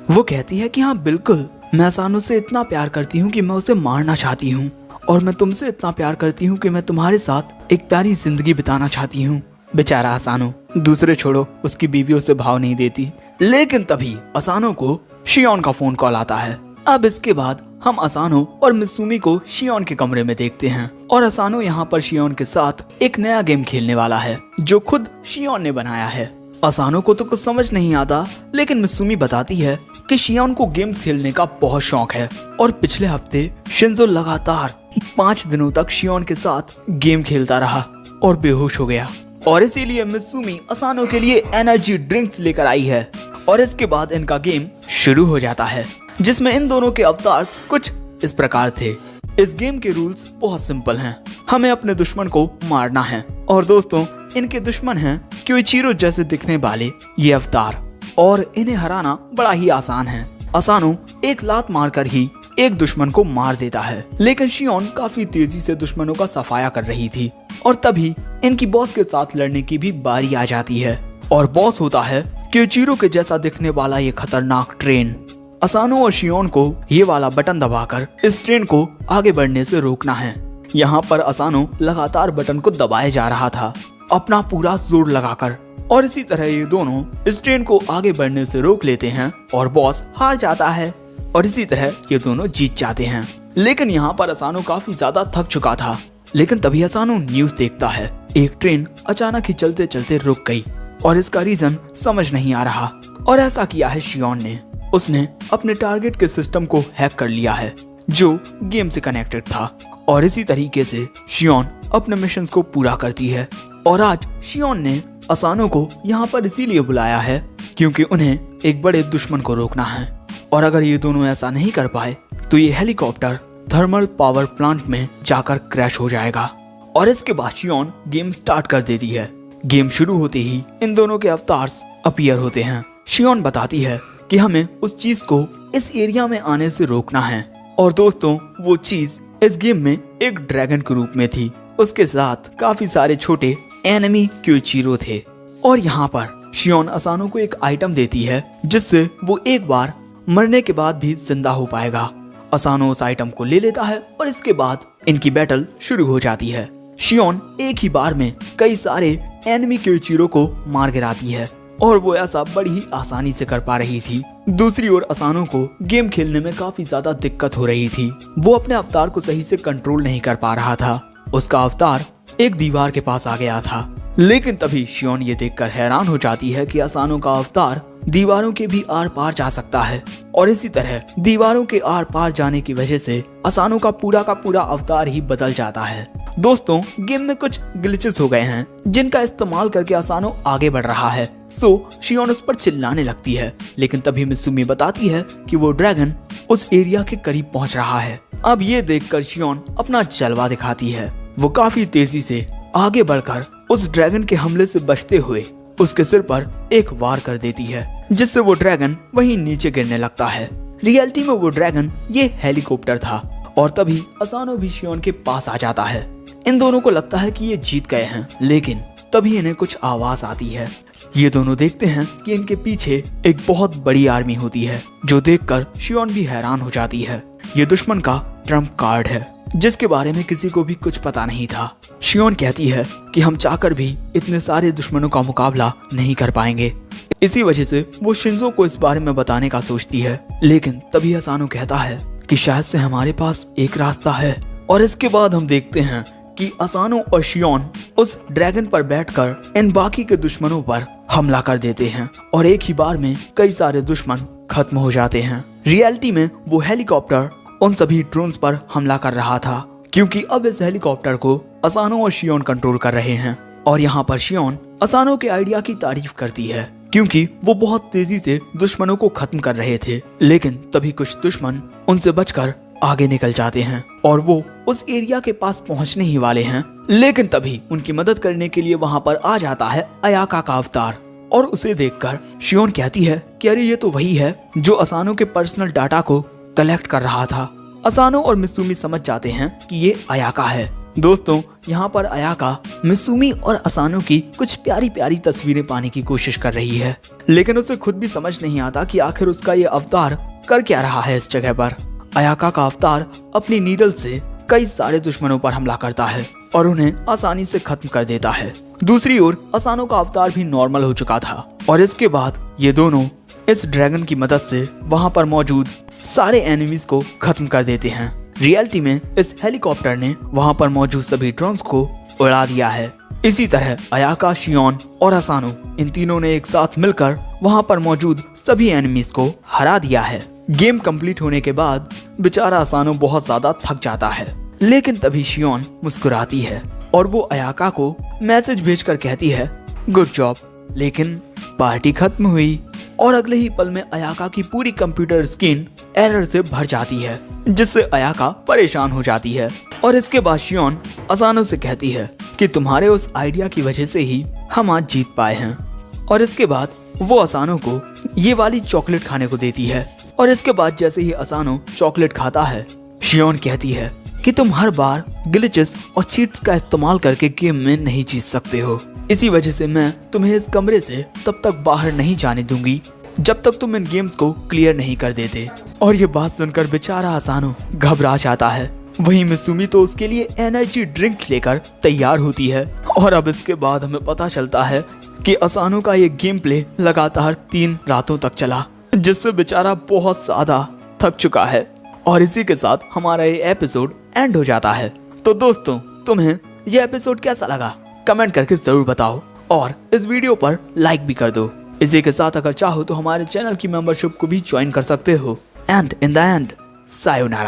वो कहती है कि हाँ बिल्कुल, मैं असानो से इतना प्यार करती हूँ कि मैं उसे मारना चाहती हूँ और मैं तुमसे इतना प्यार करती हूँ कि मैं तुम्हारे साथ एक प्यारी जिंदगी बिताना चाहती हूँ। बेचारा असानो, दूसरे छोड़ो, उसकी बीवी उसे भाव नहीं देती। लेकिन तभी असानो को शियोन का फोन कॉल आता है। अब इसके बाद हम असानो और मित्सुमी को शियोन के कमरे में देखते हैं और असानो यहाँ पर शियोन के साथ एक नया गेम खेलने वाला है जो खुद शियोन ने बनाया है। असानो को तो कुछ समझ नहीं आता, लेकिन मित्सुमी बताती है कि शियोन को गेम्स खेलने का बहुत शौक है और पिछले हफ्ते शिंजो लगातार 5 दिनों तक शियोन के साथ गेम खेलता रहा और बेहोश हो गया और इसीलिए मित्सुमी असानो के लिए एनर्जी ड्रिंक्स लेकर आई है। और इसके बाद इनका गेम शुरू हो जाता है, जिसमें इन दोनों के अवतार कुछ इस प्रकार थे। इस गेम के रूल्स बहुत सिंपल हैं। हमें अपने दुश्मन को मारना है और दोस्तों, इनके दुश्मन हैं क्योइचिरो जैसे दिखने वाले ये अवतार और इन्हें हराना बड़ा ही आसान है। असानो एक लात मारकर ही एक दुश्मन को मार देता है, लेकिन शियोन काफी तेजी से दुश्मनों का सफाया कर रही थी और तभी इनकी बॉस के साथ लड़ने की भी बारी आ जाती है और बॉस होता है क्योइचिरो के जैसा दिखने वाला ये खतरनाक ट्रेन। असानो और शियोन को ये वाला बटन दबाकर इस ट्रेन को आगे बढ़ने से रोकना है। यहाँ पर असानो लगातार बटन को दबाए जा रहा था अपना पूरा जोर लगाकर और इसी तरह ये दोनों इस ट्रेन को आगे बढ़ने से रोक लेते हैं और बॉस हार जाता है और इसी तरह ये दोनों जीत जाते हैं। लेकिन यहाँ पर असानो काफी ज्यादा थक चुका था, लेकिन तभी असानो न्यूज देखता है। एक ट्रेन अचानक ही चलते चलते रुक गई और इसका रीजन समझ नहीं आ रहा और ऐसा किया है शियोन ने। उसने अपने टारगेट के सिस्टम को हैक कर लिया है जो गेम से कनेक्टेड था और इसी तरीके से शियोन अपने मिशंस को पूरा करती है। और आज शियोन ने असानो को यहाँ पर इसीलिए बुलाया है क्योंकि उन्हें एक बड़े दुश्मन को रोकना है और अगर ये दोनों ऐसा नहीं कर पाए तो ये हेलीकॉप्टर थर्मल पावर प्लांट में जाकर क्रैश हो जाएगा। और इसके बाद शियोन गेम स्टार्ट कर देती है। गेम शुरू होते ही इन दोनों के अवतार्स अपीयर होते हैं। शियोन बताती है कि हमें उस चीज को इस एरिया में आने से रोकना है और दोस्तों, वो चीज इस गेम में एक ड्रैगन के रूप में थी। उसके साथ काफी सारे छोटे एनिमी क्योइचिरो थे और यहाँ पर शियोन असानो को एक आइटम देती है जिससे वो एक बार मरने के बाद भी जिंदा हो पाएगा। असानो उस आइटम को ले लेता है और इसके बाद इनकी बैटल शुरू हो जाती है। शियोन एक ही बार में कई सारे एनिमी क्योइचिरो को मार गिराती है और वो ऐसा बड़ी ही आसानी से कर पा रही थी। दूसरी ओर असानो को गेम खेलने में काफी ज्यादा दिक्कत हो रही थी। वो अपने अवतार को सही से कंट्रोल नहीं कर पा रहा था। उसका अवतार एक दीवार के पास आ गया था, लेकिन तभी शियोन ये देखकर हैरान हो जाती है कि असानो का अवतार दीवारों के भी आर पार जा सकता है और इसी तरह दीवारों के आर पार जाने की वजह से असानो का पूरा अवतार ही बदल जाता है दोस्तों गेम में कुछ ग्लिचेस हो गए हैं जिनका इस्तेमाल करके असानो आगे बढ़ रहा है। सो शियोन उस पर चिल्लाने लगती है, लेकिन तभी मित्सुमी बताती है कि वो ड्रैगन उस एरिया के करीब पहुंच रहा है। अब ये देखकर शियोन अपना जलवा दिखाती है। वो काफी तेजी से आगे बढ़कर उस ड्रैगन के हमले से बचते हुए उसके सिर पर एक वार कर देती है, जिससे वो ड्रैगन वहीं नीचे गिरने लगता है। रियलिटी में वो ड्रैगन ये हेलीकॉप्टर था और तभी असानो भी शियोन के पास आ जाता है। इन दोनों को लगता है कि ये जीत गए हैं, लेकिन तभी इन्हें कुछ आवाज आती है। ये दोनों देखते हैं कि इनके पीछे एक बहुत बड़ी आर्मी होती है, जो देखकर शियोन भी हैरान हो जाती है। ये दुश्मन का ट्रम्प कार्ड है, जिसके बारे में किसी को भी कुछ पता नहीं था। शियोन कहती है कि हम चाहकर भी इतने सारे दुश्मनों का मुकाबला नहीं कर पाएंगे। इसी वजह से वो शिंजो को इस बारे में बताने का सोचती है, लेकिन तभी असानो कहता है कि शायद से हमारे पास एक रास्ता है। और इसके बाद हम देखते हैं कि असानो और शियोन उस ड्रैगन पर बैठकर इन बाकी के दुश्मनों पर हमला कर देते हैं और एक ही बार में कई सारे दुश्मन खत्म हो जाते हैं। रियलिटी में वो हेलीकॉप्टर उन सभी ड्रोन्स पर हमला कर रहा था, क्योंकि अब इस हेलीकॉप्टर को असानो और शियोन कंट्रोल कर रहे हैं। और यहाँ पर शियोन असानो के आइडिया की तारीफ करती है, क्योंकि वो बहुत तेजी से दुश्मनों को खत्म कर रहे थे। लेकिन तभी कुछ दुश्मन उनसे बचकर आगे निकल जाते हैं और वो उस एरिया के पास पहुंचने ही वाले हैं। लेकिन तभी उनकी मदद करने के लिए वहां पर आ जाता है अयाका का अवतार। और उसे देखकर शियोन कहती है कि अरे ये तो वही है जो असानो के पर्सनल डाटा को कलेक्ट कर रहा था। असानो और मित्सुमी समझ जाते हैं कि ये अयाका है। दोस्तों यहाँ पर अयाका मित्सुमी और असानो की कुछ प्यारी प्यारी तस्वीरें पाने की कोशिश कर रही है, लेकिन उसे खुद भी समझ नहीं आता कि आखिर उसका ये अवतार कर क्या रहा है इस जगह पर। अयाका का अवतार अपनी नीडल से कई सारे दुश्मनों पर हमला करता है और उन्हें आसानी से खत्म कर देता है। दूसरी ओर असानो का अवतार भी नॉर्मल हो चुका था और इसके बाद ये दोनों इस ड्रैगन की मदद से वहां पर मौजूद सारे एनिमीज को खत्म कर देते हैं। रियलिटी में इस हेलीकॉप्टर ने वहां पर मौजूद सभी ड्रोन्स को उड़ा दिया है। इसी तरह अयाका, शियोन और असानो इन तीनों ने एक साथ मिलकर वहां पर मौजूद सभी एनिमीज को हरा दिया है। गेम कंप्लीट होने के बाद बेचारा असानो बहुत ज्यादा थक जाता है, लेकिन तभी शियोन मुस्कुराती है और वो अयाका को मैसेज भेजकर कहती है गुड जॉब। लेकिन पार्टी खत्म हुई और अगले ही पल में अयाका की पूरी कंप्यूटर स्क्रीन एरर से भर जाती है, जिससे अयाका परेशान हो जाती है। और इसके बाद शियोन असानो से कहती है कि तुम्हारे उस आइडिया की वजह से ही हम आज जीत पाए हैं। और इसके बाद वो असानो को ये वाली चॉकलेट खाने को देती है। और इसके बाद जैसे ही असानो चॉकलेट खाता है, शियोन कहती है कि तुम हर बार ग्लिचेस और चीट्स का इस्तेमाल करके गेम में नहीं जीत सकते हो। इसी वजह से मैं तुम्हें इस कमरे से तब तक बाहर नहीं जाने दूंगी जब तक तुम इन गेम्स को क्लियर नहीं कर देते। और ये बात सुनकर बेचारा असानो घबरा जाता है। वहीं मित्सुमी तो उसके लिए एनर्जी ड्रिंक लेकर तैयार होती है। और अब इसके बाद हमें पता चलता है कि असानो का ये गेम प्ले लगातार 3 रातों तक चला, जिससे बेचारा बहुत ज्यादा थक चुका है। और इसी के साथ हमारा ये एपिसोड एंड हो जाता है। तो दोस्तों तुम्हें ये एपिसोड कैसा लगा कमेंट करके जरूर बताओ और इस वीडियो पर लाइक भी कर दो। इसी के साथ अगर चाहो तो हमारे चैनल की मेंबरशिप को भी ज्वाइन कर सकते हो। And in the end sayonara.